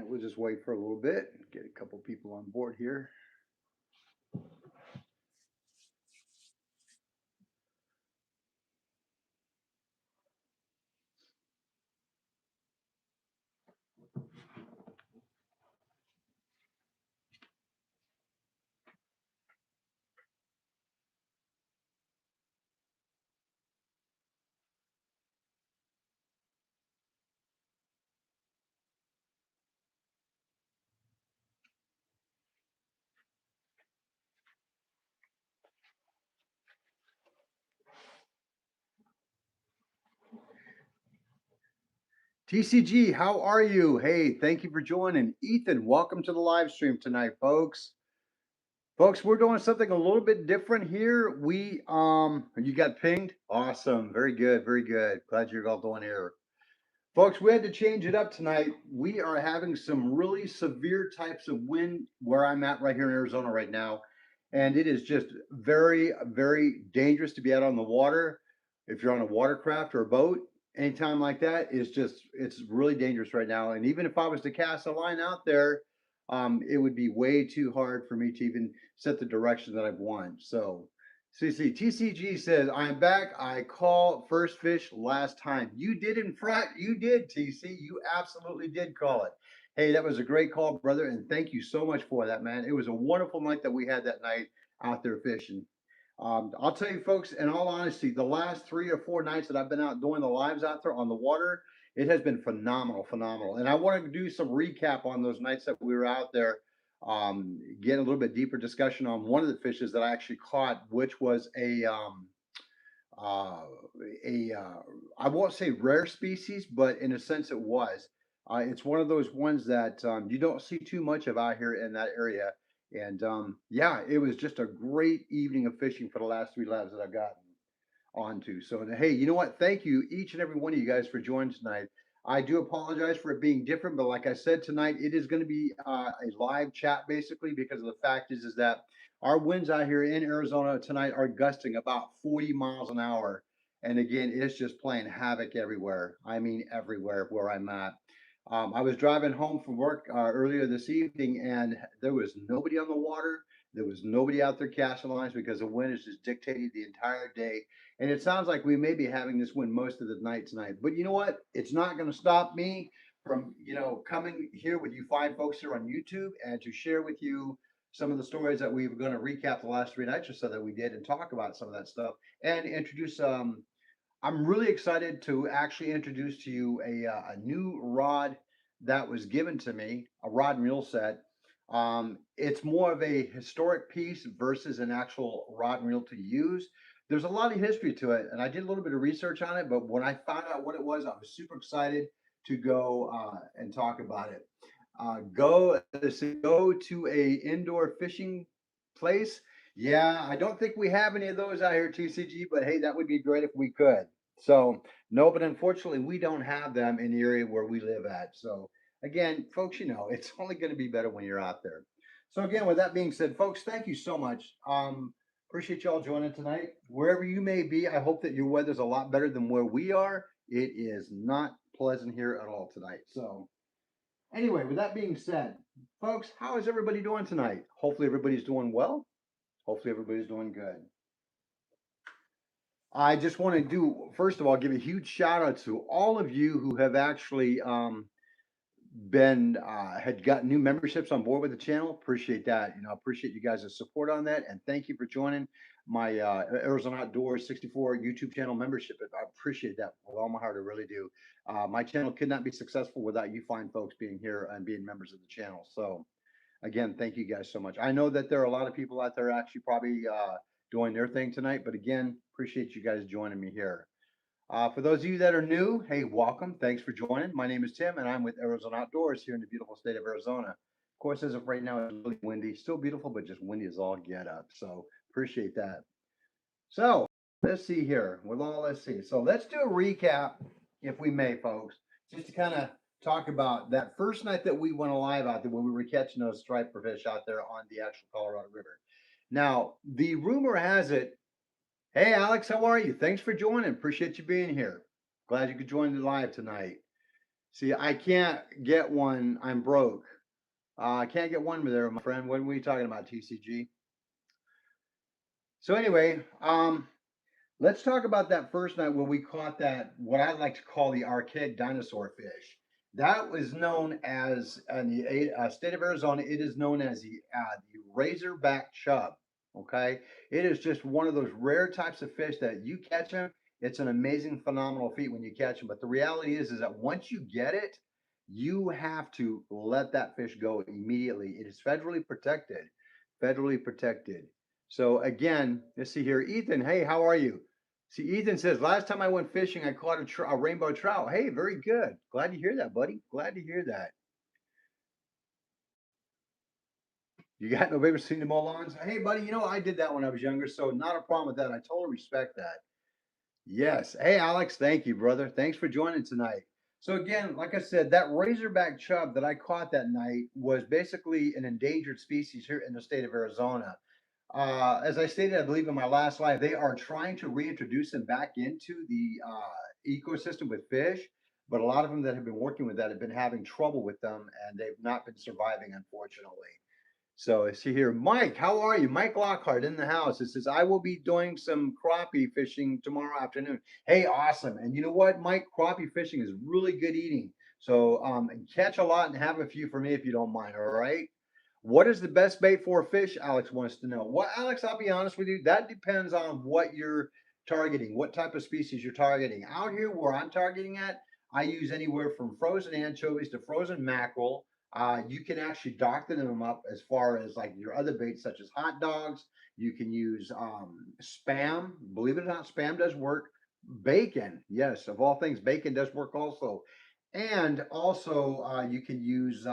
we'll just wait for a little bit, get a couple people on board here. TCG, how are you? Hey, thank you for joining. Ethan, welcome to the live stream tonight, folks. Folks, we're doing something a little bit different here. You got pinged? Awesome. Very good. Very good. Glad you're all doing here. Folks, we had to change it up tonight. We are having some really severe types of wind where I'm at right here in Arizona right now. And it is just very, very dangerous to be out on the water. If you're on a watercraft or a boat, anytime like that is just, it's really dangerous right now. And even if I was to cast a line out there, it would be way too hard for me to even set the direction that I've won. So TCG says, I'm back. I call first fish last time. You did, in fact, you did, TC. You absolutely did call it. Hey, that was a great call, brother, and thank you so much for that, man. It was a wonderful night that we had that night out there fishing. I'll tell you, folks, in all honesty, the last 3 or 4 nights that I've been out doing the lives out there on the water, it has been phenomenal, phenomenal. And I want to do some recap on those nights that we were out there, get a little bit deeper discussion on one of the fishes that I actually caught, which was uh, a I won't say rare species, but in a sense it was. It's one of those ones that you don't see too much of out here in that area. And yeah, it was just a great evening of fishing for the last 3 labs that I've gotten onto. So hey, you know what? Thank you each and every one of you guys for joining tonight. I do apologize for it being different, but like I said tonight, it is going to be a live chat basically because of the fact is that our winds out here in Arizona tonight are gusting about 40 miles an hour, and again, it's just playing havoc everywhere. I mean, everywhere where I'm at. I was driving home from work earlier this evening, and there was nobody on the water. There was nobody out there casting lines because the wind is just dictating the entire day. And it sounds like we may be having this wind most of the night tonight. But you know what? It's not going to stop me from, coming here with you fine folks here on YouTube and to share with you some of the stories that we were going to recap the last 3 nights or so that we did and talk about some of that stuff and introduce. I'm really excited to actually introduce to you a new rod that was given to me, a rod and reel set. It's more of a historic piece versus an actual rod and reel to use. There's a lot of history to it, and I did a little bit of research on it. But when I found out what it was, I was super excited to go and talk about it. Go to a indoor fishing place. Yeah, I don't think we have any of those out here, TCG. But hey, that would be great if we could. So no, but unfortunately, we don't have them in the area where we live at. So again, folks, it's only going to be better when you're out there. So again, with that being said, folks, thank you so much. Appreciate y'all joining tonight. Wherever you may be, I hope that your weather's a lot better than where we are. It is not pleasant here at all tonight. So anyway, with that being said, folks, how is everybody doing tonight? Hopefully everybody's doing well. Hopefully everybody's doing good. I just want to do, first of all, give a huge shout out to all of you who have actually been had got new memberships on board with the channel. Appreciate that. Appreciate you guys' support on that, and thank you for joining my Arizona Outdoors 64 YouTube channel membership. I appreciate that with all my heart. I really do. My channel could not be successful without you fine folks being here and being members of the channel. So again, thank you guys so much. I know that there are a lot of people out there actually probably doing their thing tonight, but again, appreciate you guys joining me here. For those of you that are new, hey, welcome. Thanks for joining. My name is Tim, and I'm with Arizona Outdoors here in the beautiful state of Arizona. Of course, as of right now, it's really windy. Still beautiful, but just windy as all get up. So appreciate that. So let's see here. Let's see. So let's do a recap, if we may, folks, just to kind of talk about that first night that we went alive out there when we were catching those striper fish out there on the actual Colorado River. Now, the rumor has it. Hey, Alex, how are you? Thanks for joining. Appreciate you being here. Glad you could join the live tonight. See, I can't get one. I'm broke. I can't get one there, my friend. What were you talking about, TCG? So anyway, let's talk about that first night when we caught that what I like to call the archaic dinosaur fish. That was known as in the state of Arizona. It is known as the razorback chub. Okay, it is just one of those rare types of fish that you catch them. It's an amazing, phenomenal feat when you catch them. But the reality is that once you get it, you have to let that fish go immediately. It is federally protected. Federally protected. So again, let's see here, Ethan. Hey, how are you? See, Ethan says, last time I went fishing, I caught a rainbow trout. Hey, very good. Glad to hear that, buddy. Glad to hear that. You got no baby seen the Molons? Hey, buddy, I did that when I was younger, so not a problem with that. I totally respect that. Yes. Hey, Alex, thank you, brother. Thanks for joining tonight. So again, like I said, that razorback chub that I caught that night was basically an endangered species here in the state of Arizona. As I stated, I believe in my last live, they are trying to reintroduce them back into the ecosystem with fish, but a lot of them that have been working with that have been having trouble with them, and they've not been surviving, unfortunately. So I see here, Mike, how are you? Mike Lockhart in the house. It says, I will be doing some crappie fishing tomorrow afternoon. Hey, awesome. And you know what, Mike? Crappie fishing is really good eating. So catch a lot and have a few for me if you don't mind. All right. What is the best bait for a fish? Alex wants to know. Well, Alex, I'll be honest with you. That depends on what you're targeting, what type of species you're targeting. Out here where I'm targeting at, I use anywhere from frozen anchovies to frozen mackerel. You can actually doctor them up as far as like your other baits, such as hot dogs. You can use spam. Believe it or not, spam does work. Bacon, yes, of all things, bacon does work also. And also, you can use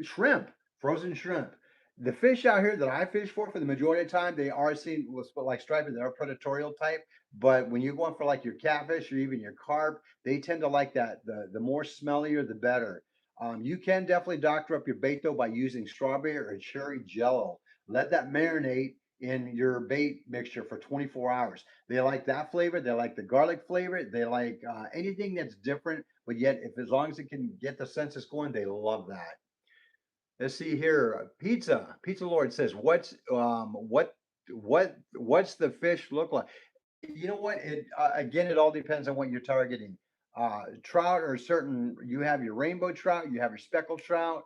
shrimp, frozen shrimp. The fish out here that I fish for the majority of the time, they are seen like striped, they're predatorial type. But when you're going for like your catfish or even your carp, they tend to like that. The more smellier, the better. You can definitely doctor up your bait though by using strawberry or cherry jello. Let that marinate in your bait mixture for 24 hours. They like that flavor. They like the garlic flavor. They like anything that's different, but yet if as long as it can get the senses going, they love that. Let's see here. Pizza Lord says, what's the fish look like? You know what? It again, it all depends on what you're targeting. Trout are certain. You have your rainbow trout, you have your speckled trout.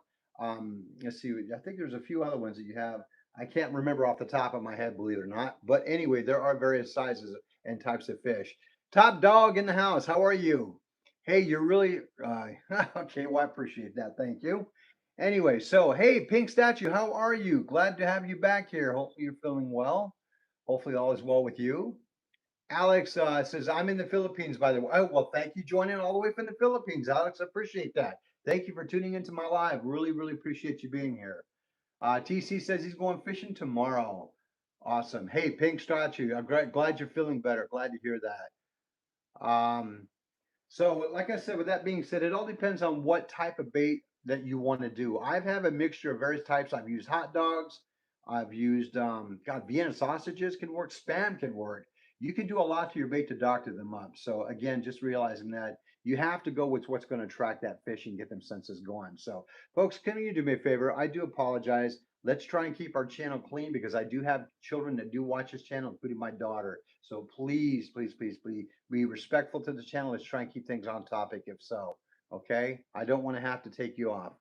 Let's see. I think there's a few other ones that you have. I can't remember off the top of my head, believe it or not. But anyway, there are various sizes and types of fish. Top dog in the house. How are you? Hey, you're really okay. Well, I appreciate that. Thank you. Anyway, so hey, Pink Statue, how are you? Glad to have you back here. Hopefully, you're feeling well. Hopefully, all is well with you. Alex says, I'm in the Philippines, by the way. Oh, well, thank you joining all the way from the Philippines, Alex. I appreciate that. Thank you for tuning into my live. Really, really appreciate you being here. TC says he's going fishing tomorrow. Awesome. Hey, Pink Statue, I'm glad you're feeling better. Glad to hear that. So, like I said, with that being said, it all depends on what type of bait that you want to do. I've had a mixture of various types. I've used hot dogs. I've used, God, Vienna sausages can work. Spam can work. You can do a lot to your bait to doctor them up. So again, just realizing that you have to go with what's going to attract that fish and get them senses going. So, folks, can you do me a favor? I do apologize. Let's try and keep our channel clean because I do have children that do watch this channel, including my daughter. So please, please, please, please be respectful to the channel. Let's try and keep things on topic if so. Okay. I don't want to have to take you off.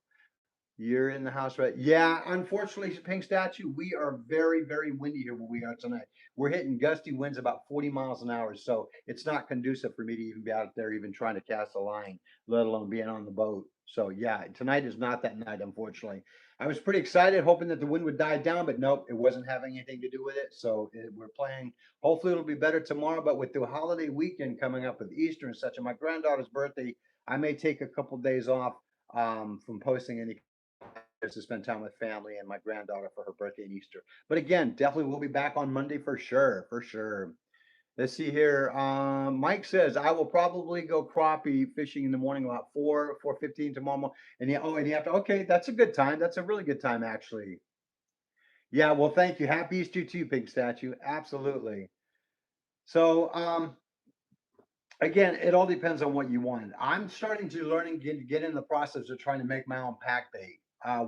You're in the house, right? Yeah, unfortunately, Pink Statue, we are very, very windy here where we are tonight. We're hitting gusty winds about 40 miles an hour. So it's not conducive for me to even be out there, even trying to cast a line, let alone being on the boat. So yeah, tonight is not that night, unfortunately. I was pretty excited, hoping that the wind would die down, but nope, it wasn't having anything to do with it. So we're playing. Hopefully, it'll be better tomorrow. But with the holiday weekend coming up with Easter and such, and my granddaughter's birthday, I may take a couple days off from posting any to spend time with family and my granddaughter for her birthday and Easter. But again, definitely we'll be back on Monday for sure, for sure. Let's see here. Mike says I will probably go crappie fishing in the morning about 4:15 tomorrow. And yeah, oh, and you have to. Okay, that's a good time. That's a really good time, actually. Yeah. Well, thank you. Happy Easter to you, Pink Statue. Absolutely. So, Again, it all depends on what you want. I'm starting to learn and get in the process of trying to make my own pack bait.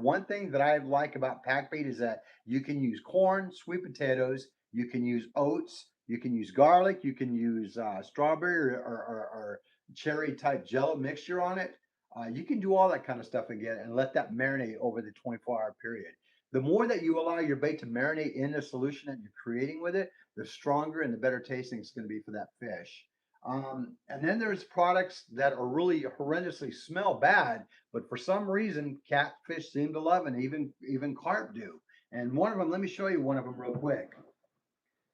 One thing that I like about pack bait is that you can use corn, sweet potatoes, you can use oats, you can use garlic, you can use strawberry or cherry type jello mixture on it. You can do all that kind of stuff again and let that marinate over the 24-hour period. The more that you allow your bait to marinate in the solution that you're creating with it, the stronger and the better tasting it's going to be for that fish. And then there's products that are really horrendously smell bad, but for some reason catfish seem to love, and even carp do. And one of them, let me show you one of them real quick.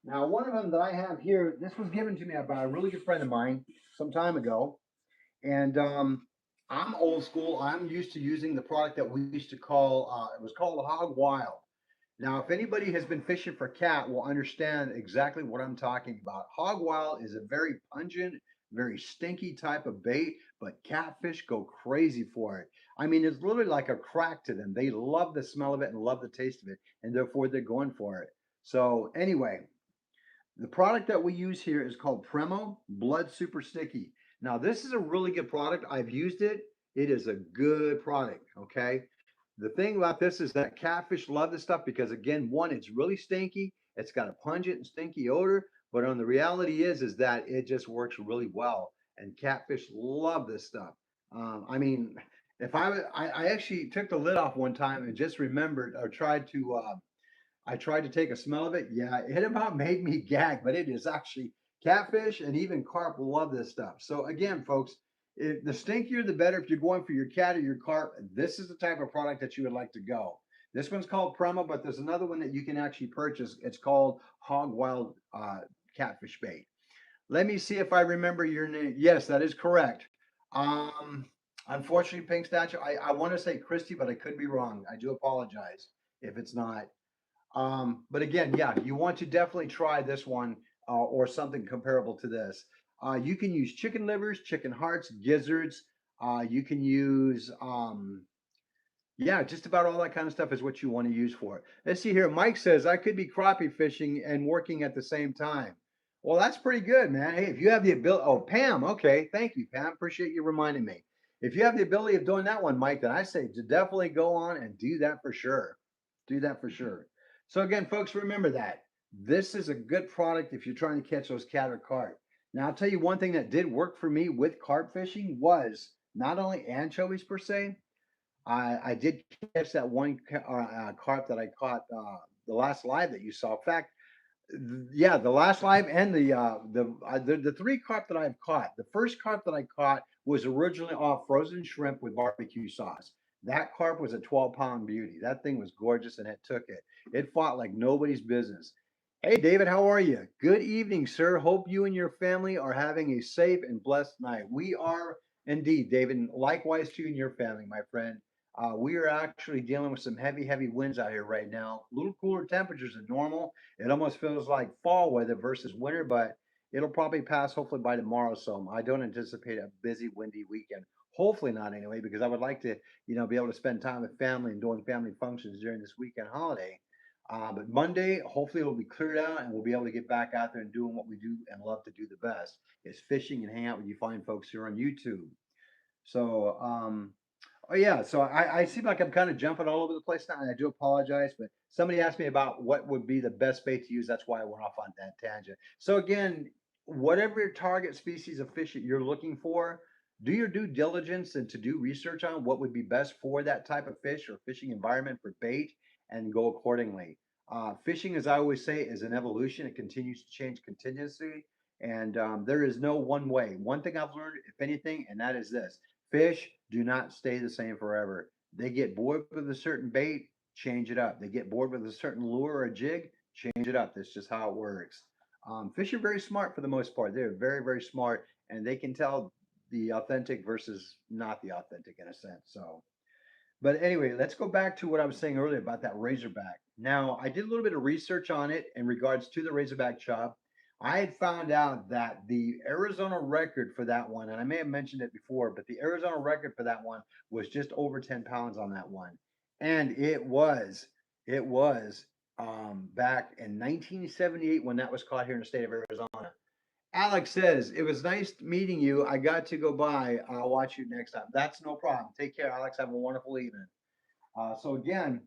Now, one of them that I have here, this was given to me by a really good friend of mine some time ago, and I'm old school. I'm used to using the product that we used to call it was called Hog Wild. Now, if anybody has been fishing for cat, will understand exactly what I'm talking about. Hog Wild is a very pungent, very stinky type of bait, but catfish go crazy for it. I mean, it's literally like a crack to them. They love the smell of it and love the taste of it, and therefore they're going for it. So, anyway, the product that we use here is called Premo Blood Super Sticky. Now, this is a really good product. I've used it. It is a good product. Okay. The thing about this is that catfish love this stuff because, again, one, it's really stinky. It's got a pungent and stinky odor. But on the reality is that it just works really well. And catfish love this stuff. I mean, if I actually took the lid off one time and just remembered or I tried to take a smell of it. Yeah, it about made me gag, but it is actually catfish and even carp will love this stuff. So again, folks, the stinkier the better. If you're going for your cat or your carp, this is the type of product that you would like to go. This one's called Prema, but there's another one that you can actually purchase. It's called Hog Wild Catfish Bait. Let me see if I remember your name. Yes, that is correct. Um, Unfortunately, Pink Statue, I want to say Christy, but I could be wrong. I do apologize if it's not. But again, yeah, you want to definitely try this one or something comparable to this. You can use chicken livers, chicken hearts, gizzards. You can use, yeah, just about all that kind of stuff is what you want to use for it. Let's see here. Mike says, I could be crappie fishing and working at the same time. Well, that's pretty good, man. Hey, if you have the ability, oh, Pam, okay. Thank you, Pam. Appreciate you reminding me. If you have the ability of doing that one, Mike, then I say to definitely go on and do that for sure. Do that for sure. So again, folks, remember that this is a good product if you're trying to catch those cat or carp. Now, I'll tell you one thing that did work for me with carp fishing was not only anchovies per se. I did catch that one carp that I caught the last live that you saw. In fact, yeah, the last live and the three carp that I've caught. The first carp that I caught was originally off frozen shrimp with barbecue sauce. That carp was a 12-pound beauty. That thing was gorgeous and it took it. It fought like nobody's business. Hey, David, how are you? Good evening, sir. Hope you and your family are having a safe and blessed night. We are indeed, David, and likewise to you and your family, my friend. We are actually dealing with some heavy, heavy winds out here right now. A little cooler temperatures than normal. It almost feels like fall weather versus winter, but it'll probably pass hopefully by tomorrow. So I don't anticipate a busy, windy weekend. Hopefully not anyway, because I would like to, be able to spend time with family and doing family functions during this weekend holiday. But Monday, hopefully it'll be cleared out and we'll be able to get back out there and doing what we do and love to do the best is fishing and hang out with you fine folks here on YouTube. So, oh yeah, so I seem like I'm kind of jumping all over the place now, and I do apologize. But somebody asked me about what would be the best bait to use. That's why I went off on that tangent. So again, whatever your target species of fish that you're looking for, do your due diligence and to do research on what would be best for that type of fish or fishing environment for bait, and go accordingly. Fishing, as I always say, is an evolution. It continues to change continuously, and there is no one way. One thing I've learned, if anything, and that is this: fish do not stay the same forever. They get bored with a certain bait, change it up. They get bored with a certain lure or a jig, change it up. That's just how it works. Fish are very smart for the most part. They're very, very smart, and they can tell the authentic versus not the authentic in a sense. So, but anyway, let's go back to what I was saying earlier about that Razorback. Now, I did a little bit of research on it in regards to the Razorback chub. I had found out that the Arizona record for that one, and I may have mentioned it before, but the Arizona record for that one was just over 10 pounds on that one. And it was back in 1978 when that was caught here in the state of Arizona. Alex says, it was nice meeting you. I got to go by. I'll watch you next time. That's no problem. Take care, Alex. Have a wonderful evening. So again,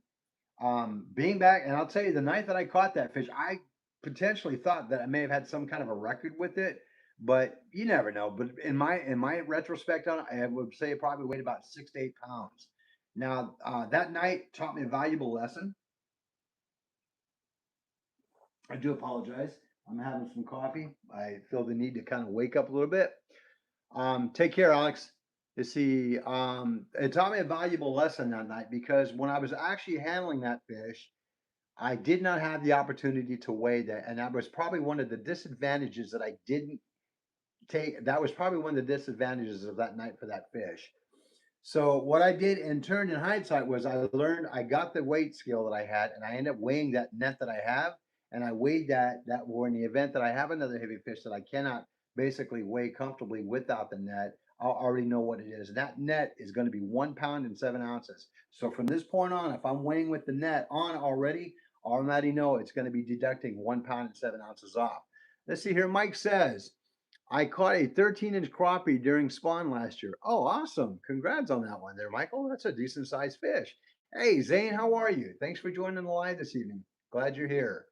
being back, and I'll tell you, the night that I caught that fish, I potentially thought that I may have had some kind of a record with it, but you never know. But in my retrospect on it, I would say it probably weighed about 6 to 8 pounds. Now that night taught me a valuable lesson. I do apologize. I'm having some coffee. I feel the need to kind of wake up a little bit. Take care, Alex. You see, it taught me a valuable lesson that night because when I was actually handling that fish, I did not have the opportunity to weigh that, and that was probably one of the disadvantages that I didn't take. That was probably one of the disadvantages of that night for that fish. So what I did in turn in hindsight was I learned I got the weight scale that I had, and I ended up weighing that net that I have, and I weighed that were in the event that I have another heavy fish that I cannot basically weigh comfortably without the net. I'll already know what it is. That net is going to be 1 pound and 7 ounces. So from this point on, if I'm weighing with the net on already, I already know it's going to be deducting 1 pound and 7 ounces off. Let's see here. Mike says, I caught a 13-inch crappie during spawn last year. Oh, awesome. Congrats on that one there, Michael. That's a decent sized fish. Hey, Zane, how are you? Thanks for joining the live this evening. Glad you're here.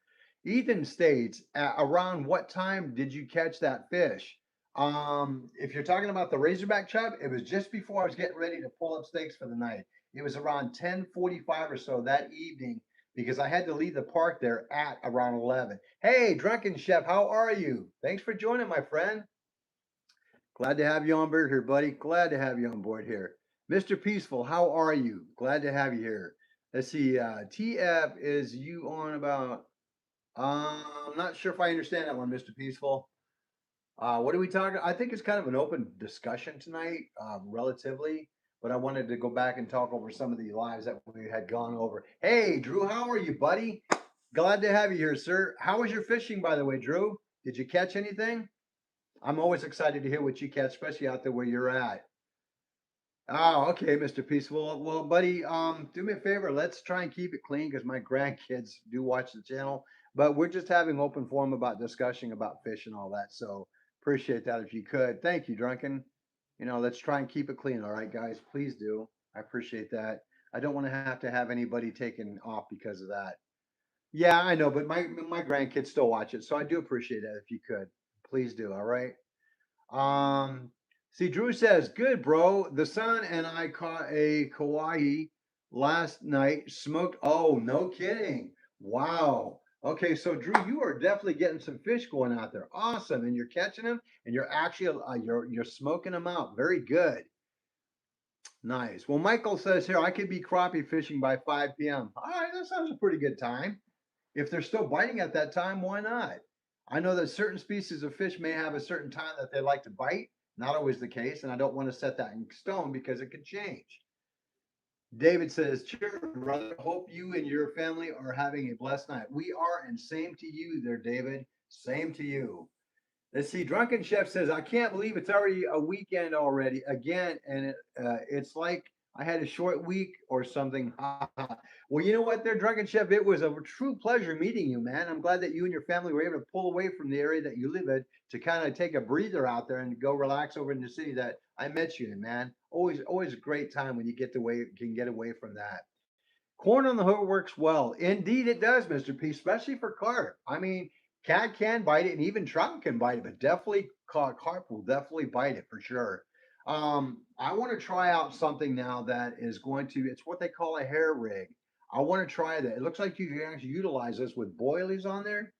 Ethan states, around what time did you catch that fish? If you're talking about the Razorback chub, it was just before I was getting ready to pull up stakes for the night. It was around 10:45 or so that evening because I had to leave the park there at around 11. Hey, Drunken Chef, how are you? Thanks for joining, my friend. Glad to have you on board here, buddy. Glad to have you on board here. Mr. Peaceful, how are you? Glad to have you here. Let's see. TF, is you on about? I'm not sure if I understand that one, Mr. Peaceful. What are we talking? I think it's kind of an open discussion tonight, relatively. But I wanted to go back and talk over some of the lives that we had gone over. Hey, Drew, how are you, buddy? Glad to have you here, sir. How was your fishing, by the way, Drew? Did you catch anything? I'm always excited to hear what you catch, especially out there where you're at. Oh, okay, Mr. Peaceful. Well, buddy, do me a favor. Let's try and keep it clean because my grandkids do watch the channel. But we're just having open forum about discussing about fish and all that. So appreciate that if you could. Thank you, Drunken. Let's try and keep it clean. All right, guys, please do. I appreciate that. I don't want to have anybody taken off because of that. Yeah, I know, but my grandkids still watch it, so I do appreciate that if you could. Please do. All right. Um, See, Drew says, good, bro. The son and I caught a Kauai last night. Smoked. Oh, no kidding. Wow. Okay, so Drew, you are definitely getting some fish going out there. Awesome. And you're catching them and you're actually you're smoking them out. Very good. Nice. Well, Michael says here, I could be crappie fishing by 5 p.m. All right, that sounds a pretty good time. If they're still biting at that time, why not? I know that certain species of fish may have a certain time that they like to bite. Not always the case, and I don't want to set that in stone because it could change. David says, "Sure, brother. Hope you and your family are having a blessed night. We are, and same to you there, David. Same to you." Let's see. Drunken Chef says, I can't believe it's already a weekend already again. And it's like I had a short week or something. Well, you know what there, Drunken Chef? It was a true pleasure meeting you, man. I'm glad that you and your family were able to pull away from the area that you live in to kind of take a breather out there and go relax over in the city that I met you in, man. Always a great time when you can get away from that. Corn on the hook works well. Indeed, it does, Mr. P, especially for carp. I mean, cat can bite it, and even trout can bite it, but definitely carp will definitely bite it for sure. I want to try out something now that is going to, it's what they call a hair rig. I want to try that. It looks like you can actually utilize this with boilies on there.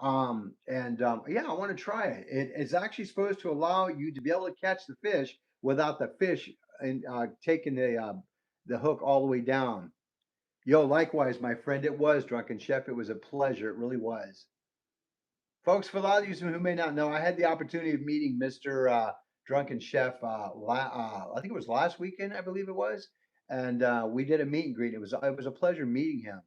Yeah, I want to try it. It's actually supposed to allow you to be able to catch the fish without the fish and taking the hook all the way down. Yo, likewise, my friend. It was Drunken Chef. It was a pleasure. It really was. Folks, for a lot of you who may not know, I had the opportunity of meeting Mr. Drunken Chef. I think it was last weekend, I believe it was, and we did a meet and greet. It was a pleasure meeting him.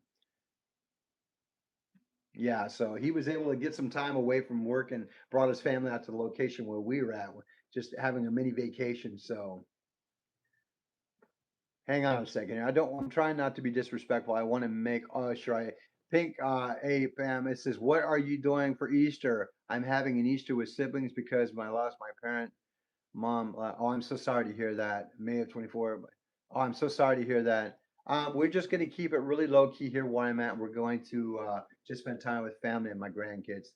Yeah, so he was able to get some time away from work and brought his family out to the location where we were at, just having a mini vacation. So hang on a second here. I'm trying not to be disrespectful. I want to make sure I Pink, hey Pam, it says, "What are you doing for Easter?" I'm having an Easter with siblings because I lost my parent, mom. Oh, I'm so sorry to hear that. May of 24. Oh, I'm so sorry to hear that. We're just going to keep it really low key here where I'm at. We're going to just spend time with family and my grandkids.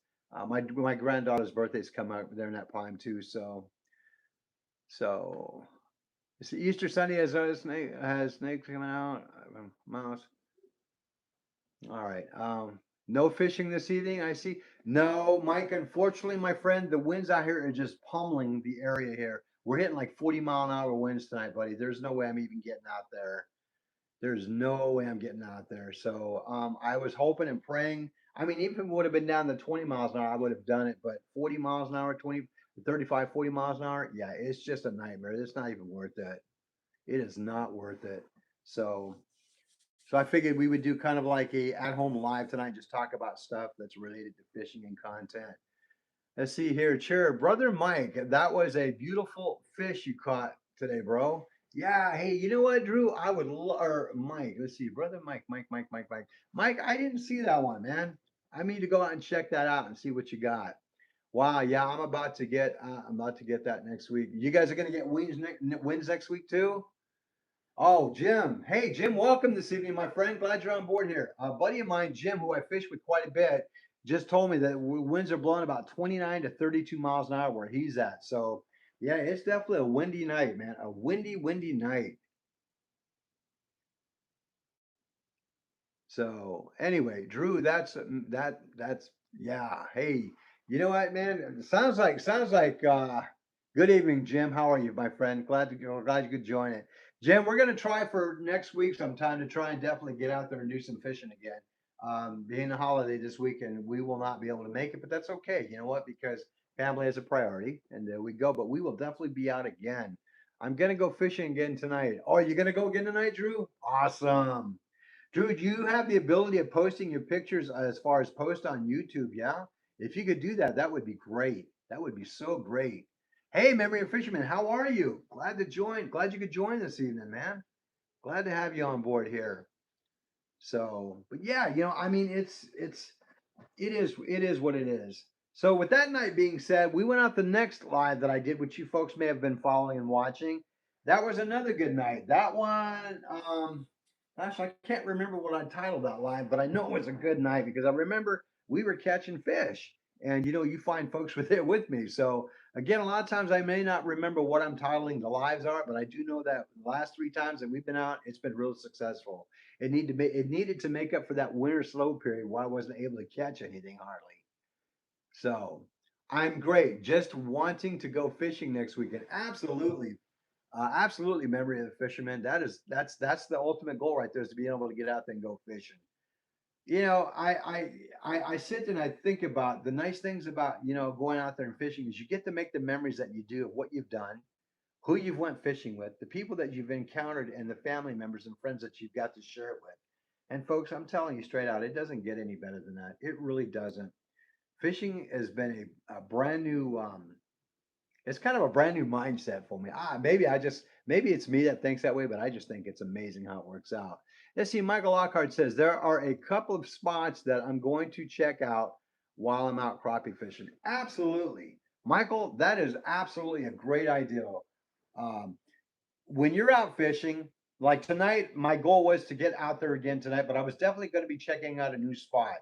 My granddaughter's birthday's come up during that time too. So it's Easter Sunday has snakes coming out. Mouse. All right. No fishing this evening, I see. No, Mike, unfortunately, my friend, the winds out here are just pummeling the area here. We're hitting like 40-mile-an-hour winds tonight, buddy. There's no way I'm even getting out there. There's no way I'm getting out there. So I was hoping and praying. I mean, even if it would have been down to 20 miles an hour, I would have done it. But 40 miles an hour, 20, 35, 40 miles an hour, yeah, it's just a nightmare. It's not even worth it. It is not worth it. So so I figured we would do kind of like a at-home live tonight, just talk about stuff that's related to fishing and content. Let's see here, Chair, brother Mike, that was a beautiful fish you caught today, bro. Yeah, hey, you know what, Drew? Or Mike, let's see, brother Mike, I didn't see that one, man. I need to go out and check that out and see what you got. Wow, yeah, I'm about to get that next week. You guys are gonna get wins next week too? Oh, Jim. Hey, Jim, welcome this evening, my friend. Glad you're on board here. A buddy of mine, Jim, who I fish with quite a bit, just told me that winds are blowing about 29 to 32 miles an hour where he's at. So, yeah, it's definitely a windy night, man. A windy night. So, anyway, Drew, that's yeah. Hey, you know what, man? It sounds like good evening, Jim. How are you, my friend? Glad you could join it. Jim, we're gonna try for next week sometime to try and definitely get out there and do some fishing again. Being a holiday this weekend, we will not be able to make it, but that's okay. You know what? Because family is a priority, and there we go. But we will definitely be out again. I'm gonna go fishing again tonight. Oh, you gonna go again tonight, Drew? Awesome. Drew, do you have the ability of posting your pictures as far as post on YouTube? Yeah. If you could do that, that would be great. That would be so great. Hey, Memory of Fisherman, how are you? Glad to join. Glad you could join this evening, man. Glad to have you on board here. So, but yeah, I mean, it is what it is. So, with that night being said, we went out the next live that I did, which you folks may have been following and watching. That was another good night. That one, gosh, I can't remember what I titled that live, but I know it was a good night because I remember we were catching fish, and you find folks with it with me. So again, a lot of times I may not remember what I'm titling the lives are, but I do know that the last 3 times that we've been out, it's been real successful. It needed to make up for that winter slow period where I wasn't able to catch anything hardly. So I'm great. Just wanting to go fishing next weekend. Absolutely. Absolutely, memory of the fisherman. That's the ultimate goal right there is to be able to get out there and go fishing. I sit and I think about the nice things about going out there and fishing is you get to make the memories that you do of what you've done, who you've went fishing with, the people that you've encountered, and the family members and friends that you've got to share it with. And folks, I'm telling you straight out, it doesn't get any better than that. It really doesn't. Fishing has been a brand new it's kind of a brand new mindset for me. Maybe it's me that thinks that way, but I just think it's amazing how it works out. Let's see. Michael Lockhart says there are a couple of spots that I'm going to check out while I'm out crappie fishing. Absolutely, Michael. That is absolutely a great idea. Um, when you're out fishing, like tonight, my goal was to get out there again tonight, but I was definitely going to be checking out a new spot.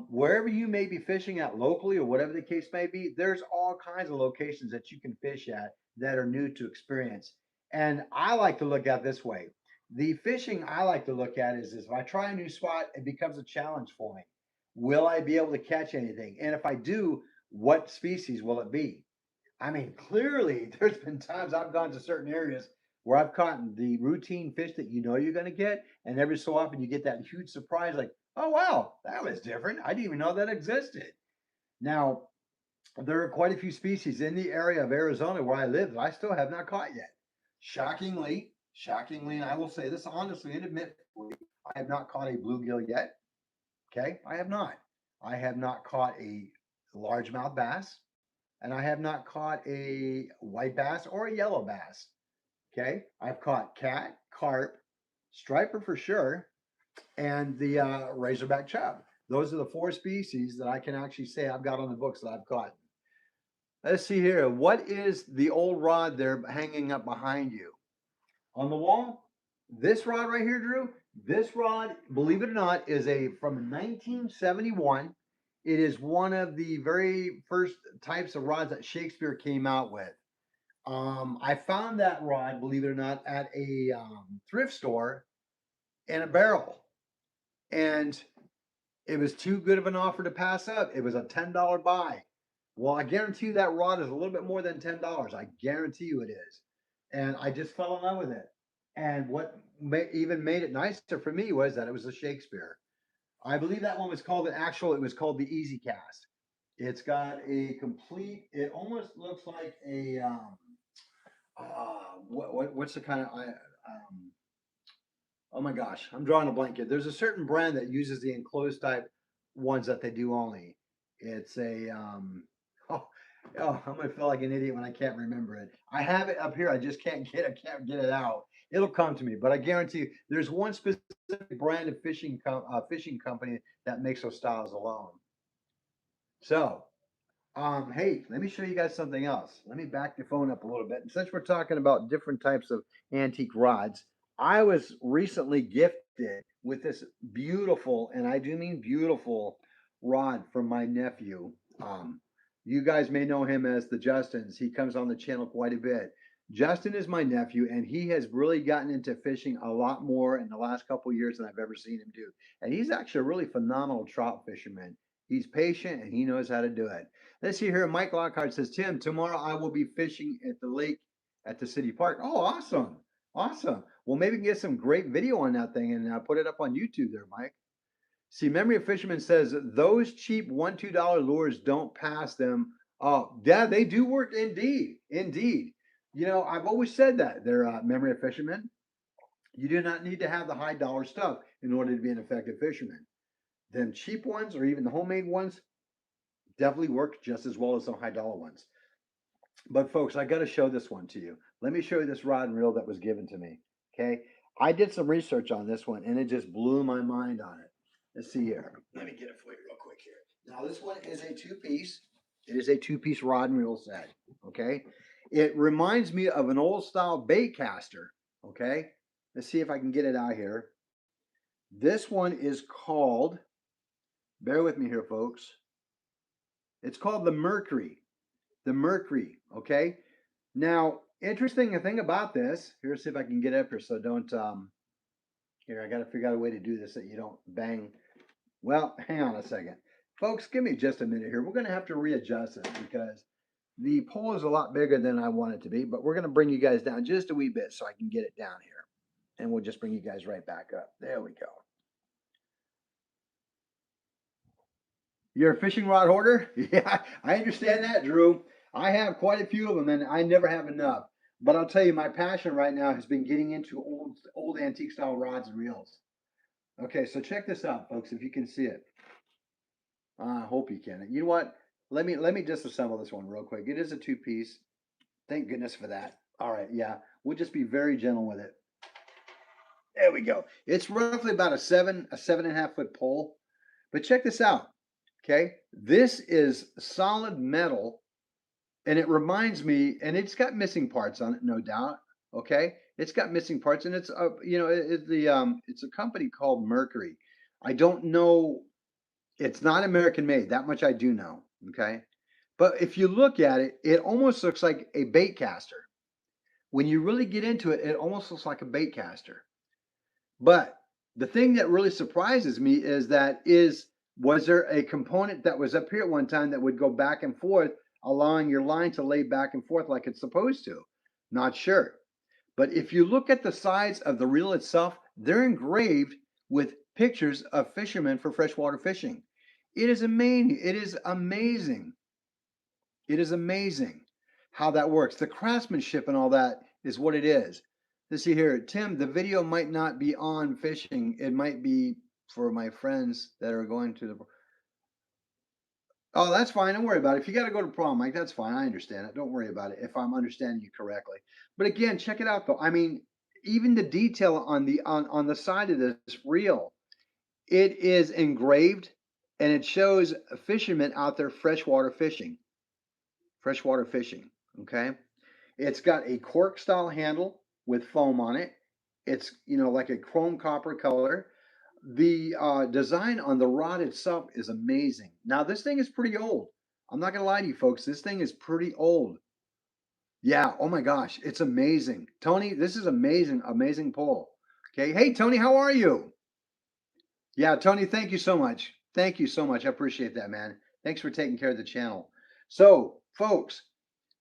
Wherever you may be fishing at locally or whatever the case may be, there's all kinds of locations that you can fish at that are new to experience. And I like to look at it this way. The fishing I like to look at is if I try a new spot, it becomes a challenge for me. Will I be able to catch anything? And if I do, what species will it be? I mean, clearly, there's been times I've gone to certain areas where I've caught the routine fish that you know you're going to get, and every so often you get that huge surprise, like, oh wow, that was different. I didn't even know that existed. Now, there are quite a few species in the area of Arizona where I live that I still have not caught yet. Shockingly, and I will say this honestly and admittedly, I have not caught a bluegill yet. Okay, I have not. I have not caught a largemouth bass and I have not caught a white bass or a yellow bass. Okay, I've caught cat, carp, striper for sure, and the razorback chub. Those are the four species that I can actually say I've got on the books that I've caught. Let's see here. What is the old rod there hanging up behind you? On the wall? This rod right here, Drew. This rod, believe it or not, is a from 1971. It is one of the very first types of rods that Shakespeare came out with. I found that rod, believe it or not, at a thrift store in a barrel, and it was too good of an offer to pass up. It was a $10 buy. Well, I guarantee you that rod is a little bit more than $10. I guarantee you it is. And I just fell in love with it. And what even made it nicer for me was that it was a Shakespeare. I believe that one was called it was called the Easy Cast. It's got a complete, it almost looks like a, what's the kind of, oh my gosh, I'm drawing a blank here. There's a certain brand that uses the enclosed type ones that they do only. It's a oh, I'm gonna feel like an idiot when I can't remember it. I have it up here. I just can't get it out. It'll come to me, but I guarantee you, there's one specific brand of fishing company that makes those styles alone. So, hey, let me show you guys something else. Let me back the phone up a little bit. And since we're talking about different types of antique rods, I was recently gifted with this beautiful, and I do mean beautiful, rod from my nephew. Um, you guys may know him as the Justins. He comes on the channel quite a bit. Justin is my nephew, and he has really gotten into fishing a lot more in the last couple of years than I've ever seen him do. And he's actually a really phenomenal trout fisherman. He's patient and he knows how to do it. Let's see here. Mike Lockhart says, Tim, tomorrow I will be fishing at the lake at the city park. Oh, awesome. Awesome. Well, maybe we can get some great video on that thing and put it up on YouTube there, Mike. See, Memory of Fisherman says those cheap $1, $2 lures don't pass them. Oh, yeah, they do work indeed. Indeed. You know, I've always said that. They're Memory of Fisherman. You do not need to have the high dollar stuff in order to be an effective fisherman. Them cheap ones or even the homemade ones definitely work just as well as the high dollar ones. But folks, I got to show this one to you. Let me show you this rod and reel that was given to me. Okay. I did some research on this one and it just blew my mind on it. Let's see here. Let me get it for you real quick here. Now, this one is a two-piece. It is a two-piece rod and reel set. Okay. It reminds me of an old style bait caster. Okay. Let's see if I can get it out here. This one is called, bear with me here, folks. It's called the Mercury. The Mercury, okay? Now, interesting thing about this, here's see if I can get up here so don't, here, I got to figure out a way to do this that you don't bang. Well, hang on a second. Folks, give me just a minute here. We're going to have to readjust this because the pole is a lot bigger than I want it to be, but we're going to bring you guys down just a wee bit so I can get it down here. And we'll just bring you guys right back up. There we go. You're a fishing rod hoarder? Yeah, I understand that, Drew. I have quite a few of them, and I never have enough. But I'll tell you, my passion right now has been getting into old antique style rods and reels. Okay, so check this out, folks. If you can see it, I hope you can. You know what? Let me disassemble this one real quick. It is a two piece. Thank goodness for that. All right, yeah, we'll just be very gentle with it. There we go. It's roughly about a 7.5 foot pole. But check this out. Okay, this is solid metal, and it reminds me, and it's got missing parts on it, no doubt. Okay, it's got missing parts, and it's it's a company called Mercury. I don't know, it's not American made. That much I do know. Okay, but if you look at it, it almost looks like a bait caster. When you really get into it, it almost looks like a bait caster. But the thing that really surprises me is was there a component that was up here at one time that would go back and forth, allowing your line to lay back and forth like it's supposed to? Not sure. But if you look at the sides of the reel itself, they're engraved with pictures of fishermen for freshwater fishing. It is amazing. It is amazing. It is amazing how that works. The craftsmanship and all that is what it is. Let's see here. Tim, the video might not be on fishing. It might be for my friends that are going to the. Oh, that's fine. Don't worry about it. If you got to go to prom, Mike, that's fine. I understand it. Don't worry about it if I'm understanding you correctly. But again, check it out though. I mean, even the detail on the side of this reel. It is engraved and it shows fishermen out there freshwater fishing. Freshwater fishing. Okay. It's got a cork style handle with foam on it. It's, like a chrome copper color. The design on the rod itself is amazing. Now, this thing is pretty old. I'm not going to lie to you folks. This thing is pretty old. Yeah. Oh my gosh. It's amazing. Tony, this is amazing, amazing pole. Okay. Hey, Tony, how are you? Yeah, Tony, thank you so much. Thank you so much. I appreciate that, man. Thanks for taking care of the channel. So, folks,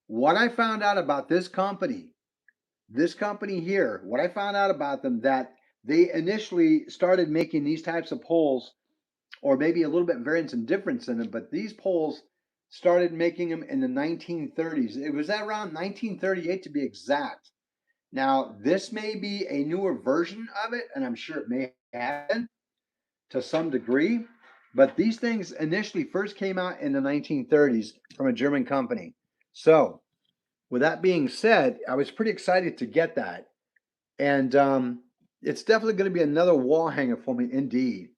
what I found out about this company here, what I found out about them, that they initially started making these types of poles, or maybe a little bit variance and difference in them, but these poles started making them in the 1930s. It was around 1938 to be exact. Now, this may be a newer version of it, and I'm sure it may have been to some degree, but these things initially first came out in the 1930s from a German company. So, with that being said, I was pretty excited to get that. And it's definitely going to be another wall hanger for me, indeed.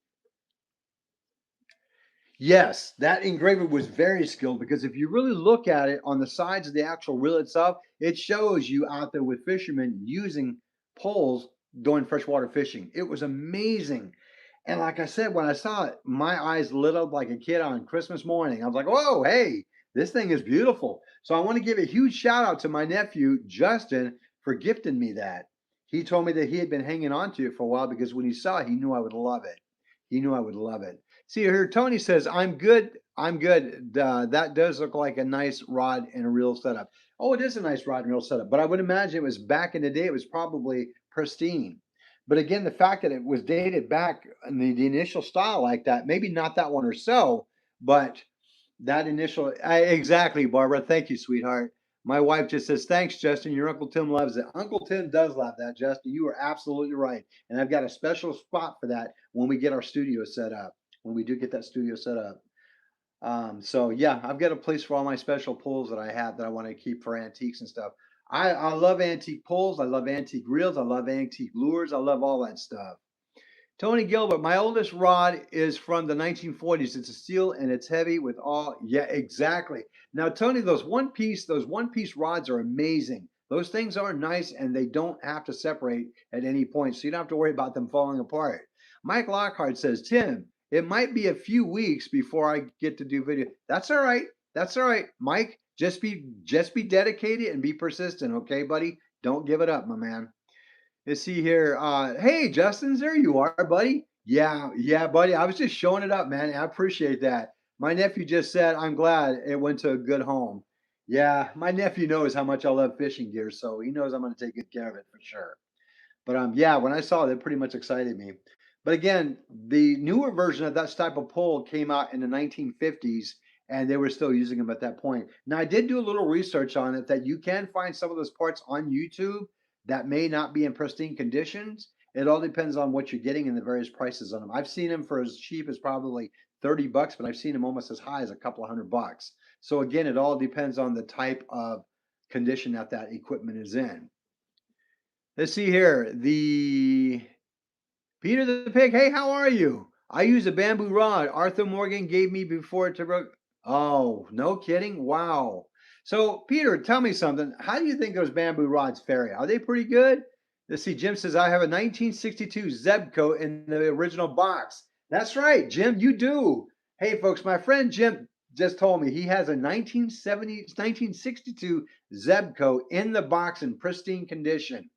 Yes, that engraver was very skilled because if you really look at it on the sides of the actual reel itself, it shows you out there with fishermen using poles doing freshwater fishing. It was amazing. And like I said, when I saw it, my eyes lit up like a kid on Christmas morning. I was like, whoa, hey, this thing is beautiful. So I want to give a huge shout out to my nephew, Justin, for gifting me that. He told me that he had been hanging on to it for a while because when he saw it, he knew I would love it. He knew I would love it. See here, Tony says, I'm good. I'm good. That does look like a nice rod and a reel setup. Oh, it is a nice rod and reel setup, but I would imagine it was back in the day, it was probably pristine. But again, the fact that it was dated back in the initial style like that, maybe not that one or so, but that initial, exactly, Barbara. Thank you, sweetheart. My wife just says, thanks, Justin. Your Uncle Tim loves it. Uncle Tim does love that, Justin. You are absolutely right. And I've got a special spot for that when we get our studio set up, when we do get that studio set up. So yeah, I've got a place for all my special pulls that I have that I want to keep for antiques and stuff. I love antique pulls. I love antique reels. I love antique lures. I love all that stuff. Tony Gilbert, my oldest rod is from the 1940s. It's a steel and it's heavy with all. Yeah, exactly. Now, Tony, those one piece rods are amazing. Those things are nice and they don't have to separate at any point, so you don't have to worry about them falling apart. Mike Lockhart says, Tim, it might be a few weeks before I get to do video. That's all right. That's all right, Mike. Just be dedicated and be persistent, okay, buddy? Don't give it up, my man. Let's see here. Hey, Justin, there you are, buddy. Yeah, yeah, buddy. I was just showing it up, man. I appreciate that. My nephew just said, I'm glad it went to a good home. Yeah, my nephew knows how much I love fishing gear, so he knows I'm going to take good care of it for sure. But yeah, when I saw it, it pretty much excited me. But again, the newer version of that type of pole came out in the 1950s, and they were still using them at that point. Now, I did do a little research on it that you can find some of those parts on YouTube that may not be in pristine conditions. It all depends on what you're getting and the various prices on them. I've seen them for as cheap as probably 30 bucks, but I've seen them almost as high as a couple of $100. So again, it all depends on the type of condition that that equipment is in. Let's see here. The Peter the Pig. Hey, how are you? I use a bamboo rod Arthur Morgan gave me before it broke. Oh, no kidding. Wow. So, Peter, tell me something. How do you think those bamboo rods fare? Are they pretty good? Let's see. Jim says, I have a 1962 Zebco in the original box. That's right, Jim. You do. Hey, folks, my friend Jim just told me he has a 1962 Zebco in the box in pristine condition.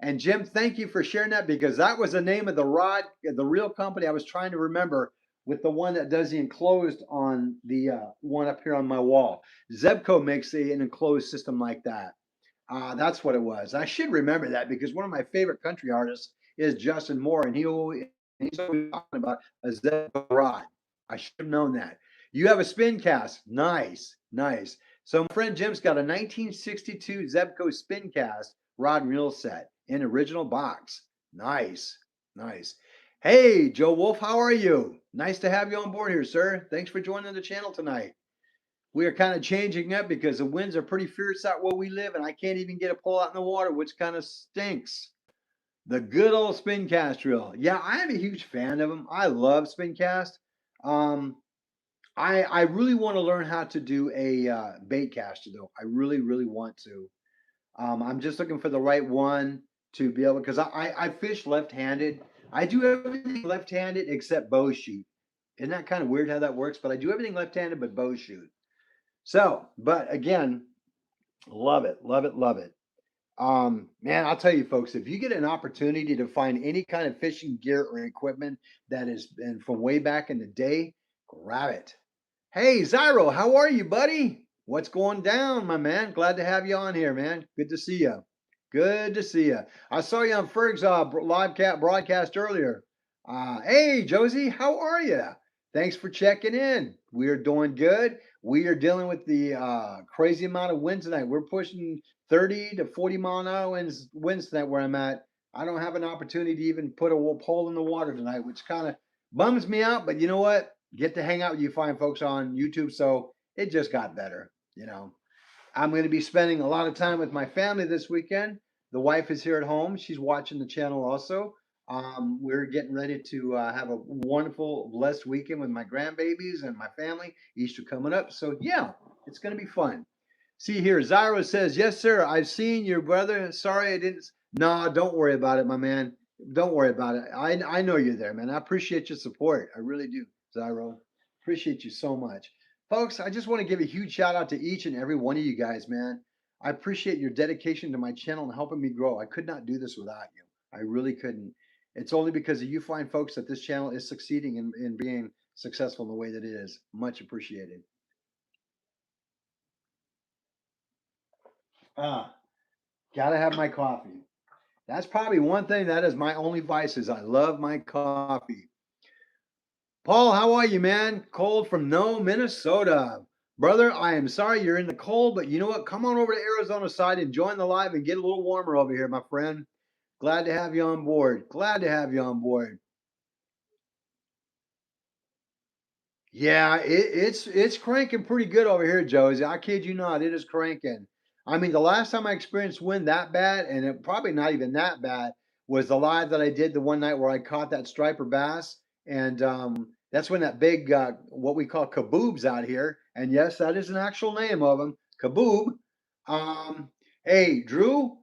And Jim, thank you for sharing that because that was the name of the rod, the real company I was trying to remember with the one that does the enclosed on the one up here on my wall. Zebco makes an enclosed system like that. That's what it was. I should remember that because one of my favorite country artists is Justin Moore, and he's always talking about a Zebco rod. I should have known that. You have a spin cast. Nice, nice. So my friend Jim's got a 1962 Zebco spin cast rod and reel set in original box. Nice, nice. Hey, Joe Wolf, how are you? Nice to have you on board here, sir. Thanks for joining the channel tonight. We are kind of changing up because the winds are pretty fierce out where we live, and I can't even get a pole out in the water, which kind of stinks. The good old spin cast drill. Yeah, I am a huge fan of them. I love spin cast. Um, I really want to learn how to do a bait caster though. I really really want to. I'm just looking for the right one to be able because I fish left-handed. I do everything left-handed except bow shoot. Isn't that kind of weird how that works? But I do everything left-handed but bow shoot. So, but again, love it, love it, love it. Man, I'll tell you folks, if you get an opportunity to find any kind of fishing gear or equipment that is been from way back in the day, grab it. Hey, Zyro, how are you, buddy? What's going down, my man? Glad to have you on here, man. Good to see you. Good to see you. I saw you on Ferg's live cat broadcast earlier. Hey, Josie, how are you? Thanks for checking in. We are doing good. We are dealing with the crazy amount of winds tonight. We're pushing 30 to 40 mile an hour winds tonight where I'm at. I don't have an opportunity to even put a pole in the water tonight, which kind of bums me out. But you know what? Get to hang out with you fine folks on YouTube. So it just got better, you know. I'm going to be spending a lot of time with my family this weekend. The wife is here at home. She's watching the channel also. We're getting ready to have a wonderful, blessed weekend with my grandbabies and my family. Easter coming up. So, yeah, it's going to be fun. See here, Zyro says, yes, sir. I've seen your brother. Sorry I didn't. No, don't worry about it, my man. Don't worry about it. I know you're there, man. I appreciate your support. I really do, Zyro. Appreciate you so much. Folks, I just want to give a huge shout out to each and every one of you guys, man. I appreciate your dedication to my channel and helping me grow. I could not do this without you. I really couldn't. It's only because of you fine folks that this channel is succeeding in being successful in the way that it is. Much appreciated. Ah, gotta have my coffee. That's probably one thing that is my only vice is I love my coffee. Paul, how are you, man? Cold from No, Minnesota. Brother, I am sorry you're in the cold, but you know what? Come on over to Arizona side and join the live and get a little warmer over here, my friend. Glad to have you on board. Glad to have you on board. Yeah, it's cranking pretty good over here, Josie. I kid you not, it is cranking. I mean, the last time I experienced wind that bad, and it probably not even that bad, was the live that I did the one night where I caught that striper bass, and that's when that big what we call kaboobs out here, and yes, that is an actual name of them, kaboob. Um, hey, Drew,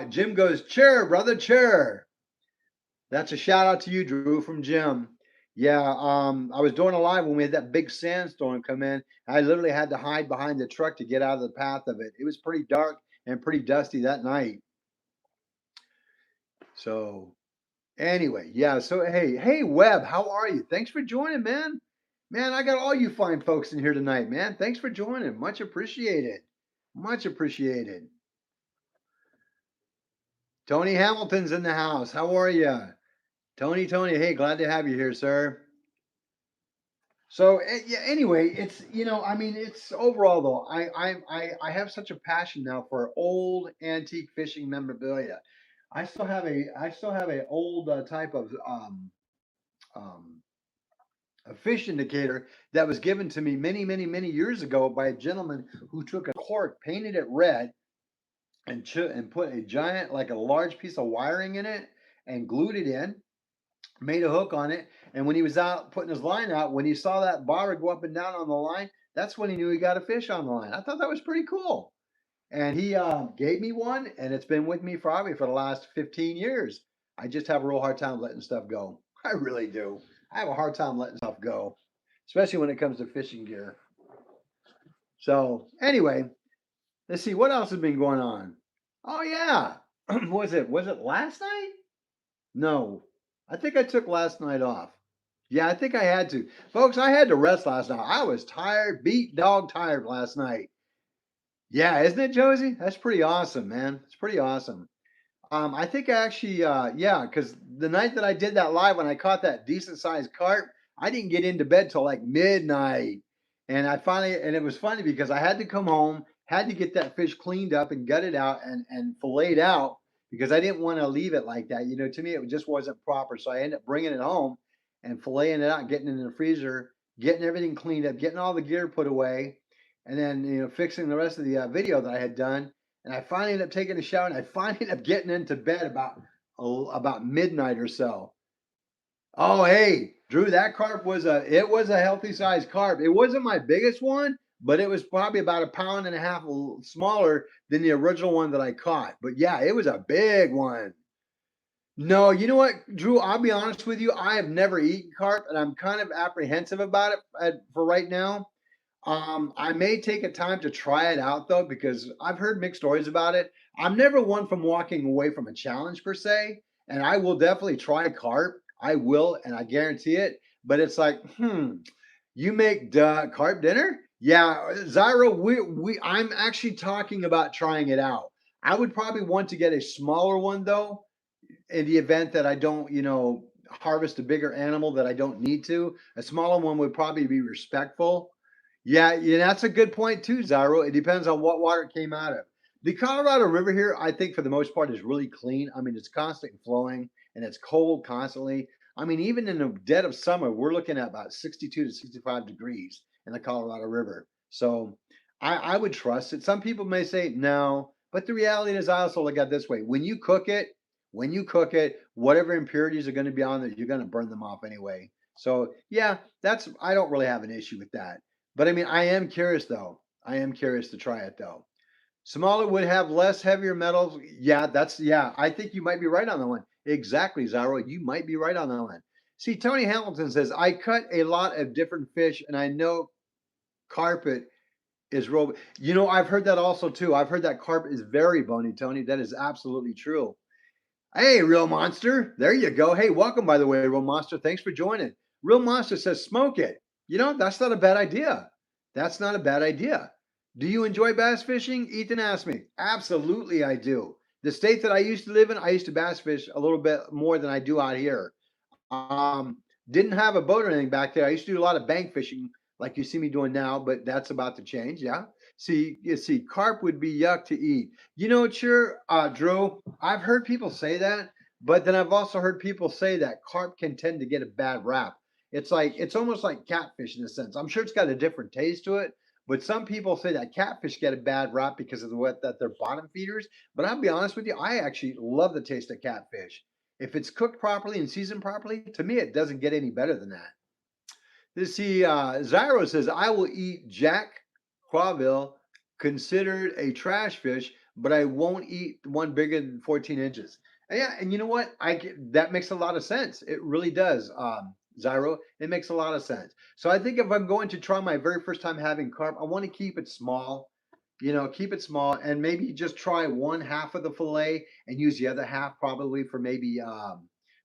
Jim goes, chair, brother, chair. That's a shout out to you, Drew, from Jim. Yeah, I was doing a live when we had that big sandstorm come in. I literally had to hide behind the truck to get out of the path of it. It was pretty dark and pretty dusty that night. So anyway, yeah. So hey, Webb, how are you? Thanks for joining, man. Man, I got all you fine folks in here tonight, man. Thanks for joining. Much appreciated. Much appreciated. Tony Hamilton's in the house. How are you? Tony, hey, glad to have you here, sir. So yeah. Anyway, it's I mean, it's overall though. I have such a passion now for old antique fishing memorabilia. I still have a old type of um, a fish indicator that was given to me many years ago by a gentleman who took a cork, painted it red, and put a giant like a large piece of wiring in it and glued it in, made a hook on it, and when he was out putting his line out, when he saw that bobber go up and down on the line, that's when he knew he got a fish on the line. I thought that was pretty cool. And he gave me one, and it's been with me probably for the last 15 years. I just have a real hard time letting stuff go. I really do. I have a hard time letting stuff go, especially when it comes to fishing gear. So, anyway, let's see what else has been going on. Oh, yeah. Was it last night? No, I think I took last night off. Yeah, I think I had to. Folks, I had to rest last night. I was tired, beat dog tired last night. Yeah, isn't it, Josie? That's pretty awesome, man. It's pretty awesome. I think I actually, yeah, because the night that I did that live when I caught that decent sized carp, I didn't get into bed till like midnight. And and it was funny because I had to come home, had to get that fish cleaned up and gutted out and filleted out because I didn't want to leave it like that. To me, it just wasn't proper. So I ended up bringing it home and filleting it out, getting it in the freezer, getting everything cleaned up, getting all the gear put away, and then, fixing the rest of the video that I had done, and I finally ended up taking a shower, and I finally ended up getting into bed about about midnight or so. Oh, hey, Drew, that carp was a healthy sized carp. It wasn't my biggest one, but it was probably about a pound and a half smaller than the original one that I caught. But yeah, it was a big one. No, you know what, Drew? I'll be honest with you. I have never eaten carp, and I'm kind of apprehensive about it for right now. I may take a time to try it out though, because I've heard mixed stories about it. I'm never one from walking away from a challenge per se, and I will definitely try carp. I will, and I guarantee it. But it's like, you make carp dinner? Yeah, Zyro, I'm actually talking about trying it out. I would probably want to get a smaller one though, in the event that I don't, harvest a bigger animal that I don't need to. A smaller one would probably be respectful. Yeah, yeah, that's a good point too, Zyro. It depends on what water it came out of. The Colorado River here, I think for the most part, is really clean. I mean, it's constant flowing and it's cold constantly. I mean, even in the dead of summer, we're looking at about 62 to 65 degrees in the Colorado River. So I would trust it. Some people may say no, but the reality is I also look at it this way. When you cook it, whatever impurities are going to be on it, you're going to burn them off anyway. So yeah, I don't really have an issue with that. But I mean, I am curious though. I am curious to try it though. Smaller would have less heavier metals. Yeah. I think you might be right on that one. Exactly, Zyro. You might be right on that one. See, Tony Hamilton says I cut a lot of different fish, and I know carpet is real. I've heard that also too. I've heard that carp is very bony, Tony. That is absolutely true. Hey, Real Monster. There you go. Hey, welcome, by the way, Real Monster. Thanks for joining. Real Monster says smoke it. That's not a bad idea. That's not a bad idea. Do you enjoy bass fishing? Ethan asked me. Absolutely, I do. The state that I used to live in, I used to bass fish a little bit more than I do out here. Didn't have a boat or anything back there. I used to do a lot of bank fishing, like you see me doing now, but that's about to change. Yeah. See, you see, carp would be yuck to eat. Sure, Drew. I've heard people say that, but then I've also heard people say that carp can tend to get a bad rap. It's almost like catfish in a sense. I'm sure it's got a different taste to it, but some people say that catfish get a bad rap because of the way that they're bottom feeders. But I'll be honest with you, I actually love the taste of catfish. If it's cooked properly and seasoned properly, to me, it doesn't get any better than that. Zyro says, I will eat Jack Quaville, considered a trash fish, but I won't eat one bigger than 14 inches. And yeah, and you know what? That makes a lot of sense. It really does, Zyro. It makes a lot of sense. So I think if I'm going to try my very first time having carp, I want to keep it small. Keep it small and maybe just try one half of the fillet and use the other half probably for maybe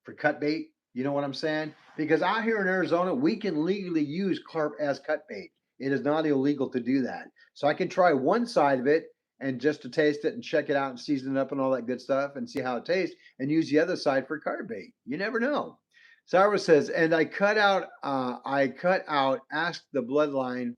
for cut bait. You know what I'm saying? Because out here in Arizona, we can legally use carp as cut bait. It is not illegal to do that. So I can try one side of it and just to taste it and check it out and season it up and all that good stuff and see how it tastes and use the other side for carp bait. You never know. Sarah says, and I cut out, ask the bloodline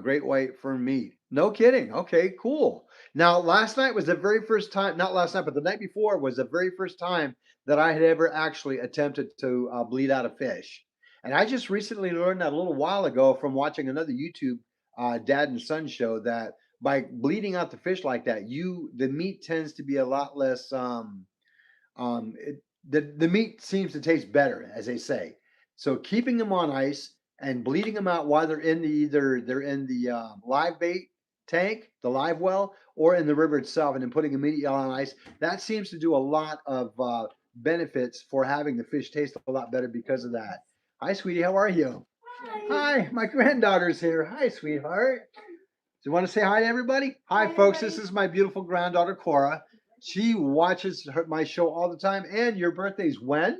great white for meat. No kidding. Okay, cool. Now, last night was the very first time, not last night, but the night before was the very first time that I had ever actually attempted to bleed out a fish. And I just recently learned that a little while ago from watching another YouTube dad and son show that by bleeding out the fish like that, the meat tends to be a lot less. The meat seems to taste better, as they say. So keeping them on ice and bleeding them out while they're in they're in the live bait tank, the live well, or in the river itself, and then putting them immediately on ice. That seems to do a lot of benefits for having the fish taste a lot better because of that. Hi, sweetie. How are you? Hi, my granddaughter's here. Hi, sweetheart. Do you want to say hi to everybody? Hi, folks. This is my beautiful granddaughter, Cora. She watches my show all the time. And your birthday's when?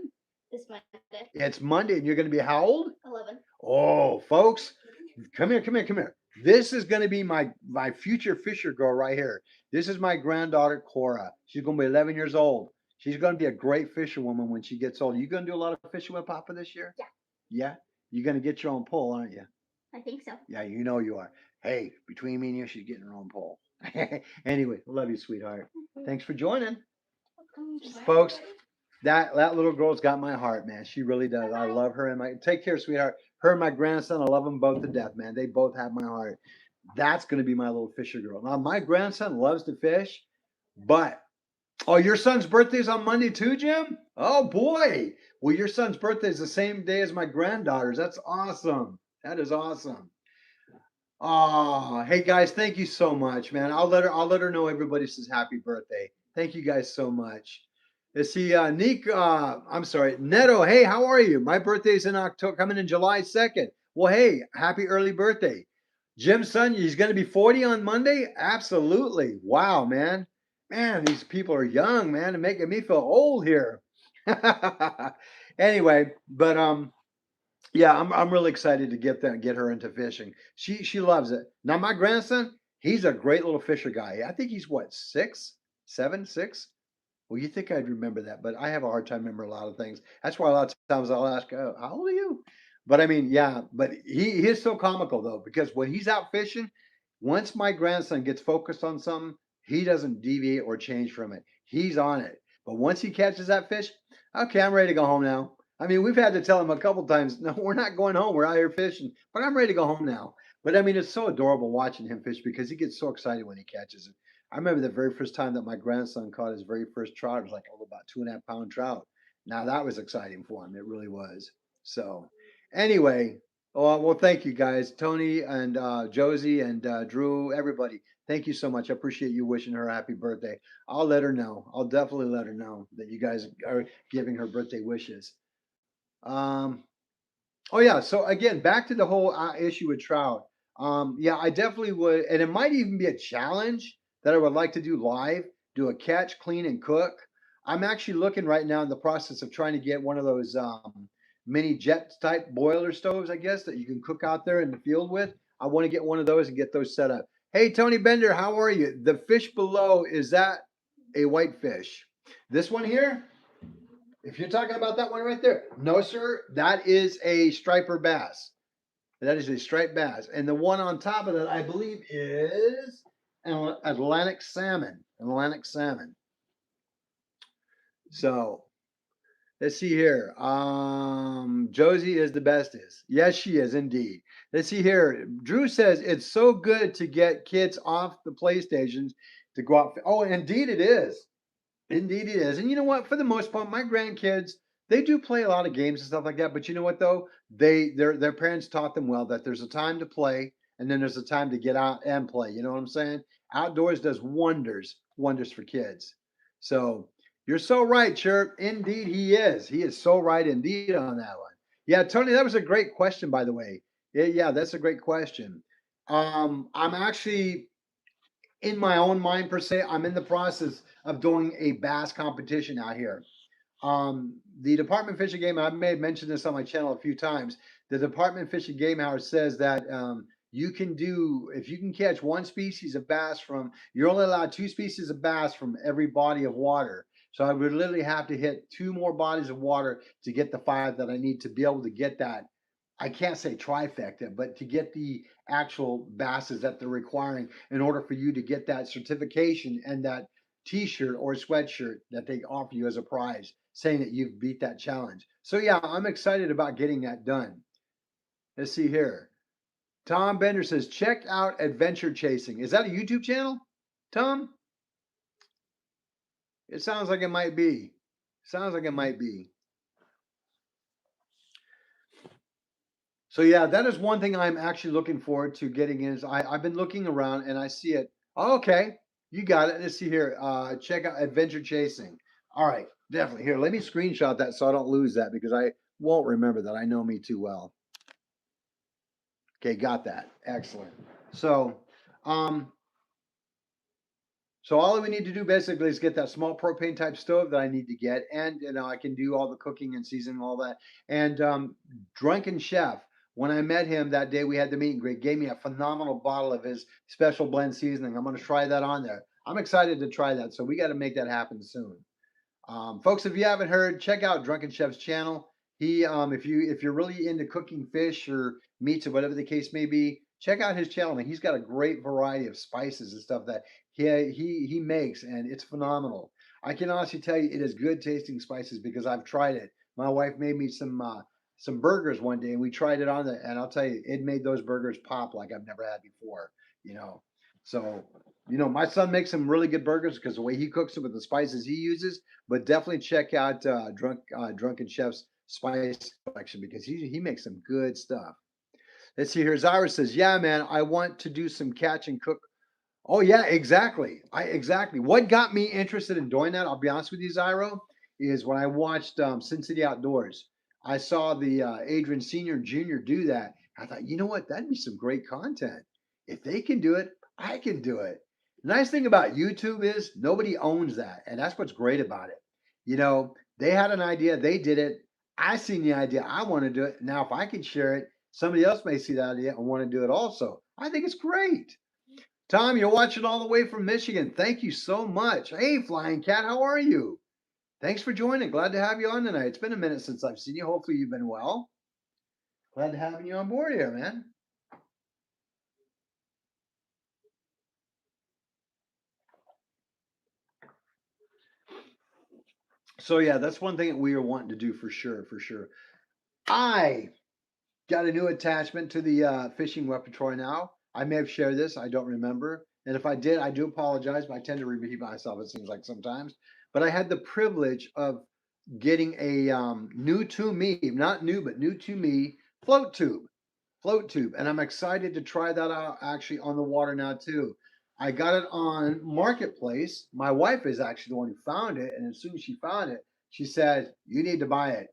This Monday. It's Monday, and you're going to be how old? 11. Oh, folks, come here, come here, come here. This is going to be my future fisher girl right here. This is my granddaughter, Cora. She's going to be 11 years old. She's going to be a great fisherwoman when she gets old. You going to do a lot of fishing with Papa this year? Yeah. Yeah? You're going to get your own pole, aren't you? I think so. Yeah, you know you are. Hey, between me and you, she's getting her own pole. Anyway, love you, sweetheart. Thanks for joining. Folks, that little girl's got my heart, man. She really does. I love her and my take care, sweetheart. Her and my grandson, I love them both to death, man. They both have my heart. That's gonna be my little fisher girl. Now my grandson loves to fish, but Oh, your son's birthday's on Monday too, Jim? Oh boy. Well, your son's birthday is the same day as my granddaughter's. That's awesome. That is awesome. Oh, hey guys, thank you so much, man. I'll let her know everybody says happy birthday. Thank you guys so much. Let's see, Nick, I'm sorry, Neto, hey, how are you? My birthday's in October, coming in July 2nd. Well, hey, happy early birthday. Jim's son, he's gonna be 40 on Monday? Absolutely. Wow, man. Man, these people are young, man, and making me feel old here. Anyway, but yeah, I'm really excited to get her into fishing. She loves it. Now my grandson, he's a great little fisher guy. I think he's what, 6, 7, 6? Well, you think I'd remember that, but I have a hard time remembering a lot of things. That's why a lot of times I'll ask, oh, how old are you? But I mean, yeah, but he is so comical though, because when he's out fishing, once my grandson gets focused on something, he doesn't deviate or change from it. He's on it. But once he catches that fish, okay, I'm ready to go home now. I mean, we've had to tell him a couple times, no, we're not going home. We're out here fishing, but I'm ready to go home now. But I mean, it's so adorable watching him fish because he gets so excited when he catches it. I remember the very first time that my grandson caught his very first trout. It was like, oh, about 2.5 pound trout. Now that was exciting for him. It really was. So, anyway, oh, well, thank you guys, Tony and Josie and Drew, everybody. Thank you so much. I appreciate you wishing her a happy birthday. I'll let her know. I'll definitely let her know that you guys are giving her birthday wishes. Um, Oh yeah. So again, back to the whole issue with trout. Yeah, I definitely would, and it might even be a challenge that I would like to do live. Do a catch, clean, and cook. I'm actually looking right now in the process of trying to get one of those mini jet type boiler stoves, I guess, that you can cook out there in the field with. I want to get one of those and get those set up. Hey, Tony Bender, how are you? The fish below, is that a whitefish? This one here? If you're talking about that one right there, no, sir, that is a striper bass. That is a striped bass. And the one on top of that, I believe, is an Atlantic salmon. An Atlantic salmon. So let's see here. Josie is the bestest. Yes, she is indeed. Let's see here. Drew says it's so good to get kids off the PlayStations to go out. Oh, indeed it is. Indeed it is. And you know what? For the most part, my grandkids, they do play a lot of games and stuff like that. But you know what though? Their parents taught them well that there's a time to play and then there's a time to get out and play. You know what I'm saying? Outdoors does wonders, wonders for kids. So you're so right, Chirp. Indeed, he is. He is so right indeed on that one. Yeah, Tony, that was a great question, by the way. Yeah, that's a great question. I'm actually in my own mind per se, I'm in the process of doing a bass competition out here. The Department of Fish and Game, I may have mentioned this on my channel a few times. The Department of Fish and Game House says that you can do, if you can catch one species of bass from, you're only allowed two species of bass from every body of water. So I would literally have to hit two more bodies of water to get the five that I need to be able to get that. I can't say trifecta, but to get the actual basses that they're requiring in order for you to get that certification and that t-shirt or sweatshirt that they offer you as a prize saying that you've beat that challenge. So yeah, I'm excited about getting that done. Let's see here. Tom Bender says, check out Adventure Chasing. Is that a YouTube channel, Tom? It sounds like it might be. Sounds like it might be. So yeah, that is one thing I'm actually looking forward to getting in. Is I've been looking around and I see it. Oh, okay, you got it. Let's see here. Check out Adventure Chasing. All right, definitely. Here, let me screenshot that so I don't lose that because I won't remember that. I know me too well. Okay, got that. Excellent. So, um, so all we need to do basically is get that small propane type stove that I need to get, and I can do all the cooking and seasoning, all that. And Drunken Chef, when I met him that day, we had the meet and greet, gave me a phenomenal bottle of his special blend seasoning. I'm going to try that on there. I'm excited to try that, so we got to make that happen soon. Folks, if you haven't heard, check out Drunken Chef's channel. He, if you're really into cooking fish or meats or whatever the case may be, check out his channel. And he's got a great variety of spices and stuff that he makes, and it's phenomenal. I can honestly tell you, it is good tasting spices because I've tried it. My wife made me some burgers one day, and we tried it on there, and I'll tell you, it made those burgers pop like I've never had before. You know, So, my son makes some really good burgers because the way he cooks it with the spices he uses. But definitely check out Drunken Chef's spice collection because he makes some good stuff. Let's see here. Zyra says, "Yeah, man, I want to do some catch and cook." Oh yeah, exactly. Exactly. What got me interested in doing that, I'll be honest with you, Zyro, is when I watched Sin City Outdoors. I saw the Adrian Senior and Junior do that. I thought, you know what, that'd be some great content. If they can do it, I can do it. The nice thing about YouTube is nobody owns that, and that's what's great about it. They had an idea, they did it. I seen the idea, I want to do it. Now, if I can share it, somebody else may see that idea and want to do it also. I think it's great. Tom, you're watching all the way from Michigan. Thank you so much. Hey, Flying Cat, how are you? Thanks for joining. Glad to have you on tonight. It's been a minute since I've seen you. Hopefully, you've been well. Glad to have you on board here, man. So, yeah, that's one thing that we are wanting to do for sure. For sure. I got a new attachment to the fishing repertoire now. I may have shared this. I don't remember. And if I did, I do apologize, but I tend to repeat myself, it seems like sometimes. But I had the privilege of getting a new to me, not new, but new to me float tube. Float tube. And I'm excited to try that out actually on the water now too. I got it on Marketplace. My wife is actually the one who found it. And as soon as she found it, she said, "You need to buy it."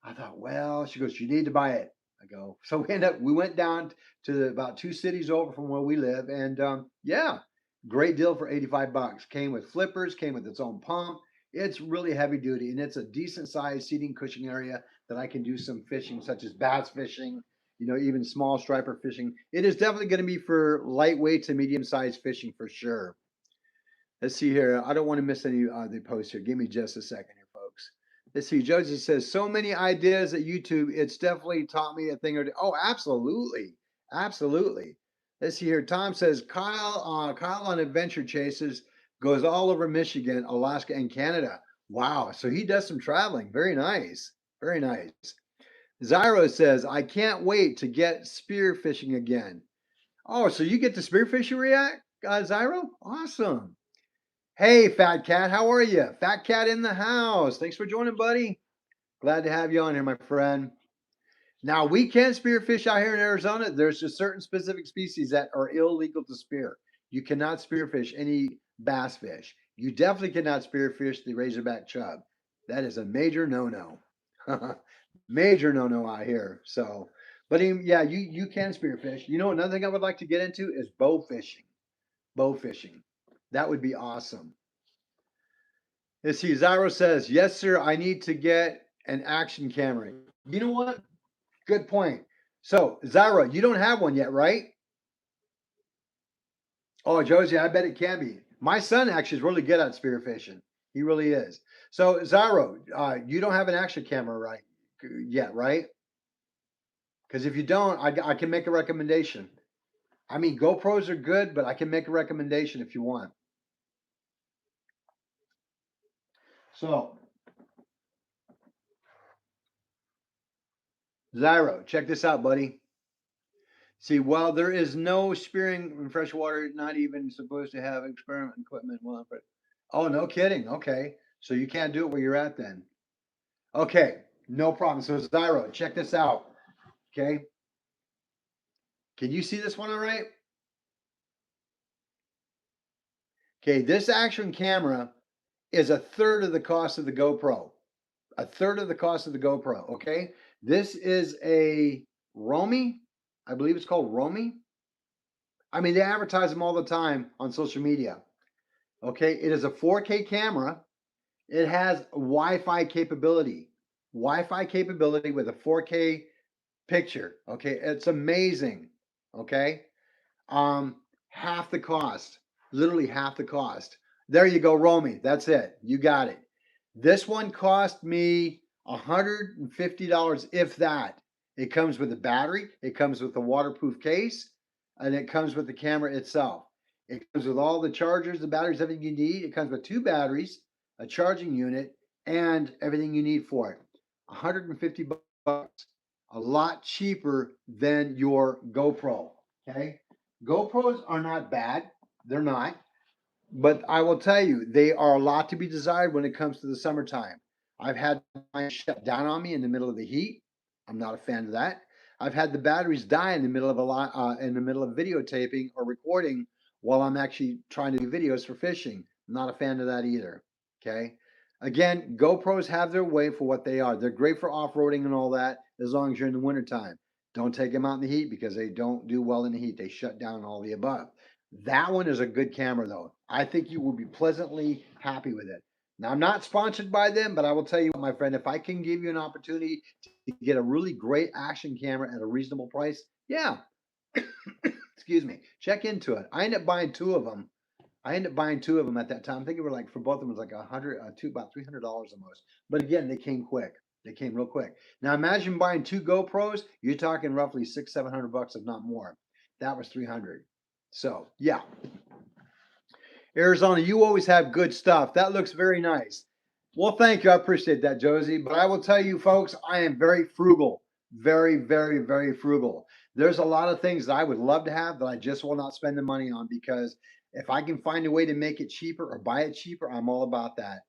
I thought, well, she goes, "You need to buy it." I go, so we went down to about 2 cities over from where we live. And yeah, great deal for 85 bucks. Came with flippers, came with its own pump. It's really heavy duty and it's a decent sized seating cushion area that I can do some fishing, such as bass fishing, even small striper fishing. It is definitely going to be for lightweight to medium sized fishing for sure. Let's see here. I don't want to miss any of the posts here. Give me just a second here, folks. Let's see. Josie says, so many ideas at YouTube. It's definitely taught me a thing or two. Oh, absolutely. Absolutely. Let's see here. Tom says, Kyle on Adventure Chases goes all over Michigan, Alaska, and Canada. Wow. So he does some traveling. Very nice. Very nice. Zyro says, I can't wait to get spear fishing again. Oh, so you get to spearfish, React, Zyro? Awesome. Hey, Fat Cat, how are you? Fat Cat in the house. Thanks for joining, buddy. Glad to have you on here, my friend. Now, we can spearfish out here in Arizona. There's just certain specific species that are illegal to spear. You cannot spearfish any bass fish. You definitely cannot spearfish the razorback chub. That is a major no-no. Major no-no out here. So, but yeah, you can spearfish. Another thing I would like to get into is bow fishing. Bow fishing. That would be awesome. Let's see. Zyro says, yes, sir. I need to get an action camera. You know what? Good point. So, Zyro, you don't have one yet, right? Oh, Josie, I bet it can be. My son actually is really good at spearfishing. He really is. So, Zyro, you don't have an action camera right yet, right? Because if you don't, I can make a recommendation. I mean, GoPros are good, but I can make a recommendation if you want. So, Zyro, check this out, buddy. See, while there is no spearing in freshwater, not even supposed to have experiment equipment. Well, oh, no kidding. Okay. So you can't do it where you're at then. Okay. No problem. So, Zyro, check this out. Okay. Can you see this one all right? Okay. This action camera is a third of the cost of the GoPro. A third of the cost of the GoPro. Okay. This is a Romy. I believe it's called Romy. I mean, they advertise them all the time on social media. Okay. It is a 4K camera. It has Wi-Fi capability. Wi-Fi capability with a 4K picture. Okay. It's amazing. Okay. Half the cost. Literally half the cost. There you go, Romy. That's it. You got it. This one cost me $150, if that. It comes with a battery, it comes with a waterproof case, and it comes with the camera itself. It comes with all the chargers, the batteries, everything you need. It comes with 2 batteries, a charging unit, and everything you need for it. 150 bucks. A lot cheaper than your GoPro. Okay. GoPros are not bad. They're not. But I will tell you, they are a lot to be desired when it comes to the summertime. I've had mine shut down on me in the middle of the heat. I'm not a fan of that. I've had the batteries die in the middle of in the middle of videotaping or recording while I'm actually trying to do videos for fishing. I'm not a fan of that either. Okay. Again, GoPros have their way for what they are. They're great for off-roading and all that, as long as you're in the wintertime. Don't take them out in the heat because they don't do well in the heat. They shut down all the above. That one is a good camera, though. I think you will be pleasantly happy with it. Now, I'm not sponsored by them, but I will tell you, my friend, if I can give you an opportunity to get a really great action camera at a reasonable price, yeah, excuse me, check into it. I ended up buying two of them. I ended up buying two of them at that time. I think it were like for both of them it was like about $300 almost. But again, they came quick. They came real quick. Now imagine buying two GoPros. You're talking roughly $600-700, if not more. That was 300. So yeah, Arizona, you always have good stuff. That looks very nice. Well, thank you. I appreciate that, Josie. But I will tell you, folks, I am very frugal. Very, very, very frugal. There's a lot of things that I would love to have that I just will not spend the money on because if I can find a way to make it cheaper or buy it cheaper, I'm all about that.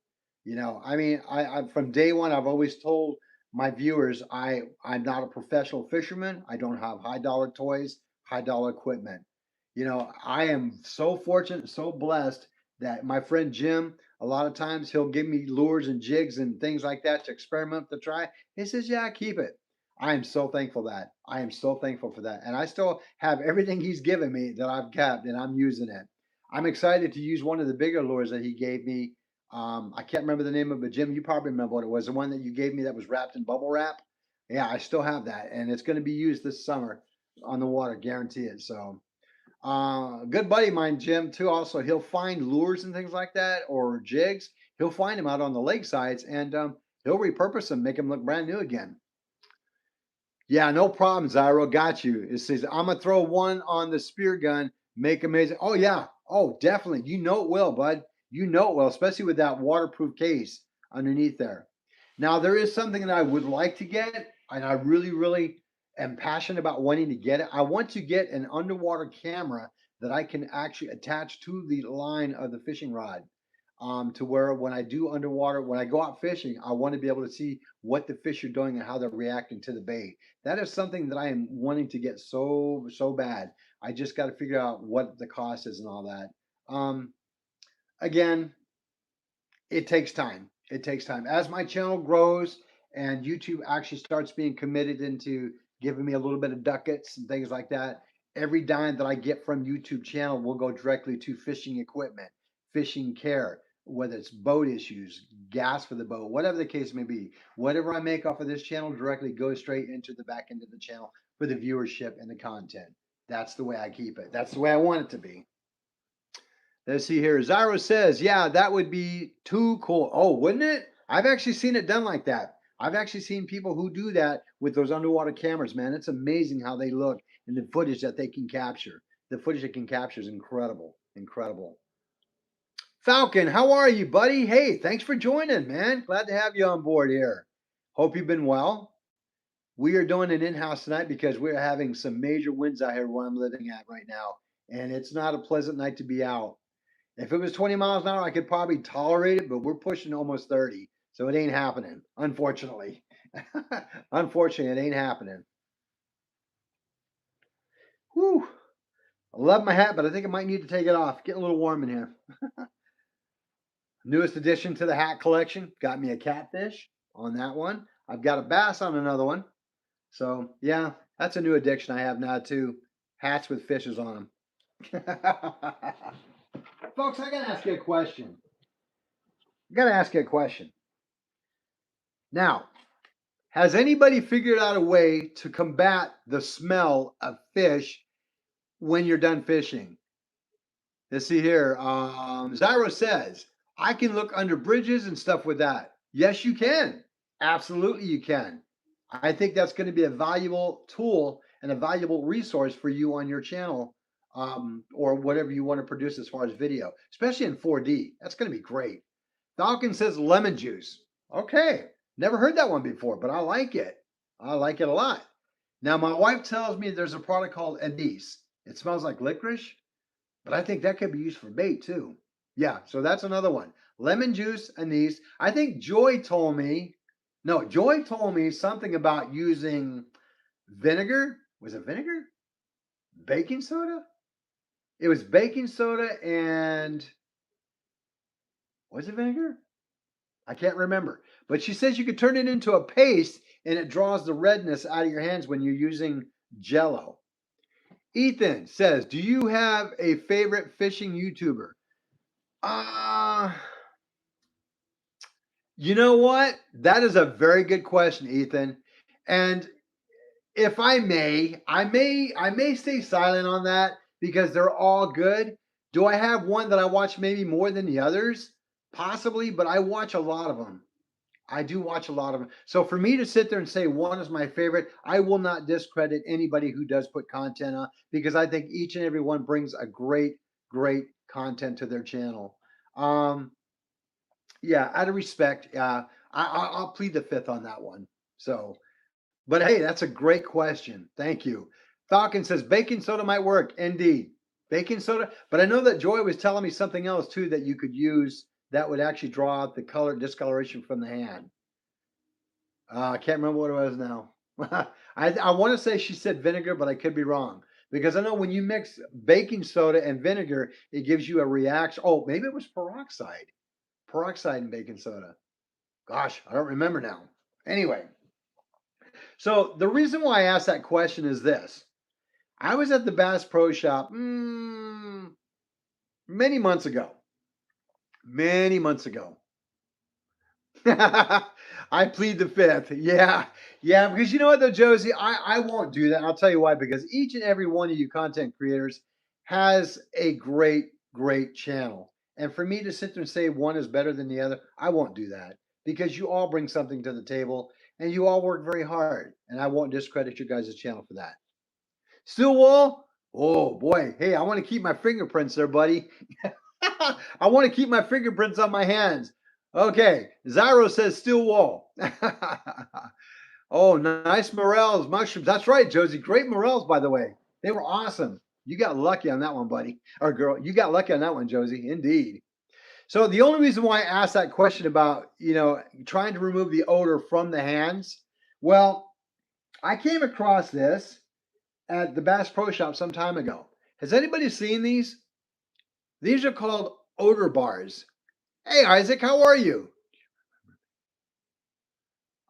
I mean, I from day one, I've always told my viewers I'm not a professional fisherman. I don't have high dollar toys, high dollar equipment. I am so fortunate, so blessed that my friend Jim, a lot of times he'll give me lures and jigs and things like that to experiment to try. He says, "Yeah, keep it." I am so thankful that I am so thankful for that, and I still have everything he's given me that I've kept, and I'm using it. I'm excited to use one of the bigger lures that he gave me. I can't remember the name of it, Jim. You probably remember what it was. The one that you gave me that was wrapped in bubble wrap. Yeah, I still have that, and it's going to be used this summer on the water, guarantee it. So good buddy of mine, Jim, too. Also, he'll find lures and things like that or jigs. He'll find them out on the lake sides and he'll repurpose them, make them look brand new again. Yeah, no problem, Zyro. Got you. It says, I'm going to throw one on the spear gun, make amazing. Oh, yeah. Oh, definitely. You know it will, bud. You know it will, especially with that waterproof case underneath there. Now, there is something that I would like to get, and I really, really am passionate about wanting to get it. I want to get an underwater camera that I can actually attach to the line of the fishing rod. To where when I do underwater, when I go out fishing, I want to be able to see what the fish are doing and how they're reacting to the bait. That is something that I am wanting to get so, so bad. I just got to figure out what the cost is and all that. Again, it takes time. It takes time. As my channel grows and YouTube actually starts being committed into giving me a little bit of ducats and things like that, every dime that I get from YouTube channel will go directly to fishing equipment, fishing care, whether it's boat issues, gas for the boat, whatever the case may be. Whatever I make off of this channel directly goes straight into the back end of the channel for the viewership and the content. That's the way I keep it. That's the way I want it to be. Let's see here. Zyro says, yeah, that would be too cool. Oh, wouldn't it? I've actually seen it done like that. I've actually seen people who do that with those underwater cameras, man. It's amazing how they look and the footage that they can capture. The footage they can capture is incredible. Incredible. Falcon, how are you, buddy? Hey, thanks for joining, man. Glad to have you on board here. Hope you've been well. We are doing an in-house tonight because we're having some major winds out here where I'm living at right now. And it's not a pleasant night to be out. If it was 20 miles an hour, I could probably tolerate it, but we're pushing almost 30. So it ain't happening, unfortunately. Unfortunately, it ain't happening. Whew. I love my hat, but I think I might need to take it off. Getting a little warm in here. Newest addition to the hat collection. Got me a catfish on that one. I've got a bass on another one. So, yeah, that's a new addiction I have now, too. Hats with fishes on them. Folks, I got to ask you a question. Now, has anybody figured out a way to combat the smell of fish when you're done fishing? Let's see here. Zyro says, I can look under bridges and stuff with that. Yes, you can. Absolutely, you can. I think that's going to be a valuable tool and a valuable resource for you on your channel or whatever you want to produce as far as video, especially in 4D. That's going to be great. Falcon says lemon juice. Okay. Never heard that one before, but I like it. I like it a lot. Now, my wife tells me there's a product called Anise. It smells like licorice, but I think that could be used for bait too. Yeah, so that's another one. Lemon juice, anise. I think Joy told me something about using vinegar. Was it vinegar? Baking soda? It was baking soda and was it vinegar? I can't remember. But she says you could turn it into a paste and it draws the redness out of your hands when you're using Jello. Ethan says, "Do you have a favorite fishing YouTuber?" Uh, you know what? That is a very good question, Ethan. And if I may stay silent on that because they're all good. Do I have one that I watch maybe more than the others? Possibly, but I watch a lot of them. I do watch a lot of them. So for me to sit there and say one is my favorite, I will not discredit anybody who does put content on because I think each and every one brings a great, great content to their channel. Um, yeah, out of respect, I'll plead the fifth on that one. So, but hey, that's a great question. Thank you. Falcon says baking soda might work. Indeed, baking soda. But I know that Joy was telling me something else too that you could use that would actually draw out the color discoloration from the hand. I can't remember what it was now. I want to say she said vinegar, but I could be wrong because I know when you mix baking soda and vinegar, it gives you a reaction. Oh, maybe it was peroxide in baking soda. Gosh, I don't remember now. Anyway, so the reason why I asked that question is this. I was at the Bass Pro Shop many months ago. Many months ago. I plead the fifth. Yeah. Yeah. Because you know what, though, Josie? I won't do that. I'll tell you why. Because each and every one of you content creators has a great, great channel. And for me to sit there and say one is better than the other, I won't do that because you all bring something to the table and you all work very hard. And I won't discredit your guys' channel for that. Stillwall? Oh, boy. Hey, I want to keep my fingerprints there, buddy. I want to keep my fingerprints on my hands. Okay, Zyro says still wall. Oh, nice morels, mushrooms. That's right, Josie. Great morels, by the way. They were awesome. You got lucky on that one, buddy. Or girl, you got lucky on that one, Josie. Indeed. So the only reason why I asked that question about, trying to remove the odor from the hands, well, I came across this at the Bass Pro Shop some time ago. Has anybody seen these? These are called odor bars. Hey, Isaac, how are you?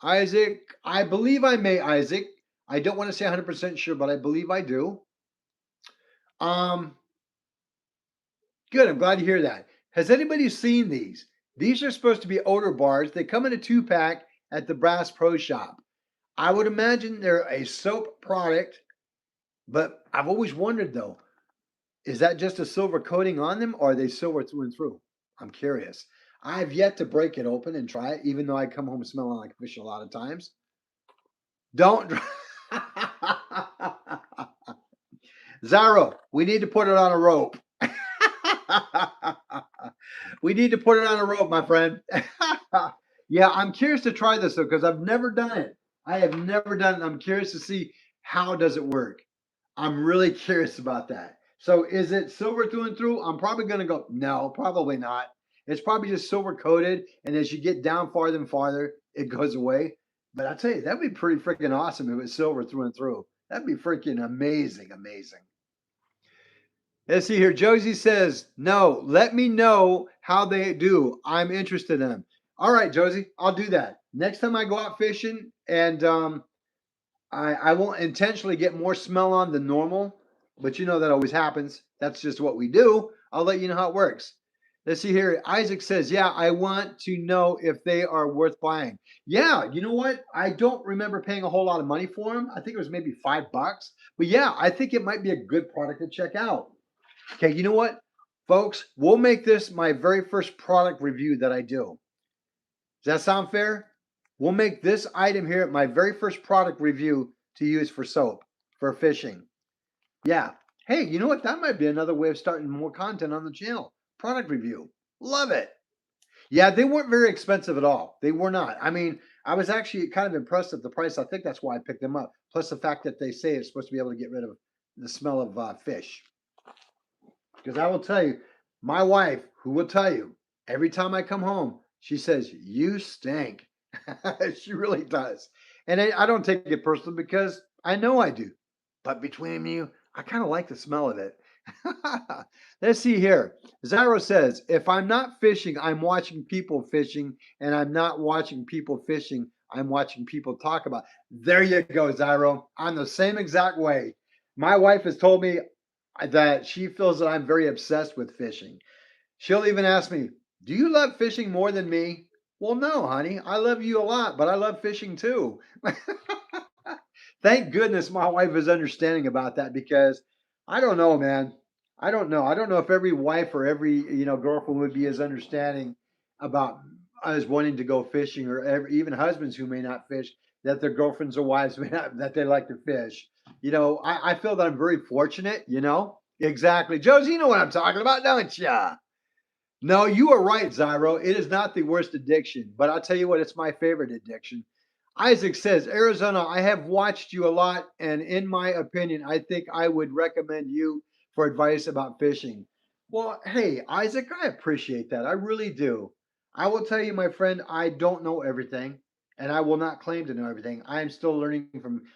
Isaac, I believe I may, Isaac. I don't want to say 100% sure, but I believe I do. Um, Good. I'm glad to hear that. Has anybody seen these? These are supposed to be odor bars. They come in a 2-pack at the Bass Pro Shop. I would imagine they're a soap product, but I've always wondered though, is that just a silver coating on them or are they silver through and through? I'm curious. I've yet to break it open and try it, even though I come home smelling like fish a lot of times. Don't. Zaro, we need to put it on a rope. We need to put it on a rope, my friend. Yeah, I'm curious to try this though, because I've never done it. I have never done it. I'm curious to see how does it work. I'm really curious about that. So is it silver through and through? I'm probably going to go, no, probably not. It's probably just silver coated. And as you get down farther and farther, it goes away. But I tell you, that'd be pretty freaking awesome if it was silver through and through. That'd be freaking amazing, amazing. Let's see here. Josie says, no, let me know how they do. I'm interested in them. All right, Josie, I'll do that. Next time I go out fishing and I won't intentionally get more smell on than normal, but you know that always happens. That's just what we do. I'll let you know how it works. Let's see here. Isaac says, yeah, I want to know if they are worth buying. Yeah, you know what? I don't remember paying a whole lot of money for them. I think it was maybe $5. But yeah, I think it might be a good product to check out. Okay, you know what, folks? We'll make this my very first product review that I do. Does that sound fair? We'll make this item here my very first product review to use for soap, for fishing. Yeah. Hey, you know what? That might be another way of starting more content on the channel. Product review. Love it. Yeah, they weren't very expensive at all. They were not. I mean, I was actually kind of impressed at the price. I think that's why I picked them up. Plus the fact that they say it's supposed to be able to get rid of the smell of fish. Because I will tell you, my wife, who will tell you, every time I come home, she says, "You stink." She really does. And I don't take it personally because I know I do. But between me and you, I kind of like the smell of it. Let's see here. Zyro says, if I'm not fishing, I'm watching people fishing, and I'm not watching people fishing, I'm watching people talk about. There you go, Zyro. I'm the same exact way. My wife has told me that she feels that I'm very obsessed with fishing. She'll even ask me, "Do you love fishing more than me?" Well, no, honey. I love you a lot, but I love fishing too. Thank goodness my wife is understanding about that because I don't know, man. I don't know. I don't know if every wife or every girlfriend would be as understanding about us wanting to go fishing, or even husbands who may not fish, that their girlfriends or wives may not, that they like to fish. I feel that I'm very fortunate. Exactly, Josie. You know what I'm talking about, don't you? No, you are right, Zyro. It is not the worst addiction, but I'll tell you what, it's my favorite addiction. Isaac says, Arizona, I have watched you a lot, and in my opinion, I think I would recommend you for advice about fishing. Well, hey, Isaac, I appreciate that. I really do. I will tell you, my friend, I don't know everything, and I will not claim to know everything. I am still learning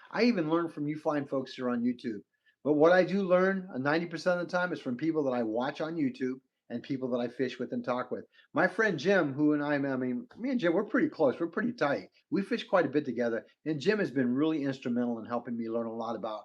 I even learn from you fine folks here on YouTube. But what I do learn 90% of the time is from people that I watch on YouTube and people that I fish with and talk with. My friend Jim, who and I mean, me and Jim, we're pretty close. We're pretty tight. We fish quite a bit together. And Jim has been really instrumental in helping me learn a lot about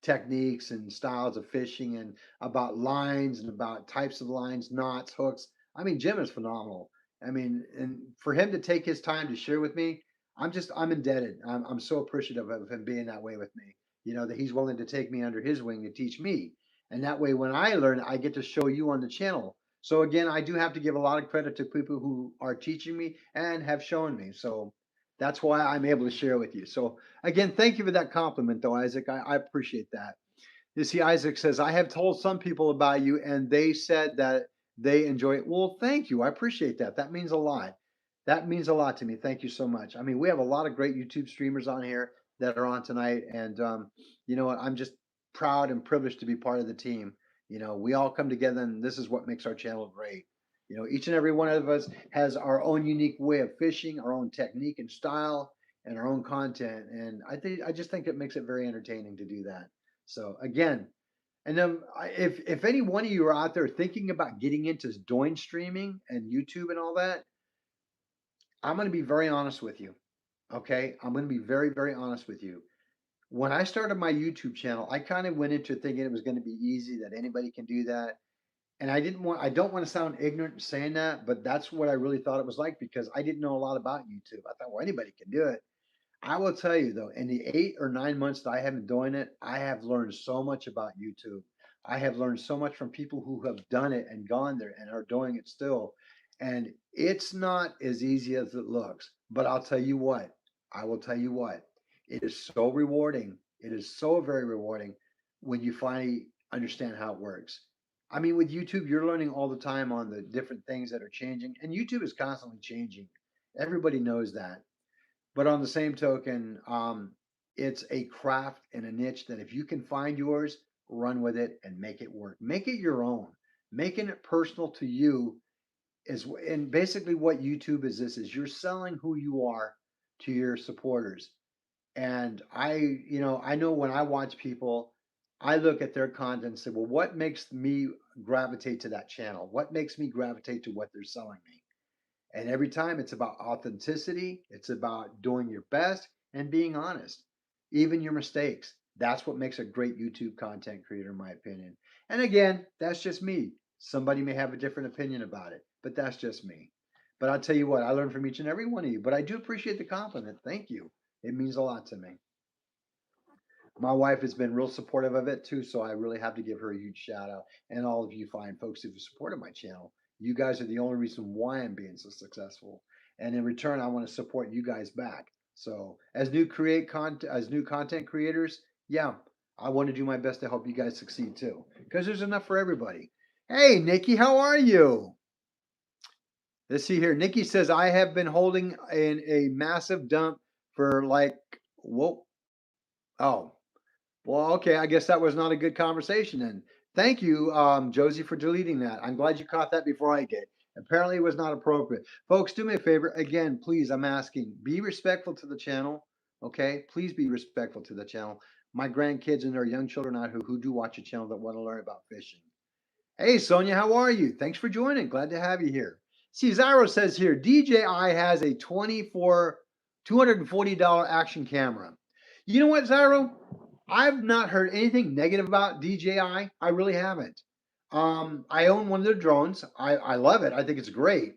techniques and styles of fishing and about lines and about types of lines, knots, hooks. I mean, Jim is phenomenal. I mean, and for him to take his time to share with me, I'm indebted. I'm so appreciative of him being that way with me. That he's willing to take me under his wing to teach me. And that way, when I learn, I get to show you on the channel. So again, I do have to give a lot of credit to people who are teaching me and have shown me. So that's why I'm able to share with you. So again, thank you for that compliment, though, Isaac. I appreciate that. You see, Isaac says, I have told some people about you and they said that they enjoy it. Well, thank you. I appreciate that. That means a lot. That means a lot to me. Thank you so much. I mean, we have a lot of great YouTube streamers on here that are on tonight. And you know what? I'm just proud and privileged to be part of the team. We all come together and this is what makes our channel great. Each and every one of us has our own unique way of fishing, our own technique and style, and our own content. And I just think it makes it very entertaining to do that. So again, and then if any one of you are out there thinking about getting into doing streaming and YouTube and all that, I'm going to be very honest with you. Okay, I'm going to be very, very honest with you. When I started my YouTube channel, I kind of went into thinking it was going to be easy, that anybody can do that. And I don't want to sound ignorant saying that, but that's what I really thought it was like because I didn't know a lot about YouTube. I thought, well, anybody can do it. I will tell you though, in the 8 or 9 months that I have been doing it, I have learned so much about YouTube. I have learned so much from people who have done it and gone there and are doing it still. And it's not as easy as it looks. But I'll tell you what, I will tell you what, it is so rewarding. It is so very rewarding when you finally understand how it works. I mean, with YouTube, you're learning all the time on the different things that are changing, and YouTube is constantly changing. Everybody knows that. But on the same token, it's a craft and a niche that if you can find yours, run with it and make it work. Make it your own. Making it personal to you and basically what YouTube is this is you're selling who you are to your supporters. And I know when I watch people, I look at their content and say, well, what makes me gravitate to that channel? What makes me gravitate to what they're selling me? And every time it's about authenticity, it's about doing your best and being honest, even your mistakes. That's what makes a great YouTube content creator, in my opinion. And again, that's just me. Somebody may have a different opinion about it, but that's just me. But I'll tell you what, I learned from each and every one of you. But I do appreciate the compliment. Thank you. It means a lot to me. My wife has been real supportive of it too, so I really have to give her a huge shout out. And all of you fine folks who've supported my channel. You guys are the only reason why I'm being so successful. And in return, I want to support you guys back. So as new content creators, yeah, I want to do my best to help you guys succeed too. Because there's enough for everybody. Hey, Nikki, how are you? Let's see here. Nikki says, I have been holding in a massive dump for like, whoa, oh, Well, okay, I guess that was not a good conversation then. Thank you, Josie, for deleting that. I'm glad you caught that before I did. Apparently, it was not appropriate. Folks, do me a favor. Again, please, I'm asking, be respectful to the channel. Okay? Please be respectful to the channel. My grandkids and their young children out who do watch a channel that want to learn about fishing. Hey, Sonia, how are you? Thanks for joining. Glad to have you here. See, Zyro says here DJI has a $240 action camera. You know what, Zyro? I've not heard anything negative about DJI. I really haven't. I own one of their drones. I love it. I think it's great.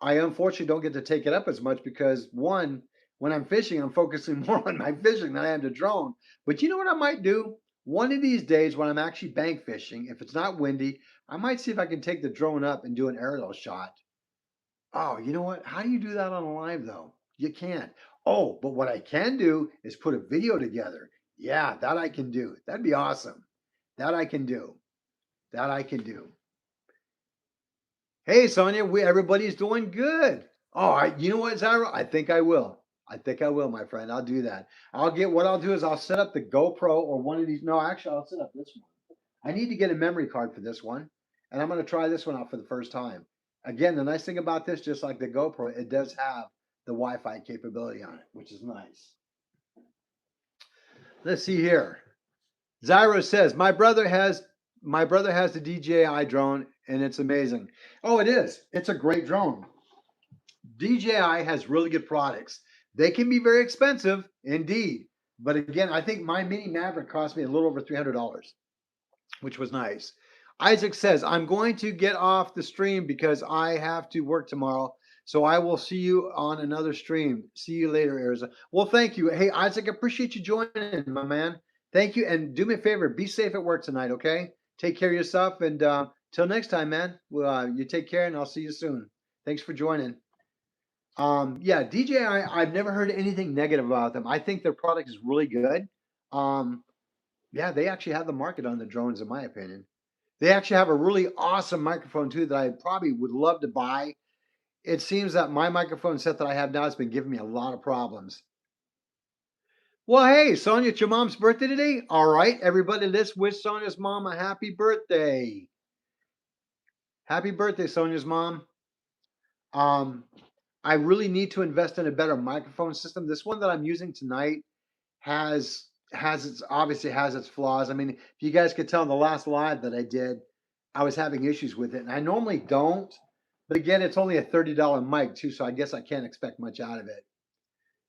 I unfortunately don't get to take it up as much because one, when I'm fishing, I'm focusing more on my fishing than I am the drone. But you know what I might do? One of these days when I'm actually bank fishing, if it's not windy, I might see if I can take the drone up and do an aerial shot. Oh, you know what? How do you do that on a live though? You can't. Oh, but what I can do is put a video together. Yeah, that I can do. That'd be awesome. That I can do. That I can do. Hey, Sonia, everybody's doing good. Oh, you know what, Zyra? I think I will. I think I will, my friend. I'll do that. What I'll do is I'll set up the GoPro or one of these. No, actually, I'll set up this one. I need to get a memory card for this one, and I'm going to try this one out for the first time. Again, the nice thing about this, just like the GoPro, it does have the Wi-Fi capability on it, which is nice. Let's see here. Zyro says my brother has the DJI drone and it's amazing. Oh, it is. It's a great drone. DJI has really good products. They can be very expensive, indeed. But again, I think my Mini Maverick cost me a little over $300, which was nice. Isaac says, I'm going to get off the stream because I have to work tomorrow. So I will see you on another stream. See you later, Arizona. Well, thank you. Hey, Isaac, appreciate you joining, my man. Thank you. And do me a favor, be safe at work tonight, okay? Take care of yourself. And till next time, man, you take care and I'll see you soon. Thanks for joining. Yeah, DJI, I've never heard anything negative about them. I think their product is really good. Yeah, they actually have the market on the drones, in my opinion. They actually have a really awesome microphone too that I probably would love to buy. It seems that my microphone set that I have now has been giving me a lot of problems. Well, hey, Sonia, it's your mom's birthday today? All right, everybody, let's wish Sonia's mom a happy birthday. Happy birthday, Sonia's mom. I really need to invest in a better microphone system. This one that I'm using tonight has its obviously has its flaws. I mean, if you guys could tell in the last live that I did, I was having issues with it, and I normally don't. But again, it's only a $30 mic too, so I guess I can't expect much out of it.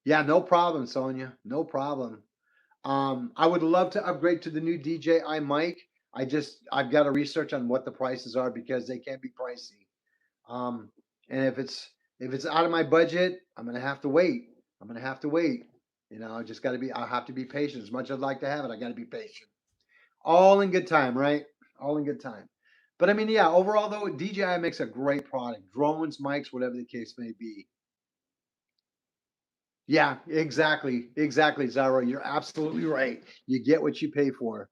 Yeah, no problem, Sonia. No problem. I would love to upgrade to the new DJI mic. I've got to research on what the prices are because they can be pricey. Um, and if it's out of my budget, I'm gonna have to wait. I'm gonna have to wait. You know, I just got to be. I have to be patient. As much as I'd like to have it, I got to be patient. All in good time, right? All in good time. But I mean, yeah. Overall, though, DJI makes a great product. Drones, mics, whatever the case may be. Yeah, exactly, Zara. You're absolutely right. You get what you pay for.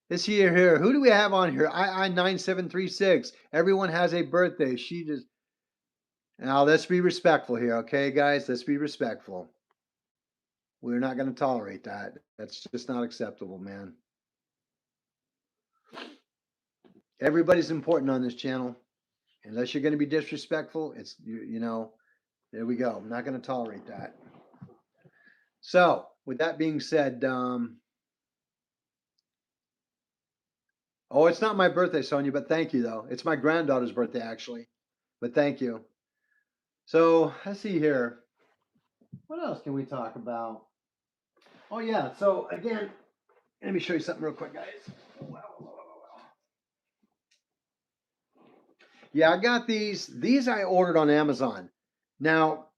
This here. Who do we have on here? I9736. Everyone has a birthday. She just now let's be respectful here, okay, guys? Let's be respectful. We're not going to tolerate that. That's just not acceptable, man. Everybody's important on this channel. Unless you're going to be disrespectful, it's you know, there we go. I'm not going to tolerate that. So, with that being said, oh, it's not my birthday, Sonia, but thank you though. It's my granddaughter's birthday actually, but thank you. So let's see here. What else can we talk about? Oh yeah. So again, let me show you something real quick, guys. Yeah, I got these. These I ordered on Amazon. Now,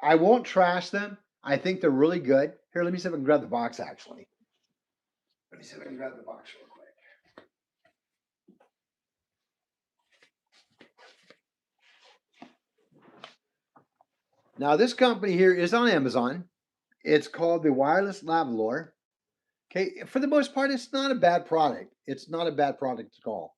I won't trash them. I think they're really good. Here, let me see if I can grab the box actually. Let me see if I can grab the box real quick. Now, this company here is on Amazon. It's called the Wireless Lavalier. Okay, for the most part, it's not a bad product. It's not a bad product at all.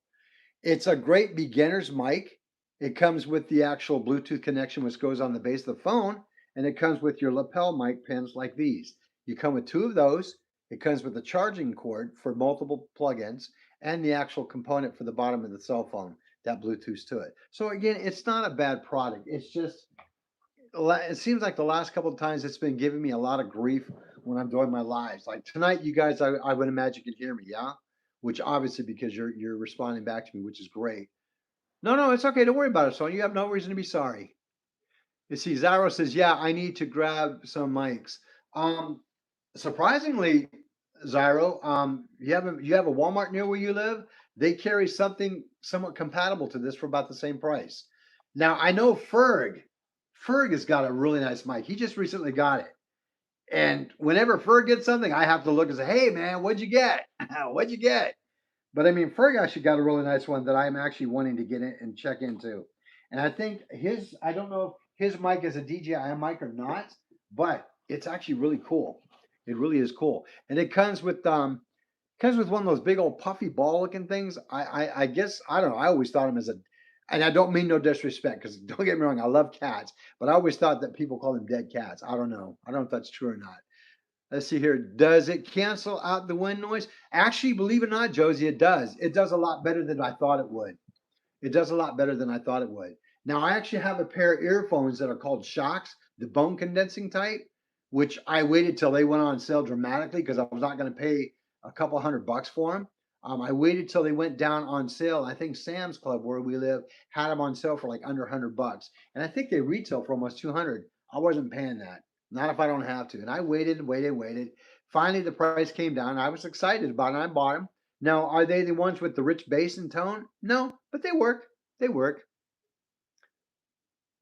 It's a great beginner's mic. It comes with the actual Bluetooth connection, which goes on the base of the phone, and it comes with your lapel mic pins like these. You come with two of those. It comes with a charging cord for multiple plugins and the actual component for the bottom of the cell phone that Bluetooth to it. So again, it's not a bad product. It's just it seems like the last couple of times it's been giving me a lot of grief when I'm doing my lives. Like tonight, you guys, I would imagine can hear me, yeah. Which obviously because you're responding back to me, which is great. No, no, it's okay. Don't worry about it, son. You have no reason to be sorry. You see, Zyro says, yeah, I need to grab some mics. Um, Surprisingly, Zyro, you have a Walmart near where you live. They carry something somewhat compatible to this for about the same price. Now I know Ferg. Ferg has got a really nice mic. He just recently got it. And whenever Ferg gets something, I have to look and say, "Hey, man, what'd you get? What'd you get?" But I mean, Ferg actually got a really nice one that I'm actually wanting to get in and check into. And I think I don't know if his mic is a DJI mic or not, but it's actually really cool. It really is cool. And it comes with one of those big old puffy ball looking things. I guess I don't know. I always thought him as a, and I don't mean no disrespect because don't get me wrong, I love cats, but I always thought that people call them dead cats. I don't know. I don't know if that's true or not. Let's see here. Does it cancel out the wind noise? Actually, believe it or not, Josie, it does. It does a lot better than I thought it would. It does a lot better than I thought it would. Now, I actually have a pair of earphones that are called Shocks, the bone condensing type, which I waited till they went on sale dramatically because I was not going to pay a couple $100 for them. I waited till they went down on sale. I think Sam's Club, where we live, had them on sale for like under $100, and I think they retail for almost 200. I wasn't paying that, not if I don't have to. And I waited and waited and waited. Finally, the price came down. I was excited about it. I bought them. Now, are they the ones with the rich bass and tone? No, but they work. They work.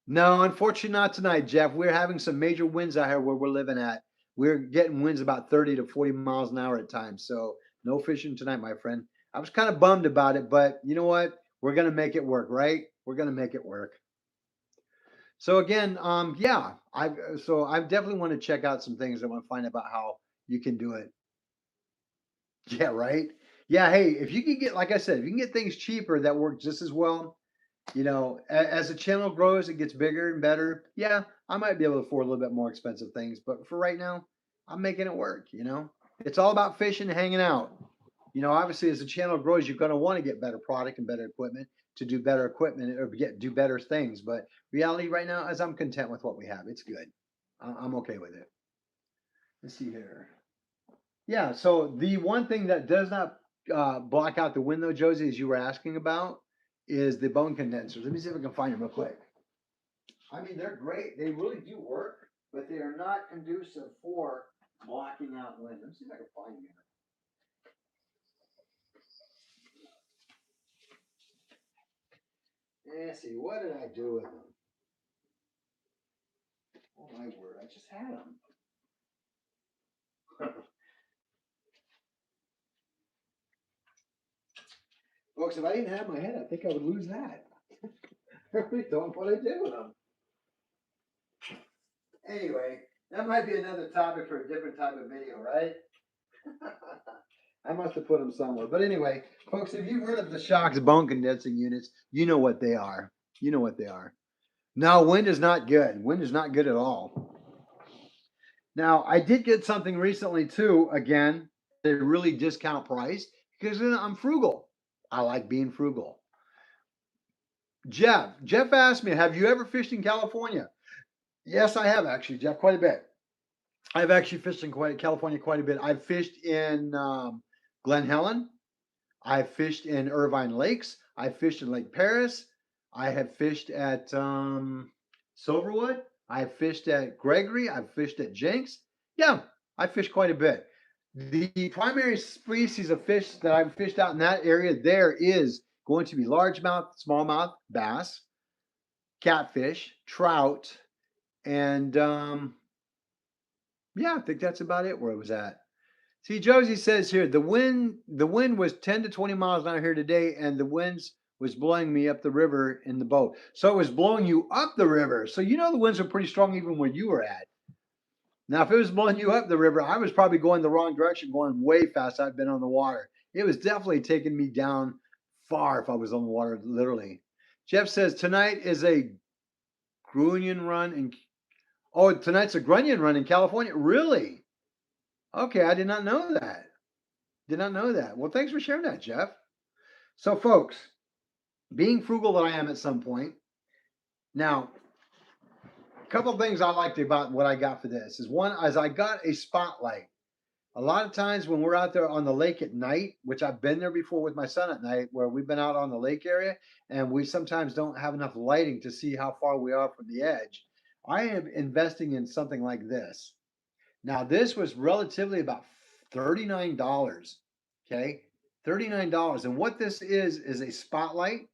No, unfortunately not tonight, Jeff. We're having some major winds out here where we're living at. We're getting winds about 30 to 40 miles an hour at times. So no fishing tonight, my friend. I was kind of bummed about it, but you know what? We're gonna make it work, right? We're gonna make it work. So again, yeah, I definitely want to check out some things. I want to find out about how you can do it. Yeah, right. Yeah, hey, if you can get, like I said, if you can get things cheaper that work just as well, as the channel grows, it gets bigger and better. Yeah, I might be able to afford a little bit more expensive things, but for right now, I'm making it work. It's all about fishing and hanging out. Obviously, as the channel grows, you're going to want to get better product and better equipment to do better equipment or do better things. But reality right now is I'm content with what we have. It's good. I'm okay with it. Let's see here. Yeah, so the one thing that does not block out the window, Josie, as you were asking about, is the bone condensers. Let me see if I can find them real quick. I mean, they're great. They really do work, but they are not conducive for blocking out wind. Let me see if I can find them. Let's see, what did I do with them? Oh my word, I just had them. Folks, if I didn't have my head, I think I would lose that. I really don't know what I did with them. Anyway, that might be another topic for a different type of video, right? I must have put them somewhere. But anyway, folks, if you've heard of the Shocks bone condensing units, you know what they are. You know what they are. No, wind is not good. Wind is not good at all. Now, I did get something recently too, again, at a really discount price because I'm frugal. I like being frugal. Jeff asked me, have you ever fished in California? Yes, I have actually, Jeff, quite a bit. I've actually fished in California quite a bit. I've fished in Glen Helen. I've fished in Irvine Lakes. I've fished in Lake Paris. I have fished at Silverwood. I've fished at Gregory. I've fished at Jenks. Yeah, I fished quite a bit. The primary species of fish that I've fished out in that area there is going to be largemouth, smallmouth, bass, catfish, trout, and yeah, I think that's about it where it was at. See, Josie says here the wind was 10 to 20 miles an hour here today, and the winds was blowing me up the river in the boat. So it was blowing you up the river. So the winds were pretty strong even where you were at. Now, if it was blowing you up the river, I was probably going the wrong direction, going way fast. I've been on the water. It was definitely taking me down far if I was on the water, literally. Jeff says tonight is a Grunion run in. Oh, tonight's a Grunion run in California. Really? Okay, I did not know that. Did not know that. Well, thanks for sharing that, Jeff. So, folks, being frugal that I am at some point, now, a couple of things I liked about what I got for this is one, as I got a spotlight. A lot of times when we're out there on the lake at night, which I've been there before with my son at night, where we've been out on the lake area and we sometimes don't have enough lighting to see how far we are from the edge. I am investing in something like this. Now, this was relatively about $39. Okay. $39. And what this is a spotlight.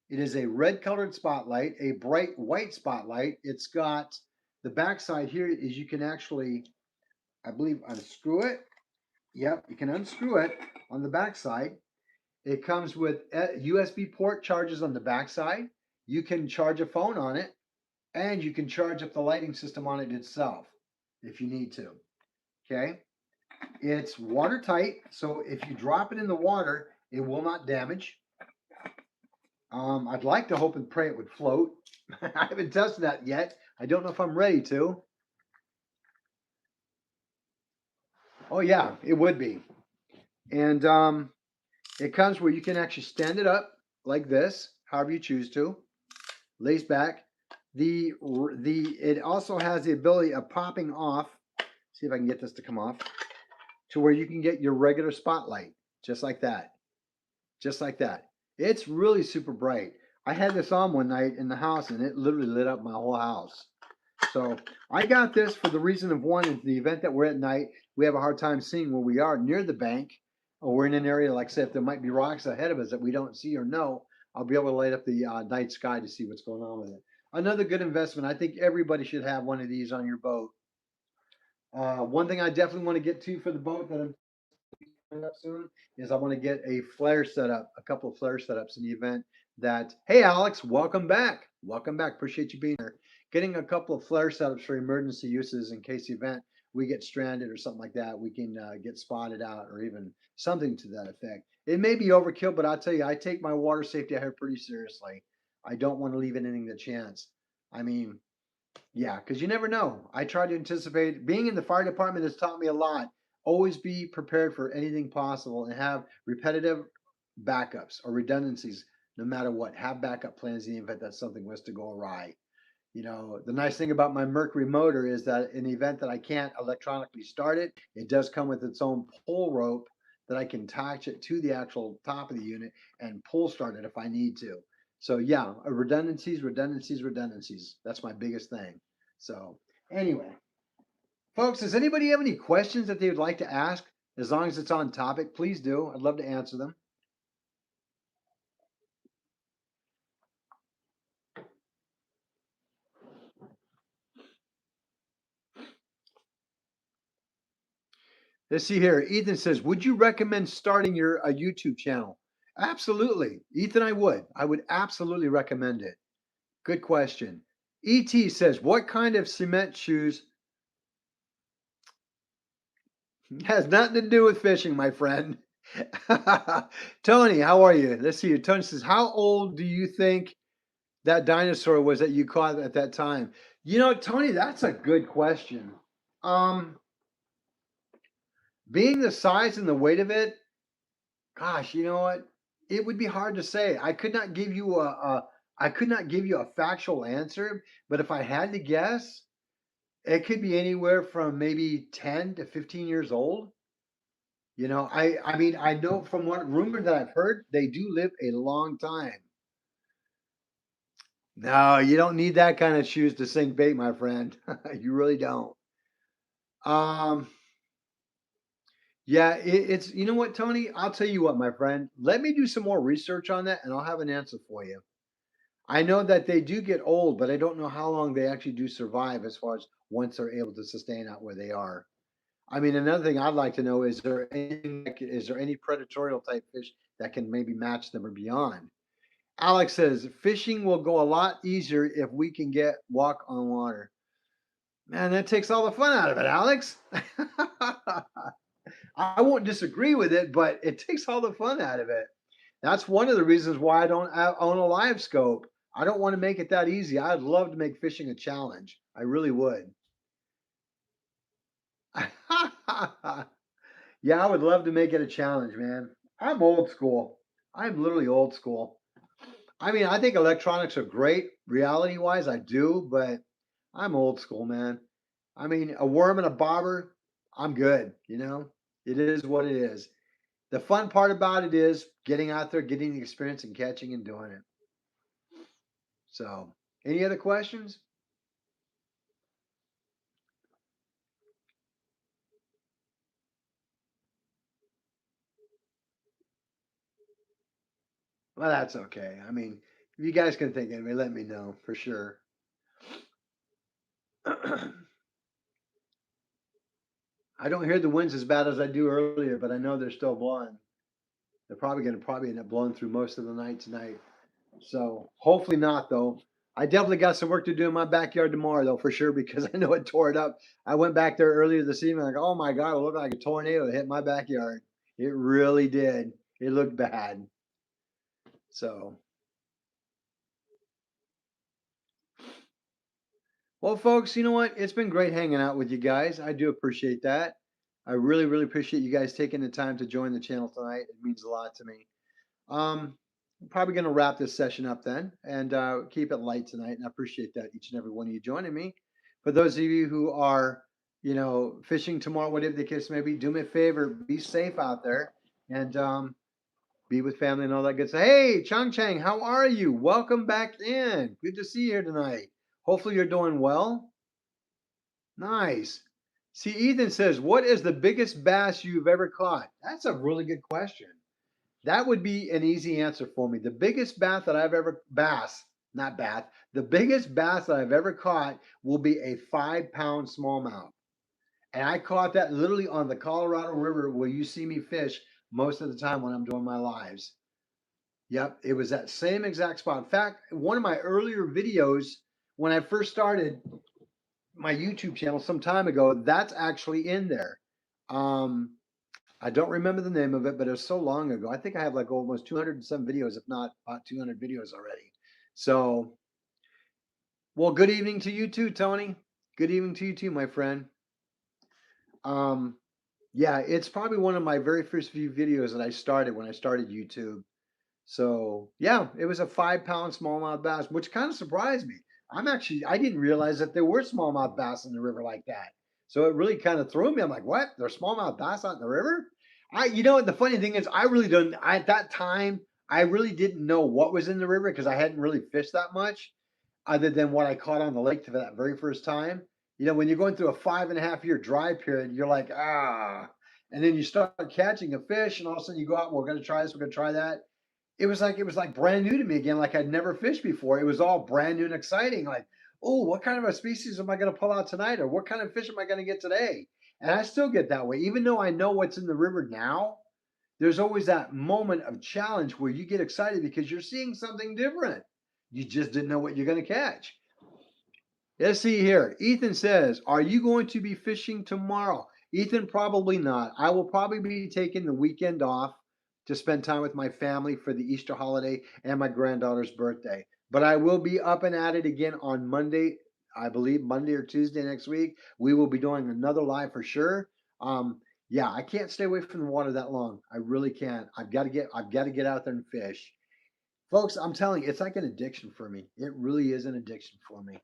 It is a red colored spotlight, a bright white spotlight. It's got the backside here is you can actually, I believe, unscrew it. Yep, you can unscrew it on the backside. It comes with USB port charges on the backside. You can charge a phone on it, and you can charge up the lighting system on it itself if you need to. Okay, it's watertight, so if you drop it in the water, it will not damage. I'd like to hope and pray it would float. I haven't tested that yet. I don't know if I'm ready to. Oh yeah, it would be. And it comes where you can actually stand it up like this, however you choose to. Lays back. It also has the ability of popping off. See if I can get this to come off to where you can get your regular spotlight, just like that, just like that. It's really super bright. I had this on one night in the house, and it literally lit up my whole house. So I got this for the reason of one, in the event that we're at night, we have a hard time seeing where we are near the bank, or we're in an area like, say, if there might be rocks ahead of us that we don't see or know, I'll be able to light up the night sky to see what's going on with it. Another good investment. I think everybody should have one of these on your boat. One thing I definitely want to get to for the boat that I'm coming up soon is I want to get a flare setup, a couple of flare setups in the event that, hey, Alex, welcome back. Welcome back. Appreciate you being here. Getting a couple of flare setups for emergency uses in case the event we get stranded or something like that, we can get spotted out or even something to that effect. It may be overkill, but I'll tell you, I take my water safety out here pretty seriously. I don't want to leave anything to chance. I mean, yeah, because you never know. I try to anticipate. Being in the fire department has taught me a lot. Always be prepared for anything possible and have repetitive backups or redundancies no matter what. Have backup plans in the event that something was to go awry. You know, the nice thing about my Mercury motor is that in the event that I can't electronically start it, it does come with its own pull rope that I can attach it to the actual top of the unit and pull start it if I need to. So yeah, redundancies, redundancies, redundancies. That's my biggest thing. So anyway, folks, does anybody have any questions that they would like to ask? As long as it's on topic, please do. I'd love to answer them. Let's see here. Ethan says, would you recommend starting your a YouTube channel? Absolutely. Ethan, I would. I would absolutely recommend it. Good question. ET says, what kind of cement shoes has nothing to do with fishing, my friend? Tony, how are you? Let's see here. Tony says, how old do you think that dinosaur was that you caught at that time? You know, Tony, that's a good question. Um, being the size and the weight of it, gosh, you know what? It would be hard to say. I could not give you a factual answer, but if I had to guess, it could be anywhere from maybe 10 to 15 years old. You know, I mean, I know from what rumor that I've heard, they do live a long time. No, you don't need that kind of shoes to sink bait, my friend. You really don't. Um, yeah, it's you know what, Tony? I'll tell you what, my friend. Let me do some more research on that, and I'll have an answer for you. I know that they do get old, but I don't know how long they actually do survive as far as once they're able to sustain out where they are. I mean, another thing I'd like to know is is there any predatorial type fish that can maybe match them or beyond? Alex says fishing will go a lot easier if we can get walk on water. Man, that takes all the fun out of it, Alex. I won't disagree with it, but it takes all the fun out of it. That's one of the reasons why I don't own a live scope. I don't want to make it that easy. I'd love to make fishing a challenge. I really would. Yeah, I would love to make it a challenge, man. I'm old school. I'm literally old school. I mean, I think electronics are great, reality wise, I do, but I'm old school, man. I mean, a worm and a bobber, I'm good, you know? It is what it is. The fun part about it is getting out there, getting the experience and catching and doing it. So, any other questions? Well, that's okay. I mean, if you guys can think of me, let me know for sure. I don't hear the winds as bad as I do earlier, but I know they're still blowing. They're probably going to end up blowing through most of the night tonight. So hopefully not though. I definitely got some work to do in my backyard tomorrow though, for sure, because I know it tore it up. I went back there earlier this evening, like, oh my God, it looked like a tornado hit my backyard. It really did. It looked bad. So, well, folks, you know what? It's been great hanging out with you guys. I do appreciate that. I really, really appreciate you guys taking the time to join the channel tonight. It means a lot to me. I'm probably going to wrap this session up then and keep it light tonight. And I appreciate that each and every one of you joining me. For those of you who are, fishing tomorrow, whatever the case may be, do me a favor, be safe out there and be with family and all that good stuff. Hey, Chang Chang, how are you? Welcome back in. Good to see you here tonight. Hopefully you're doing well. Nice. See, Ethan says, what is the biggest bass you've ever caught? That's a really good question. That would be an easy answer for me. The biggest not bass, the biggest bass that I've ever caught will be a 5 pound smallmouth. And I caught that literally on the Colorado River where you see me fish most of the time when I'm doing my lives. Yep, it was that same exact spot. In fact, one of my earlier videos when I first started my YouTube channel some time ago, that's actually in there. Um, I don't remember the name of it, but it was so long ago. I think I have like almost 200 and some videos, if not about 200 videos already. So, well, good evening to you too, Tony. Good evening to you too, my friend. Um, yeah, it's probably one of my very first few videos that I started when I started YouTube. So, yeah, it was a 5 pound smallmouth bass, which kind of surprised me. I didn't realize that there were smallmouth bass in the river like that. So it really kind of threw me. I'm like, what? There's smallmouth bass out in the river? The funny thing is, at that time, I really didn't know what was in the river because I hadn't really fished that much other than what I caught on the lake for that very first time. When you're going through a 5.5 year dry period, you're like, ah. And then you start catching a fish, and all of a sudden you go out, we're going to try this, we're going to try that. It was like brand new to me again, like I'd never fished before. It was all brand new and exciting. Like, oh, what kind of a species am I going to pull out tonight, or what kind of fish am I going to get today? And I still get that way, even though I know what's in the river now. There's always that moment of challenge where you get excited because you're seeing something different. You just didn't know what you're going to catch. Let's see here. Ethan says, are you going to be fishing tomorrow? Ethan, probably not. I will probably be taking the weekend off to spend time with my family for the Easter holiday and my granddaughter's birthday. But I will be up and at it again on Monday, I believe Monday or Tuesday next week. We will be doing another live for sure. Yeah, I can't stay away from the water that long. I really can't. I've got to get out there and fish. Folks, I'm telling you, it's like an addiction for me. It really is an addiction for me.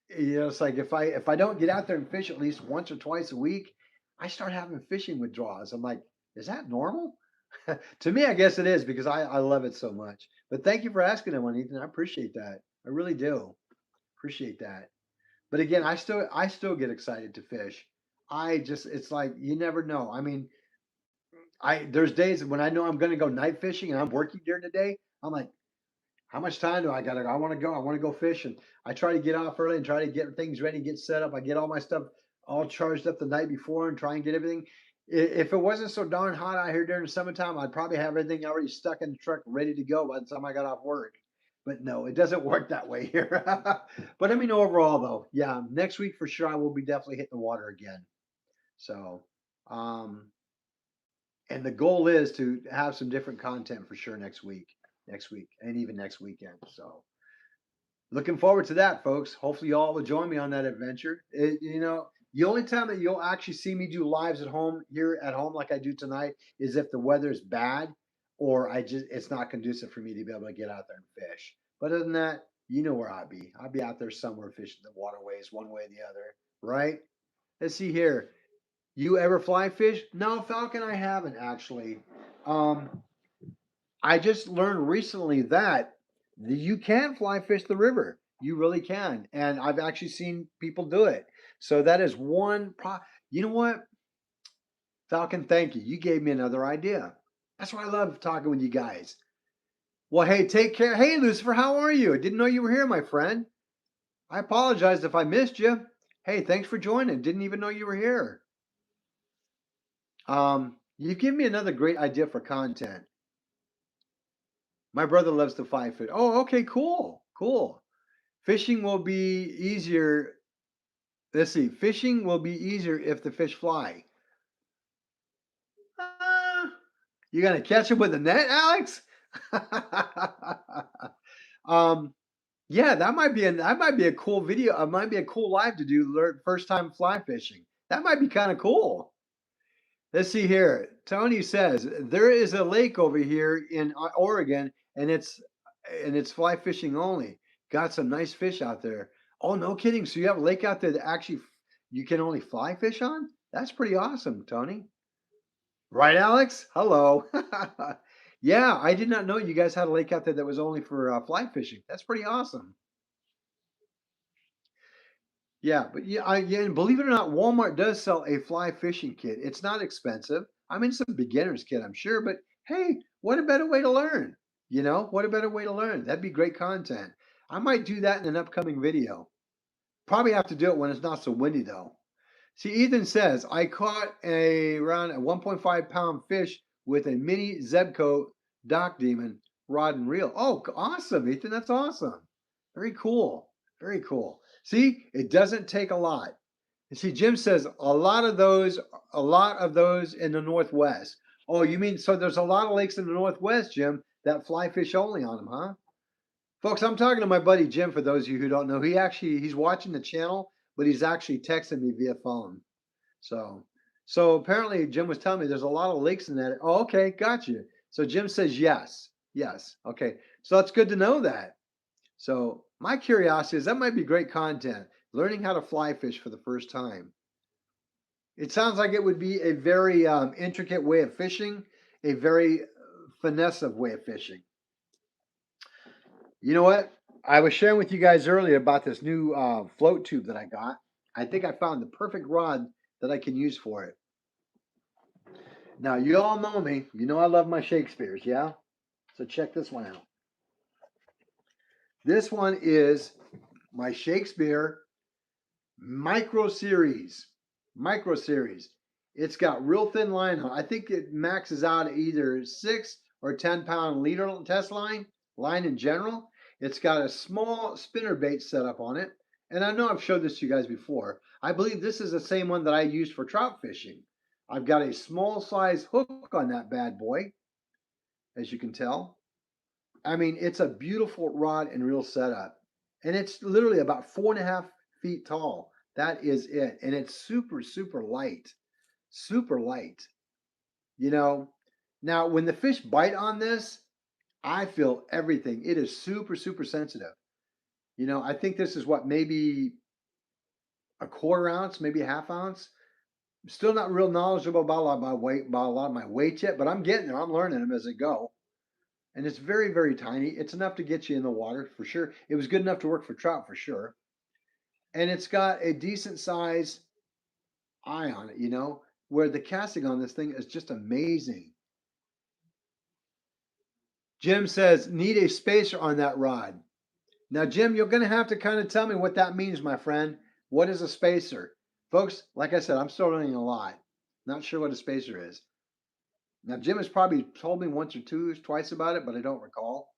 It's like if I don't get out there and fish at least once or twice a week, I start having fishing withdrawals. I'm like, is that normal? To me, I guess it is because I love it so much. But thank you for asking that one, Ethan. I appreciate that. I really do appreciate that. But again, I still get excited to fish. It's like you never know. I mean, I there's days when I know I'm going to go night fishing and I'm working during the day. I'm like, how much time do I got? I want to go. I want to go fishing. I try to get off early and try to get things ready, get set up. I get all my stuff all charged up the night before and try and get everything. If it wasn't so darn hot out here during the summertime, I'd probably have everything already stuck in the truck, ready to go by the time I got off work. But no, it doesn't work that way here. But I mean, overall, though, yeah, next week for sure, I will be definitely hitting the water again. So, um, and the goal is to have some different content for sure next week, and even next weekend. So, looking forward to that, folks. Hopefully, you all will join me on that adventure. The only time that you'll actually see me do lives at home here at home like I do tonight is if the weather's bad or it's not conducive for me to be able to get out there and fish. But other than that, you know where I'd be. I'd be out there somewhere fishing the waterways one way or the other, right? Let's see here. You ever fly fish? No, Falcon, I haven't actually. Um, I just learned recently that you can fly fish the river. You really can, and I've actually seen people do it. So that is one. You know what, Falcon? Thank you. You gave me another idea. That's why I love talking with you guys. Well, hey, take care. Hey, Lucifer, how are you? I didn't know you were here, my friend. I apologize if I missed you. Hey, thanks for joining. Didn't even know you were here. You've given me another great idea for content. My brother loves to fly fish. Oh, okay, cool, cool. Fishing will be easier. Let's see. Fishing will be easier if the fish fly. You gonna catch them with a net, Alex? um, yeah, that might be a cool video. It might be a cool live to do. Learn first time fly fishing. That might be kind of cool. Let's see here. Tony says there is a lake over here in Oregon, and it's fly fishing only. Got some nice fish out there. Oh, no kidding. So you have a lake out there that actually you can only fly fish on? That's pretty awesome, Tony. Right, Alex? Hello. Yeah, I did not know you guys had a lake out there that was only for fly fishing. That's pretty awesome. Yeah, but yeah, and believe it or not, Walmart does sell a fly fishing kit. It's not expensive. I mean, it's a beginner's kit, I'm sure, but hey, what a better way to learn? You know, what a better way to learn? That'd be great content. I might do that in an upcoming video. Probably have to do it when it's not so windy though. See, Ethan says, I caught around a 1.5 pound fish with a mini Zebco Dock Demon rod and reel. Oh, awesome, Ethan. That's awesome. Very cool. Very cool. See, it doesn't take a lot. And see, Jim says a lot of those in the Northwest. Oh, you mean, so there's a lot of lakes in the Northwest, Jim, that fly fish only on them, huh? Folks, I'm talking to my buddy Jim, for those of you who don't know. He's watching the channel, but he's actually texting me via phone. So so apparently Jim was telling me there's a lot of lakes in that. Oh, okay, got you. So Jim says yes. Yes. Okay. So that's good to know that. So my curiosity is that might be great content. Learning how to fly fish for the first time. It sounds like it would be a very intricate way of fishing, a very finesse of way of fishing. You know what? I was sharing with you guys earlier about this new float tube that I got. I think I found the perfect rod that I can use for it. Now, you all know me. You know I love my Shakespeares, yeah? So check this one out. This one is my Shakespeare Micro Series. Micro Series. It's got real thin line on. I think it maxes out at either 6 or 10 pound leader test line in general. It's got a small spinner bait set up on it. And I know I've showed this to you guys before. I believe this is the same one that I used for trout fishing. I've got a small size hook on that bad boy, as you can tell. I mean, it's a beautiful rod and reel setup. And it's literally about 4.5 feet tall. That is it. And it's super, super light. Super light. You know, now when the fish bite on this, I feel everything. It is super, super sensitive. You know, I think this is what, maybe a quarter ounce, maybe a half ounce. Still not real knowledgeable about a lot of my weight, yet, but I'm getting there. I'm learning them as I go. And it's very, very tiny. It's enough to get you in the water for sure. It was good enough to work for trout for sure. And it's got a decent size eye on it, you know, where the casting on this thing is just amazing. Jim says, need a spacer on that rod. Now, Jim, you're going to have to kind of tell me what that means, my friend. What is a spacer? Folks, like I said, I'm still learning a lot. Not sure what a spacer is. Now, Jim has probably told me once or twice about it, but I don't recall.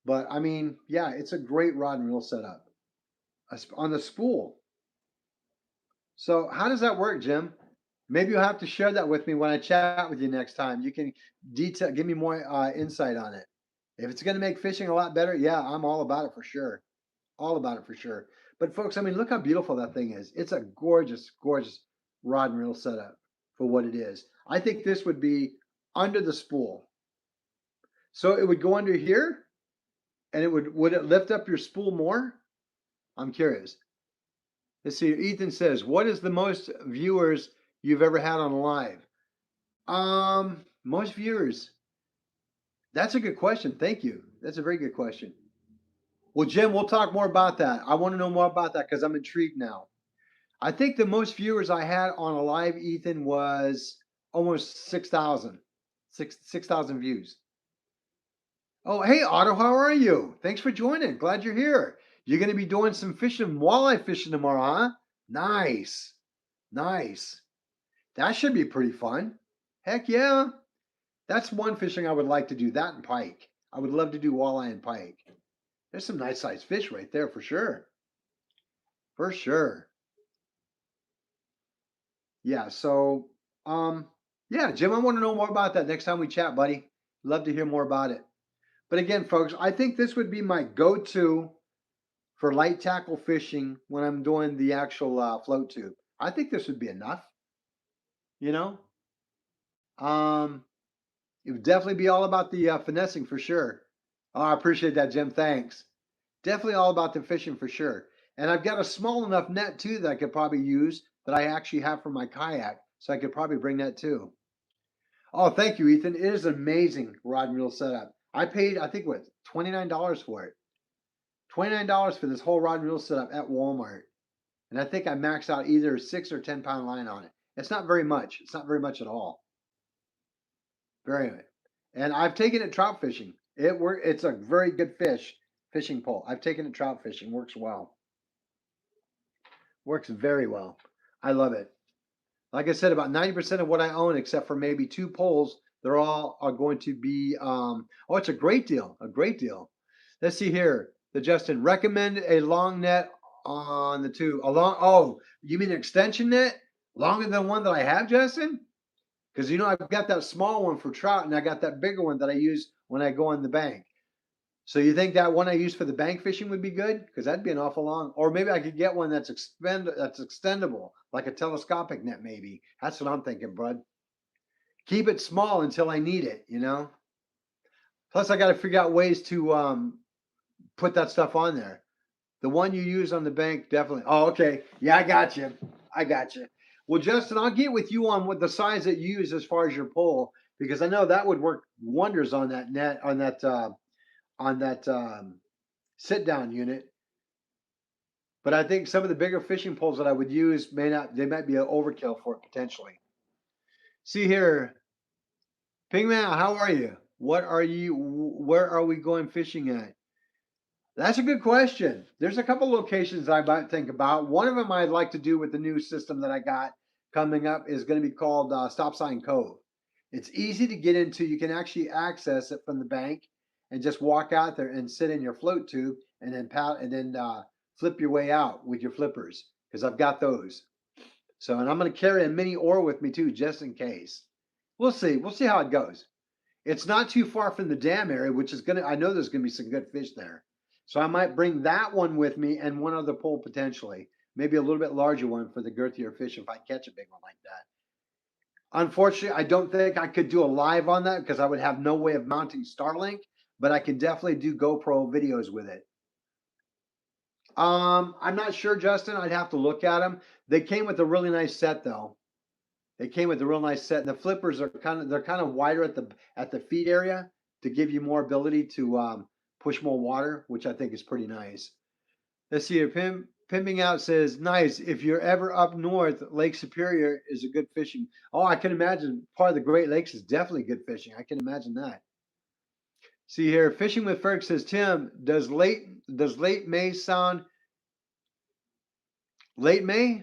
But I mean, yeah, it's a great rod and reel setup on the spool. So how does that work, Jim? Maybe you'll have to share that with me when I chat with you next time. You can give me more insight on it. If it's going to make fishing a lot better, yeah, I'm all about it for sure. All about it for sure. But folks, I mean, look how beautiful that thing is. It's a gorgeous, gorgeous rod and reel setup for what it is. I think this would be under the spool. So it would go under here and would it lift up your spool more? I'm curious. Let's see. Ethan says, what is the most viewers you've ever had on live? Most viewers. That's a good question. Thank you. That's a very good question. Well, Jim, we'll talk more about that. I want to know more about that because I'm intrigued now. I think the most viewers I had on a live, Ethan, was almost 6,000. 6,000 views. Oh, hey, Otto, how are you? Thanks for joining. Glad you're here. You're going to be doing some fishing, walleye fishing tomorrow, huh? Nice. Nice. That should be pretty fun. Heck yeah. That's one fishing I would like to do, that and pike. I would love to do walleye and pike. There's some nice sized fish right there for sure. For sure. Yeah, so yeah, Jim, I want to know more about that next time we chat, buddy. Love to hear more about it. But again, folks, I think this would be my go-to for light tackle fishing when I'm doing the actual float tube. I think this would be enough. You know, it would definitely be all about the finessing for sure. Oh, I appreciate that, Jim. Thanks. Definitely all about the fishing for sure. And I've got a small enough net too that I could probably use that I actually have for my kayak, so I could probably bring that too. Oh, thank you, Ethan. It is an amazing rod and reel setup. I paid, I think, what, $29 for it. $29 for this whole rod and reel setup at Walmart. And I think I maxed out either a 6 or 10 pound line on it. It's not very much. It's not very much at all. Very good. And I've taken it trout fishing. It's a very good fishing pole. I've taken it trout fishing. Works well. Works very well. I love it. Like I said, about 90% of what I own, except for maybe 2 poles, they're all are going to be. Oh, it's a great deal. A great deal. Let's see here. The Justin recommend a long net on the two. A long. Oh, you mean an extension net longer than one that I have, Justin? Because you know I've got that small one for trout, and I got that bigger one that I use when I go on the bank. So you think that one I use for the bank fishing would be good? Because that'd be an awful long. Or maybe I could get one that's extendable, like a telescopic net. Maybe that's what I'm thinking, bud. Keep it small until I need it. You know. Plus, I got to figure out ways to put that stuff on there. The one you use on the bank, definitely. Oh, okay. Yeah, I got you. I got you. Well, Justin, I'll get with you on what the size that you use as far as your pole, because I know that would work wonders on that net, on that sit down unit. But I think some of the bigger fishing poles that I would use they might be an overkill for it potentially. See here, Pingman, how are you? Where are we going fishing at? That's a good question. There's a couple locations I might think about. One of them I'd like to do with the new system that I got coming up is going to be called Stop Sign Cove. It's easy to get into. You can actually access it from the bank and just walk out there and sit in your float tube and then flip your way out with your flippers because I've got those. So, and I'm going to carry a mini oar with me too, just in case. We'll see. We'll see how it goes. It's not too far from the dam area, which is I know there's going to be some good fish there. So I might bring that one with me and one other pole potentially, maybe a little bit larger one for the girthier fish if I catch a big one like that. Unfortunately, I don't think I could do a live on that because I would have no way of mounting Starlink, but I can definitely do GoPro videos with it. I'm not sure, Justin. I'd have to look at them. They came with a really nice set though. They came with a real nice set. And the flippers are kind of wider at the feet area to give you more ability to push more water, which I think is pretty nice. Let's see here. Pimping Out says, nice. If you're ever up north, Lake Superior is a good fishing. Oh, I can imagine part of the Great Lakes is definitely good fishing. I can imagine that. See here, Fishing with Ferg says, Tim, does late May sound late May?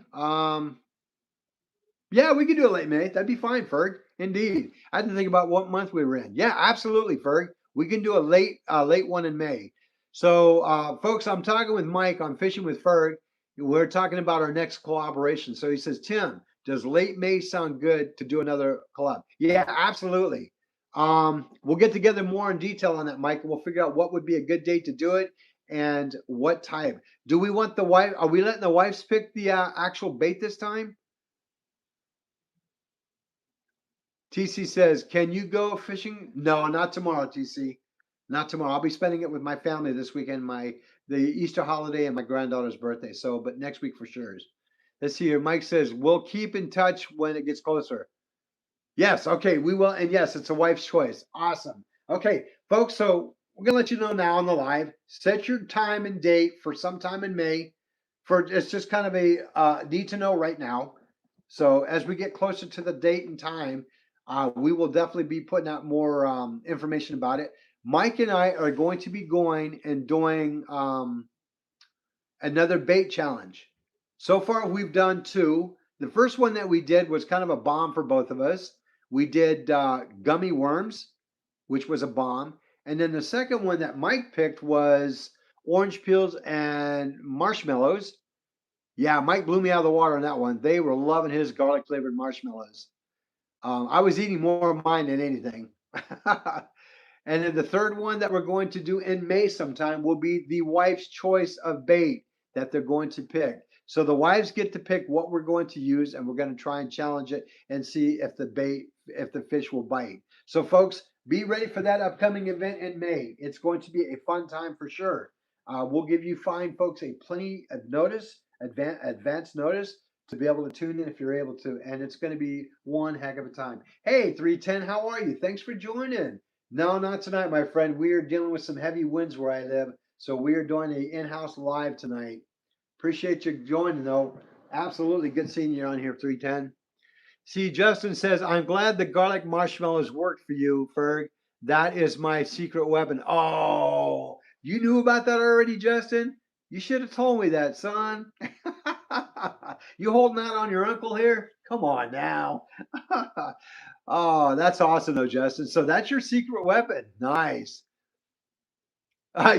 Yeah, we could do a late May. That'd be fine, Ferg. Indeed. I had to think about what month we were in. Yeah, absolutely, Ferg. We can do a late one in May. So, folks, I'm talking with Mike on Fishing with Ferg. We're talking about our next collaboration. So he says, Tim, does late May sound good to do another collab? Yeah, absolutely. We'll get together more in detail on that, Mike, and we'll figure out what would be a good date to do it. and what type. Do we want the wife? Are we letting the wives pick the actual bait this time? TC says, "Can you go fishing?" No, not tomorrow, TC. Not tomorrow. I'll be spending it with my family this weekend, the Easter holiday and my granddaughter's birthday. So, but next week for sure. Let's see here. Mike says, "We'll keep in touch when it gets closer." Yes, okay, we will. And yes, it's a wife's choice. Awesome. Okay, folks, so we're gonna let you know now on the live. Set your time and date for sometime in May. For it's just kind of a need to know right now. So as we get closer to the date and time, we will definitely be putting out more information about it. Mike and I are going to be going and doing another bait challenge. So far, we've done two. The first one that we did was kind of a bomb for both of us. We did gummy worms, which was a bomb. And then the second one that Mike picked was orange peels and marshmallows. Yeah, Mike blew me out of the water on that one. They were loving his garlic flavored marshmallows. I was eating more of mine than anything. And then the third one that we're going to do in May sometime will be the wife's choice of bait that they're going to pick. So the wives get to pick what we're going to use, and we're going to try and challenge it and see if the fish will bite. So folks, be ready for that upcoming event in May. It's going to be a fun time for sure. We'll give you fine folks a plenty of notice, advance notice to be able to tune in if you're able to, and it's going to be one heck of a time. Hey, 310, how are you? Thanks for joining. No, not tonight, my friend. We are dealing with some heavy winds where I live, so we are doing a in-house live tonight. Appreciate you joining, though. Absolutely good seeing you on here, 310. See, Justin says, "I'm glad the garlic marshmallows worked for you, Ferg. That is my secret weapon." Oh, you knew about that already, Justin? You should have told me that, son. You holding out on your uncle here? Come on now. Oh, that's awesome, though, Justin. So that's your secret weapon. Nice.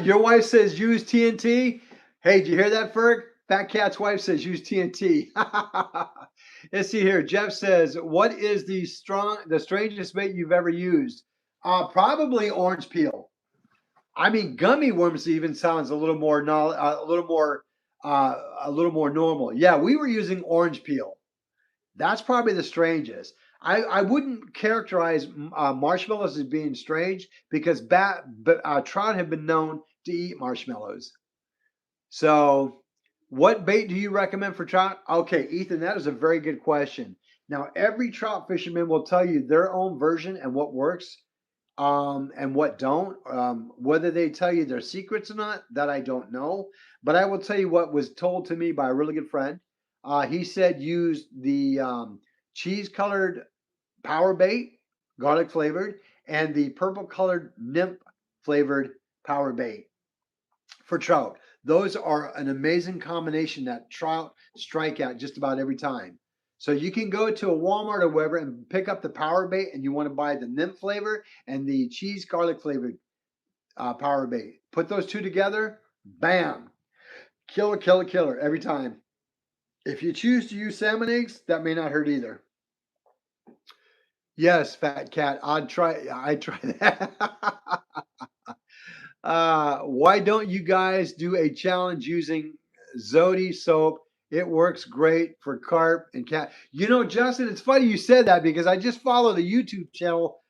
Your wife says use TNT. Hey, did you hear that, Ferg? Fat Cat's wife says use TNT. Let's see here. Jeff says, "What is the strangest bait you've ever used?" Probably orange peel. I mean, gummy worms even sounds a little more a little more normal. Yeah, we were using orange peel. That's probably the strangest. I wouldn't characterize marshmallows as being strange because trout have been known to eat marshmallows. So, what bait do you recommend for trout? Okay, Ethan, that is a very good question. Now, every trout fisherman will tell you their own version and what works and what don't. Whether they tell you their secrets or not, that I don't know. But I will tell you what was told to me by a really good friend. He said use the cheese colored power bait, garlic flavored, and the purple colored nymph flavored power bait for trout. Those are an amazing combination that trout strike at just about every time. So you can go to a Walmart or wherever and pick up the power bait, and you want to buy the nymph flavor and the cheese garlic flavored power bait. Put those two together, bam, killer, killer, killer every time. If you choose to use salmon eggs, that may not hurt either. Yes, fat cat. I'd try that. Why don't you guys do a challenge using Zodi soap? It works great for carp and cat. You know, Justin, it's funny you said that because I just followed a YouTube channel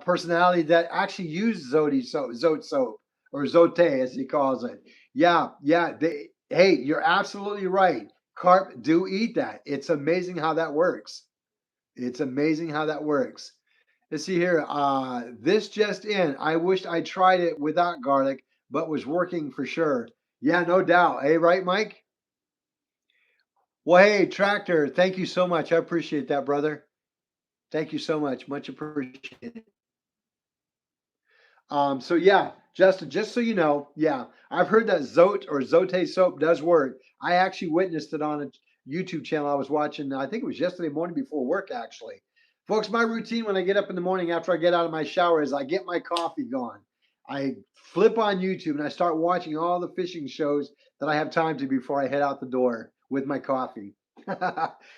personality that actually used Zote soap, or Zote as he calls it. Yeah, yeah. Hey, you're absolutely right. Carp do eat that. It's amazing how that works. It's amazing how that works. Let's see here. This just in. I wished I tried it without garlic, but was working for sure. Yeah, no doubt. Hey, right, Mike? Well, hey, Tractor, thank you so much. I appreciate that, brother. Thank you so much. Much appreciated. So yeah, Justin, just so you know, yeah, I've heard that Zote soap does work. I actually witnessed it on a YouTube channel I was watching. I think it was yesterday morning before work, actually. Folks, my routine when I get up in the morning after I get out of my shower is I get my coffee going. I flip on YouTube and I start watching all the fishing shows that I have time to before I head out the door with my coffee.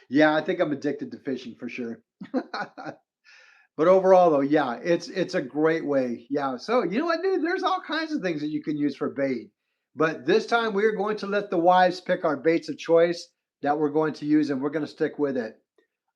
Yeah, I think I'm addicted to fishing for sure. But overall, though, yeah, it's a great way. Yeah. So you know what, dude? There's all kinds of things that you can use for bait. But this time we're going to let the wives pick our baits of choice that we're going to use, and we're going to stick with it.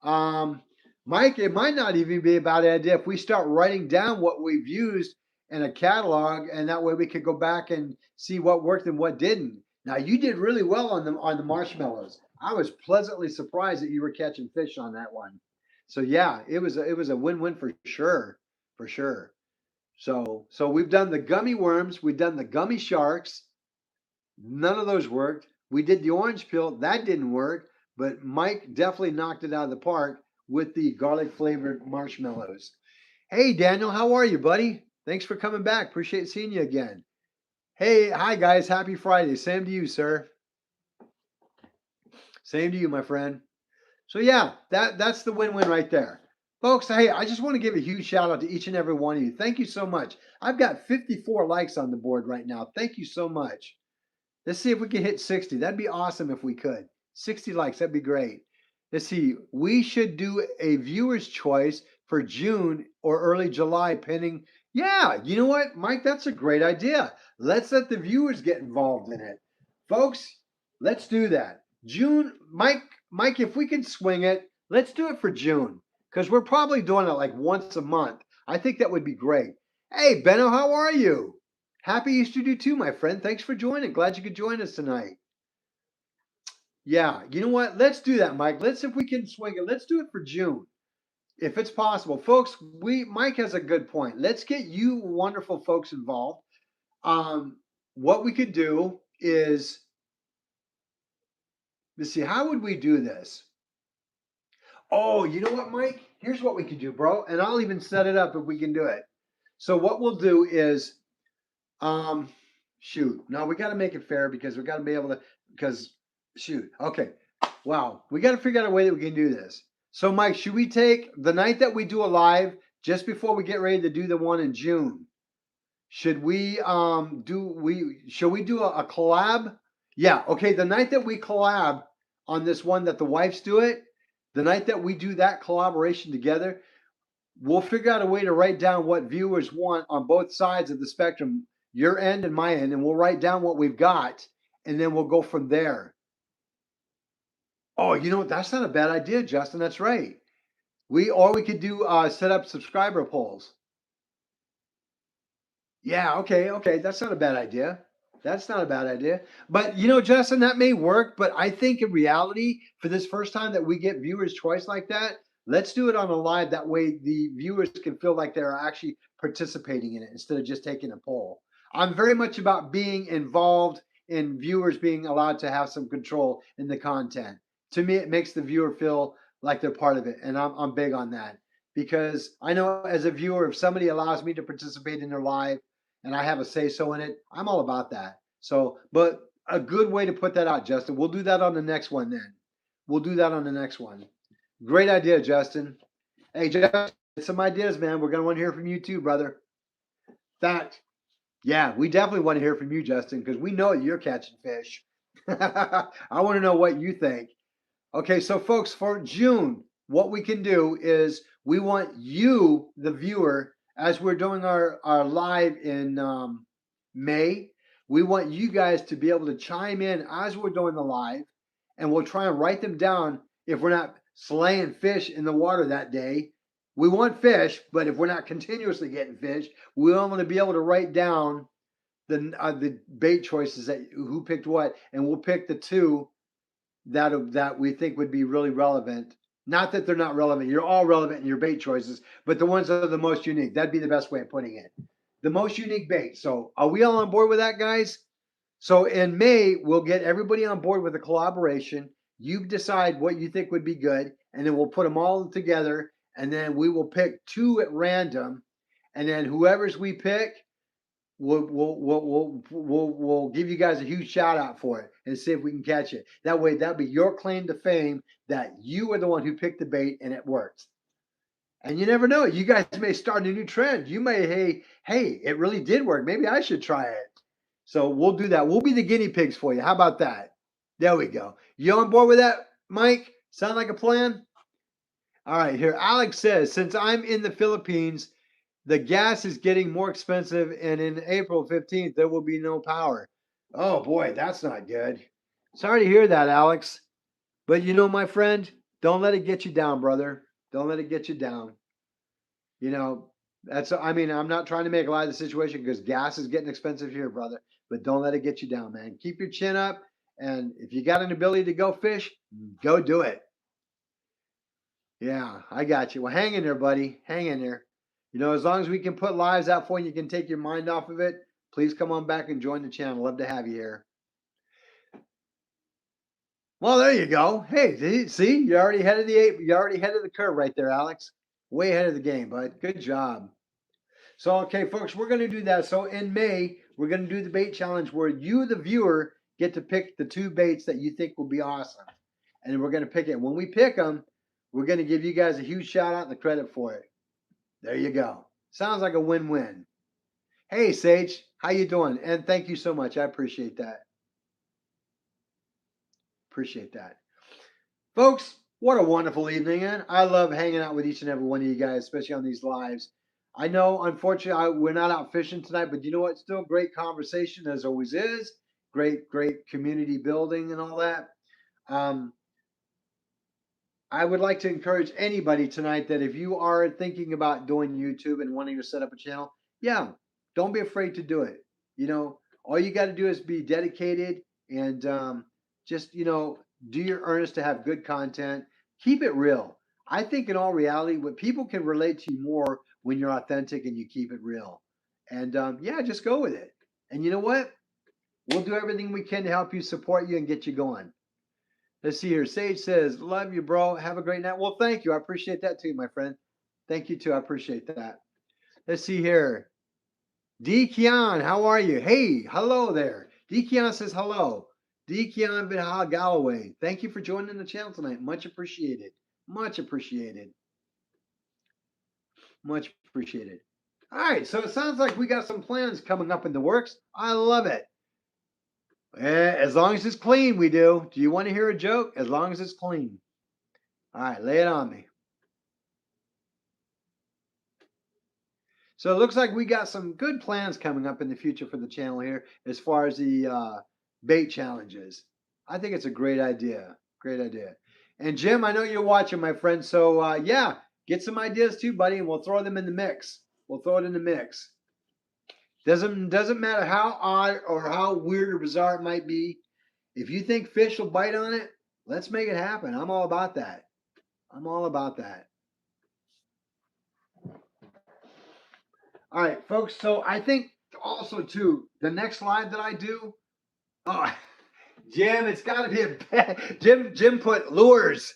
Um, Mike, it might not even be a bad idea if we start writing down what we've used in a catalog, and that way we could go back and see what worked and what didn't. Now you did really well on the marshmallows. I was pleasantly surprised that you were catching fish on that one. So yeah, it was a win-win for sure, for sure. So we've done the gummy worms, we've done the gummy sharks. None of those worked. We did the orange peel, that didn't work, but Mike definitely knocked it out of the park with the garlic flavored marshmallows. Hey Daniel, how are you, buddy? Thanks for coming back. Appreciate seeing you again. Hey, hi guys, happy Friday. Same to you, sir. Same to you, my friend. So yeah, that's the win-win right there. Folks, hey, I just want to give a huge shout out to each and every one of you. Thank you so much. I've got 54 likes on the board right now. Thank you so much. Let's see if we can hit 60. That'd be awesome if we could. 60 likes, that'd be great. Let's see. We should do a viewer's choice for June or early July, pending. Yeah, you know what, Mike? That's a great idea. Let's let the viewers get involved in it. Folks, let's do that. June, Mike, if we can swing it, let's do it for June. Because we're probably doing it like once a month. I think that would be great. Hey, Benno, how are you? Happy Easter to you too, my friend. Thanks for joining. Glad you could join us tonight. Yeah, you know what? Let's do that, Mike. Let's see if we can swing it. Let's do it for June, if it's possible. Folks, Mike has a good point. Let's get you wonderful folks involved. What we could do is, let's see, how would we do this? Oh, you know what, Mike? Here's what we could do, bro. And I'll even set it up if we can do it. So what we'll do is, um, shoot. No, we got to make it fair because we got to be able to, because shoot. Okay. Wow. We got to figure out a way that we can do this. So, Mike, should we take the night that we do a live just before we get ready to do the one in June? Should we should we do a collab? Yeah, okay. The night that we collab on this one that the wives do it, the night that we do that collaboration together, we'll figure out a way to write down what viewers want on both sides of the spectrum, your end and my end, and we'll write down what we've got, and then we'll go from there. Oh, you know what? That's not a bad idea, Justin. That's right. We could do set up subscriber polls. Yeah, okay. That's not a bad idea. That's not a bad idea. But you know, Justin, that may work. But I think in reality, for this first time that we get viewers' choice like that, let's do it on a live. That way, the viewers can feel like they're actually participating in it instead of just taking a poll. I'm very much about being involved in viewers being allowed to have some control in the content. To me, it makes the viewer feel like they're part of it, and I'm big on that because I know as a viewer, if somebody allows me to participate in their live and I have a say so in it, I'm all about that. So, but a good way to put that out, Justin. We'll do that on the next one then. We'll do that on the next one. Great idea, Justin. Hey, Justin, some ideas, man. We're gonna want to hear from you too, brother. That, yeah, we definitely want to hear from you, Justin, because we know you're catching fish. I want to know what you think. Okay, so folks, for June, what we can do is we want you, the viewer, as we're doing our live in May, we want you guys to be able to chime in as we're doing the live, and we'll try and write them down if we're not slaying fish in the water that day. We want fish, but if we're not continuously getting fish, we want to be able to write down the bait choices that who picked what, and we'll pick the two that we think would be really relevant. Not that they're not relevant. You're all relevant in your bait choices, but the ones that are the most unique. That'd be the best way of putting it. The most unique bait. So are we all on board with that, guys? So in May, we'll get everybody on board with a collaboration. You decide what you think would be good, and then we'll put them all together, and then we will pick two at random, and then whoever's we pick, we'll give you guys a huge shout out for it and see if we can catch it. That way, that'll be your claim to fame that you were the one who picked the bait and it worked. And you never know. You guys may start a new trend. You may, hey, it really did work. Maybe I should try it. So we'll do that. We'll be the guinea pigs for you. How about that? There we go. You on board with that, Mike? Sound like a plan? All right, here. Alex says, since I'm in the Philippines, the gas is getting more expensive, and in April 15th, there will be no power. Oh boy, that's not good. Sorry to hear that, Alex. But you know, my friend, don't let it get you down, brother. Don't let it get you down. You know, I mean, I'm not trying to make light of the situation because gas is getting expensive here, brother. But don't let it get you down, man. Keep your chin up. And if you got an ability to go fish, go do it. Yeah, I got you. Well, hang in there, buddy. Hang in there. You know, as long as we can put lives out for you, you can take your mind off of it. Please come on back and join the channel. Love to have you here. Well, there you go. Hey, see, you're already ahead of you're already ahead of the curve right there, Alex. Way ahead of the game, bud. Good job. So, okay, folks, we're going to do that. So in May, we're going to do the bait challenge where you, the viewer, get to pick the 2 baits that you think will be awesome. And we're going to pick it. When we pick them, we're going to give you guys a huge shout out and the credit for it. There you go. Sounds like a win-win. Hey, Sage, how you doing? And thank you so much. I appreciate that. Appreciate that. Folks, what a wonderful evening. And I love hanging out with each and every one of you guys, especially on these lives. I know, unfortunately, we're not out fishing tonight, but you know what? Still great conversation as always is. Great community building and all that. I would like to encourage anybody tonight that if you are thinking about doing YouTube and wanting to set up a channel, yeah, don't be afraid to do it. You know, all you got to do is be dedicated and just, you know, do your earnest to have good content. Keep it real. I think in all reality, what people can relate to you more when you're authentic and you keep it real. And yeah, just go with it. And you know what? We'll do everything we can to help you, support you, and get you going. Let's see here. Sage says, love you, bro. Have a great night. Well, thank you. I appreciate that too, my friend. Thank you too. I appreciate that. Let's see here. D. Keon, how are you? Hey, hello there. D. Keon says hello. D. Keon Vidal Galloway. Thank you for joining the channel tonight. Much appreciated. Much appreciated. Much appreciated. All right, so it sounds like we got some plans coming up in the works. I love it. As long as it's clean, we do. Do you want to hear a joke? As long as it's clean. All right, lay it on me. So it looks like we got some good plans coming up in the future for the channel here as far as the bait challenges. I think it's a great idea. Great idea. And Jim, I know you're watching, my friend. So yeah, get some ideas too, buddy, and we'll throw them in the mix. We'll throw it in the mix. Doesn't matter how odd or how weird or bizarre it might be. If you think fish will bite on it, let's make it happen. I'm all about that. I'm all about that. All right, folks. So I think also too, the next live that I do, oh, Jim, it's got to be a Jim put lures.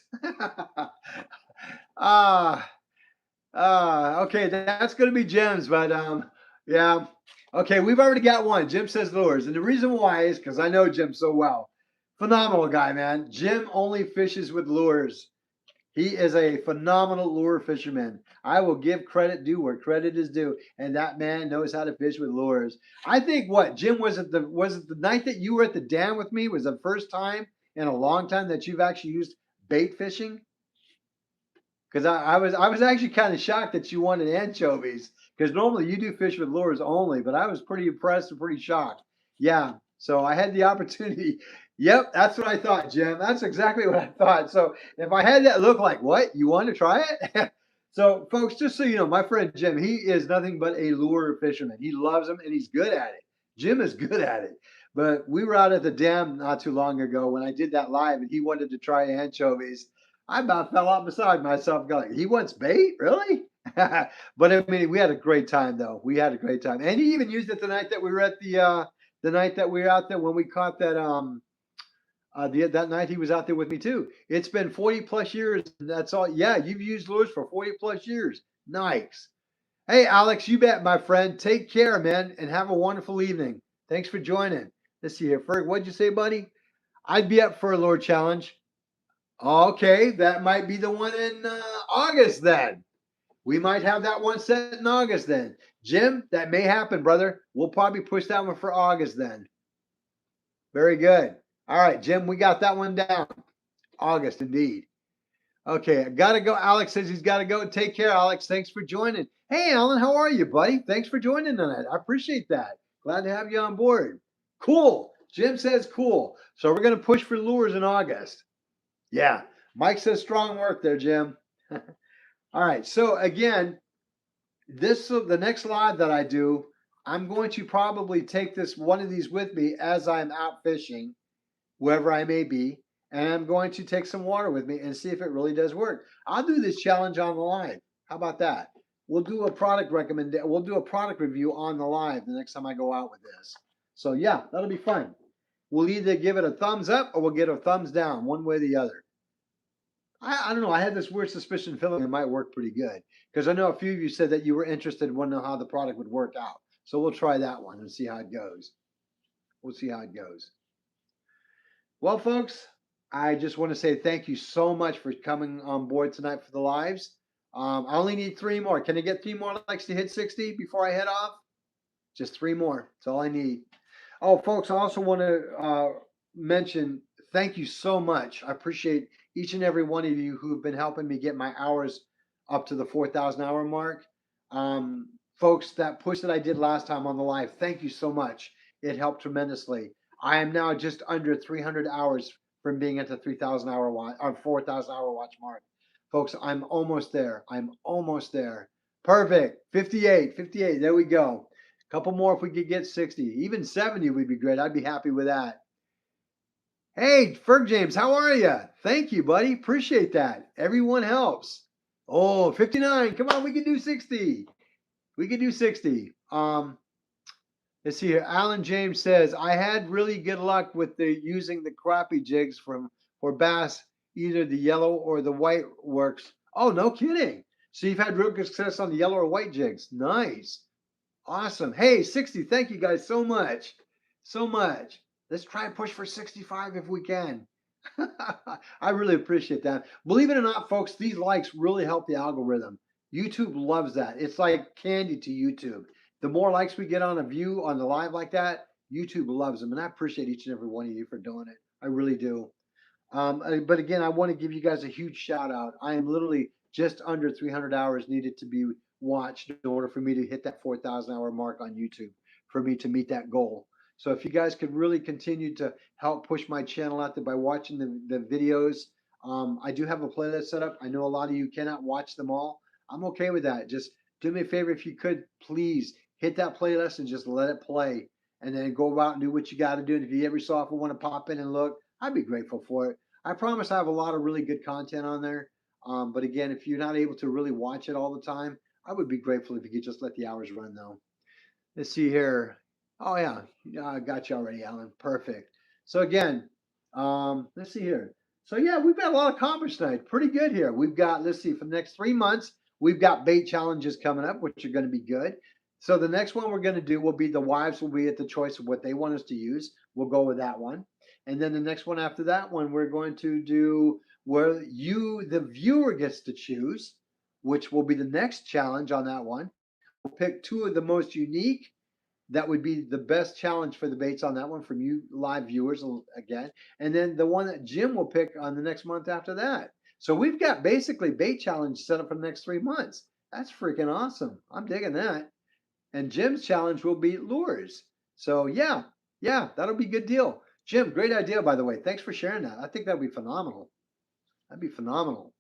Okay, that's gonna be Jim's, but yeah. Okay, we've already got one. Jim says lures, and the reason why is because I know Jim so well. Phenomenal guy, man. Jim only fishes with lures. He is a phenomenal lure fisherman. I will give credit due where credit is due, and that man knows how to fish with lures. I think what Jim was it the night that you were at the dam with me was the first time in a long time that you've actually used bait fishing? Because I was actually kind of shocked that you wanted anchovies because normally you do fish with lures only, but I was pretty impressed and pretty shocked. Yeah, so I had the opportunity. Yep, that's what I thought, Jim. That's exactly what I thought. So if I had that look like, what, you want to try it? So folks, just so you know, my friend Jim, he is nothing but a lure fisherman. He loves them and he's good at it. Jim is good at it. But we were out at the dam not too long ago when I did that live and he wanted to try anchovies. I about fell out beside myself going, he wants bait? Really? But I mean, we had a great time though. We had a great time. And he even used it the night that we were at the night that we were out there when we caught that that night he was out there with me too. It's been 40 plus years. That's all. Yeah, you've used lures for 40 plus years. Nice. Hey, Alex, you bet, my friend. Take care, man, and have a wonderful evening. Thanks for joining. Let's see here. Ferg, what'd you say, buddy? I'd be up for a lure challenge. Okay, that might be the one in August then. We might have that one set in August then. Jim, that may happen, brother. We'll probably push that one for August then. Very good. All right, Jim, we got that one down. August, indeed. Okay, I got to go. Alex says he's got to go. Take care, Alex. Thanks for joining. Hey, Alan, how are you, buddy? Thanks for joining tonight. I appreciate that. Glad to have you on board. Cool. Jim says cool. So we're going to push for lures in August. Yeah. Mike says strong work there, Jim. All right. So again, the next live that I do, I'm going to probably take this one of these with me as I'm out fishing, wherever I may be, and I'm going to take some water with me and see if it really does work. I'll do this challenge on the live. How about that? We'll do a product We'll do a product review on the live the next time I go out with this. So yeah, that'll be fun. We'll either give it a thumbs up or we'll get a thumbs down, one way or the other. I don't know. I had this weird suspicion feeling it might work pretty good because I know a few of you said that you were interested and want to know how the product would work out. So we'll try that one and see how it goes. We'll see how it goes. Well, folks, I just want to say thank you so much for coming on board tonight for the lives. I only need 3 more. Can I get 3 more likes to hit 60 before I head off? Just 3 more. That's all I need. Oh, folks, I also want to mention thank you so much. I appreciate each and every one of you who've been helping me get my hours up to the 4,000 hour mark. Folks, that push that I did last time on the live, thank you so much. It helped tremendously. I am now just under 300 hours from being at the 3,000 hour watch or 4,000 hour watch mark. Folks, I'm almost there. I'm almost there. Perfect. 58, 58. There we go. A couple more if we could get 60. Even 70 would be great. I'd be happy with that. Hey, Ferg James, how are you? Thank you, buddy. Appreciate that. Everyone helps. Oh, 59. Come on, we can do 60. We can do 60. Let's see here. Alan James says, I had really good luck with using the crappie jigs for bass, either the yellow or the white works. Oh, no kidding. So you've had real good success on the yellow or white jigs. Nice. Awesome. Hey, 60. Thank you guys so much. So much. Let's try and push for 65 if we can. I really appreciate that. Believe it or not, folks, these likes really help the algorithm. YouTube loves that. It's like candy to YouTube. The more likes we get on a view on the live like that, YouTube loves them. And I appreciate each and every one of you for doing it. I really do. But again, I want to give you guys a huge shout out. I am literally just under 300 hours needed to be watched in order for me to hit that 4,000 hour mark on YouTube, for me to meet that goal. So if you guys could really continue to help push my channel out there by watching the videos, I do have a playlist set up. I know a lot of you cannot watch them all. I'm okay with that. Just do me a favor, if you could, please hit that playlist and just let it play. And then go out and do what you got to do. And if you every so often want to pop in and look, I'd be grateful for it. I promise I have a lot of really good content on there. But again, if you're not able to really watch it all the time, I would be grateful if you could just let the hours run though. Let's see here. Oh yeah, I got you already, Alan. Perfect. So again, let's see here. So yeah, we've got a lot accomplished tonight. Pretty good here. We've got, let's see, for the next 3 months, we've got bait challenges coming up, which are going to be good. So the next one we're going to do will be the wives will be at the choice of what they want us to use. We'll go with that one. And then the next one after that one, we're going to do where you, the viewer, gets to choose, which will be the next challenge on that one. We'll pick 2 of the most unique. That would be the best challenge for the baits on that one from you live viewers again. And then the one that Jim will pick on the next month after that. So we've got basically bait challenge set up for the next 3 months. That's freaking awesome. I'm digging that. And Jim's challenge will be lures. So yeah, that'll be a good deal. Jim, great idea, by the way. Thanks for sharing that. I think that'd be phenomenal. That'd be phenomenal.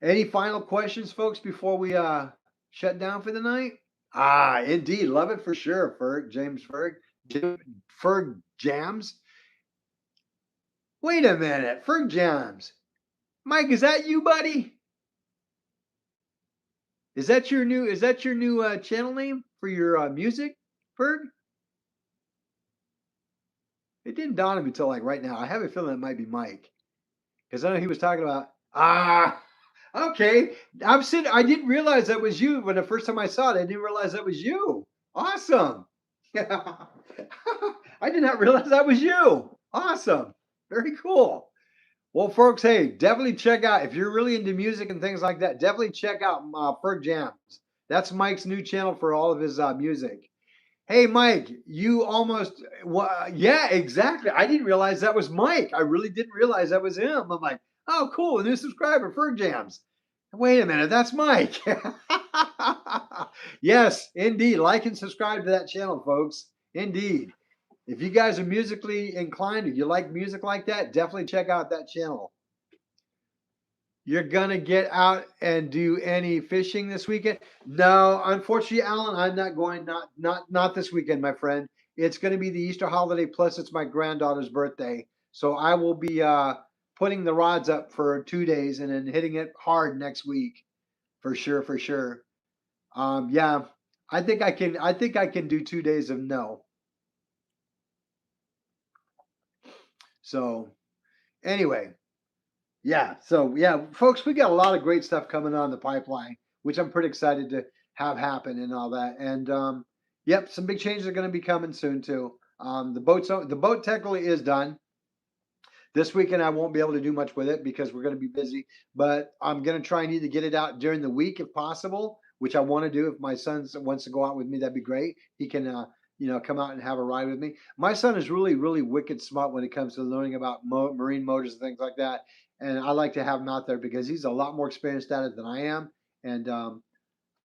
Any final questions, folks, before we shut down for the night? Indeed. Love it for sure, Ferg. James Ferg. Ferg Jams. Wait a minute. Ferg Jams. Mike, is that you, buddy? Is that your new channel name for your music, Ferg? It didn't dawn on me until like right now. I have a feeling it might be Mike. Because I know he was talking about okay. I didn't realize that was you when the first time I saw it. I didn't realize that was you. Awesome. I did not realize that was you. Awesome. Very cool. Well, folks, hey, definitely check out, if you're really into music and things like that, definitely check out Ferg Jams. That's Mike's new channel for all of his music. Hey, Mike, you almost, yeah, exactly. I didn't realize that was Mike. I really didn't realize that was him. I'm like, oh, cool, a new subscriber, Ferg Jams. Wait a minute, that's Mike. Yes, indeed. Like and subscribe to that channel, folks. Indeed. If you guys are musically inclined, if you like music like that, definitely check out that channel. You're gonna get out and do any fishing this weekend? No, unfortunately, Alan, I'm not going. Not this weekend, my friend. It's going to be the Easter holiday. Plus, it's my granddaughter's birthday, so I will be putting the rods up for 2 days and then hitting it hard next week for sure. For sure. Yeah, I think I can. I think I can do 2 days of no. So anyway, yeah. So yeah, folks, we got a lot of great stuff coming on the pipeline, which I'm pretty excited to have happen and all that. And yep, some big changes are going to be coming soon too. The boat technically is done. This weekend I won't be able to do much with it because we're going to be busy. But I'm going to try and either get it out during the week if possible, which I want to do. If my son wants to go out with me, that'd be great. He can, come out and have a ride with me. My son is really, really wicked smart when it comes to learning about marine motors and things like that. And I like to have him out there because he's a lot more experienced at it than I am. And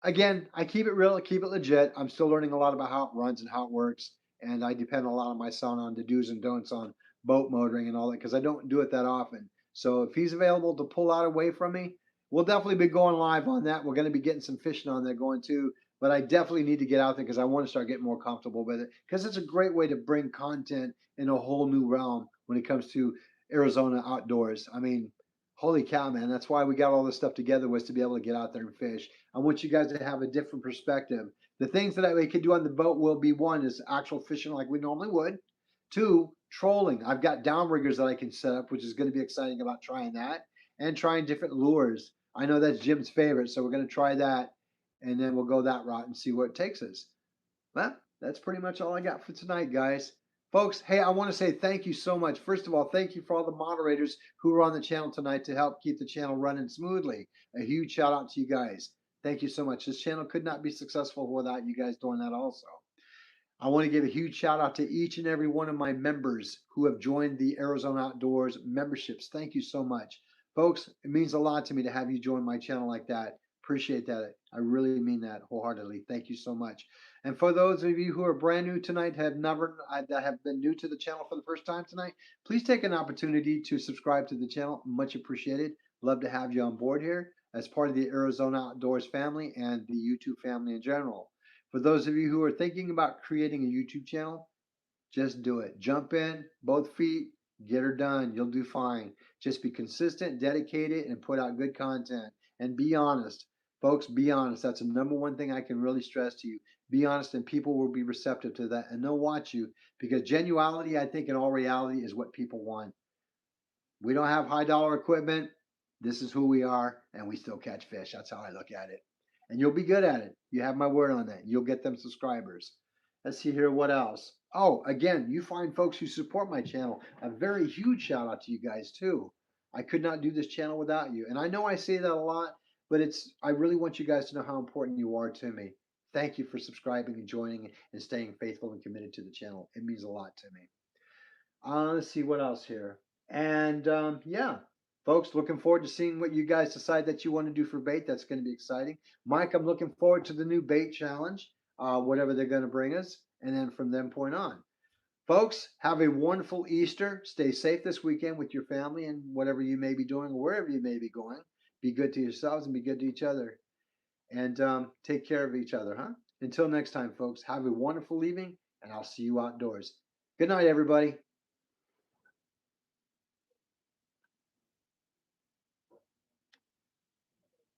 again, I keep it real, keep it legit. I'm still learning a lot about how it runs and how it works, and I depend a lot on my son on the do's and don'ts on boat motoring and all that because I don't do it that often. So if he's available to pull out away from me, we'll definitely be going live on that. We're going to be getting some fishing on there going too, but I definitely need to get out there because I want to start getting more comfortable with it because it's a great way to bring content in a whole new realm when it comes to Arizona outdoors. I mean, holy cow, man! That's why we got all this stuff together was to be able to get out there and fish. I want you guys to have a different perspective. The things that we can do on the boat will be one is actual fishing like we normally would. Two, trolling. I've got downriggers that I can set up, which is going to be exciting about trying that and trying different lures. I know that's Jim's favorite, so we're going to try that and then we'll go that route and see where it takes us. Well, that's pretty much all I got for tonight, guys. Folks, hey, I want to say thank you so much. First of all, thank you for all the moderators who are on the channel tonight to help keep the channel running smoothly. A huge shout out to you guys. Thank you so much. This channel could not be successful without you guys doing that also. I want to give a huge shout out to each and every one of my members who have joined the Arizona Outdoors memberships. Thank you so much. Folks, it means a lot to me to have you join my channel like that. Appreciate that. I really mean that wholeheartedly. Thank you so much. And for those of you who are brand new tonight, that have been new to the channel for the first time tonight, please take an opportunity to subscribe to the channel. Much appreciated. Love to have you on board here as part of the Arizona Outdoors family and the YouTube family in general. For those of you who are thinking about creating a YouTube channel, just do it. Jump in, both feet, get her done. You'll do fine. Just be consistent, dedicated, and put out good content. And be honest. Folks, be honest. That's the number one thing I can really stress to you. Be honest, and people will be receptive to that, and they'll watch you because genuality, I think, in all reality, is what people want. We don't have high dollar equipment. This is who we are, and we still catch fish. That's how I look at it. And you'll be good at it. You have my word on that. You'll get them subscribers. Let's see here what else. Oh, again, you find folks who support my channel. A very huge shout out to you guys too. I could not do this channel without you. And I know I say that a lot, but I really want you guys to know how important you are to me. Thank you for subscribing and joining and staying faithful and committed to the channel. It means a lot to me. Let's see what else here. And yeah, folks, looking forward to seeing what you guys decide that you want to do for bait. That's going to be exciting. Mike, I'm looking forward to the new bait challenge, whatever they're going to bring us. And then from then point on. Folks, have a wonderful Easter. Stay safe this weekend with your family and whatever you may be doing or wherever you may be going. Be good to yourselves and be good to each other. And take care of each other, huh? Until next time, folks, have a wonderful evening, and I'll see you outdoors. Good night, everybody.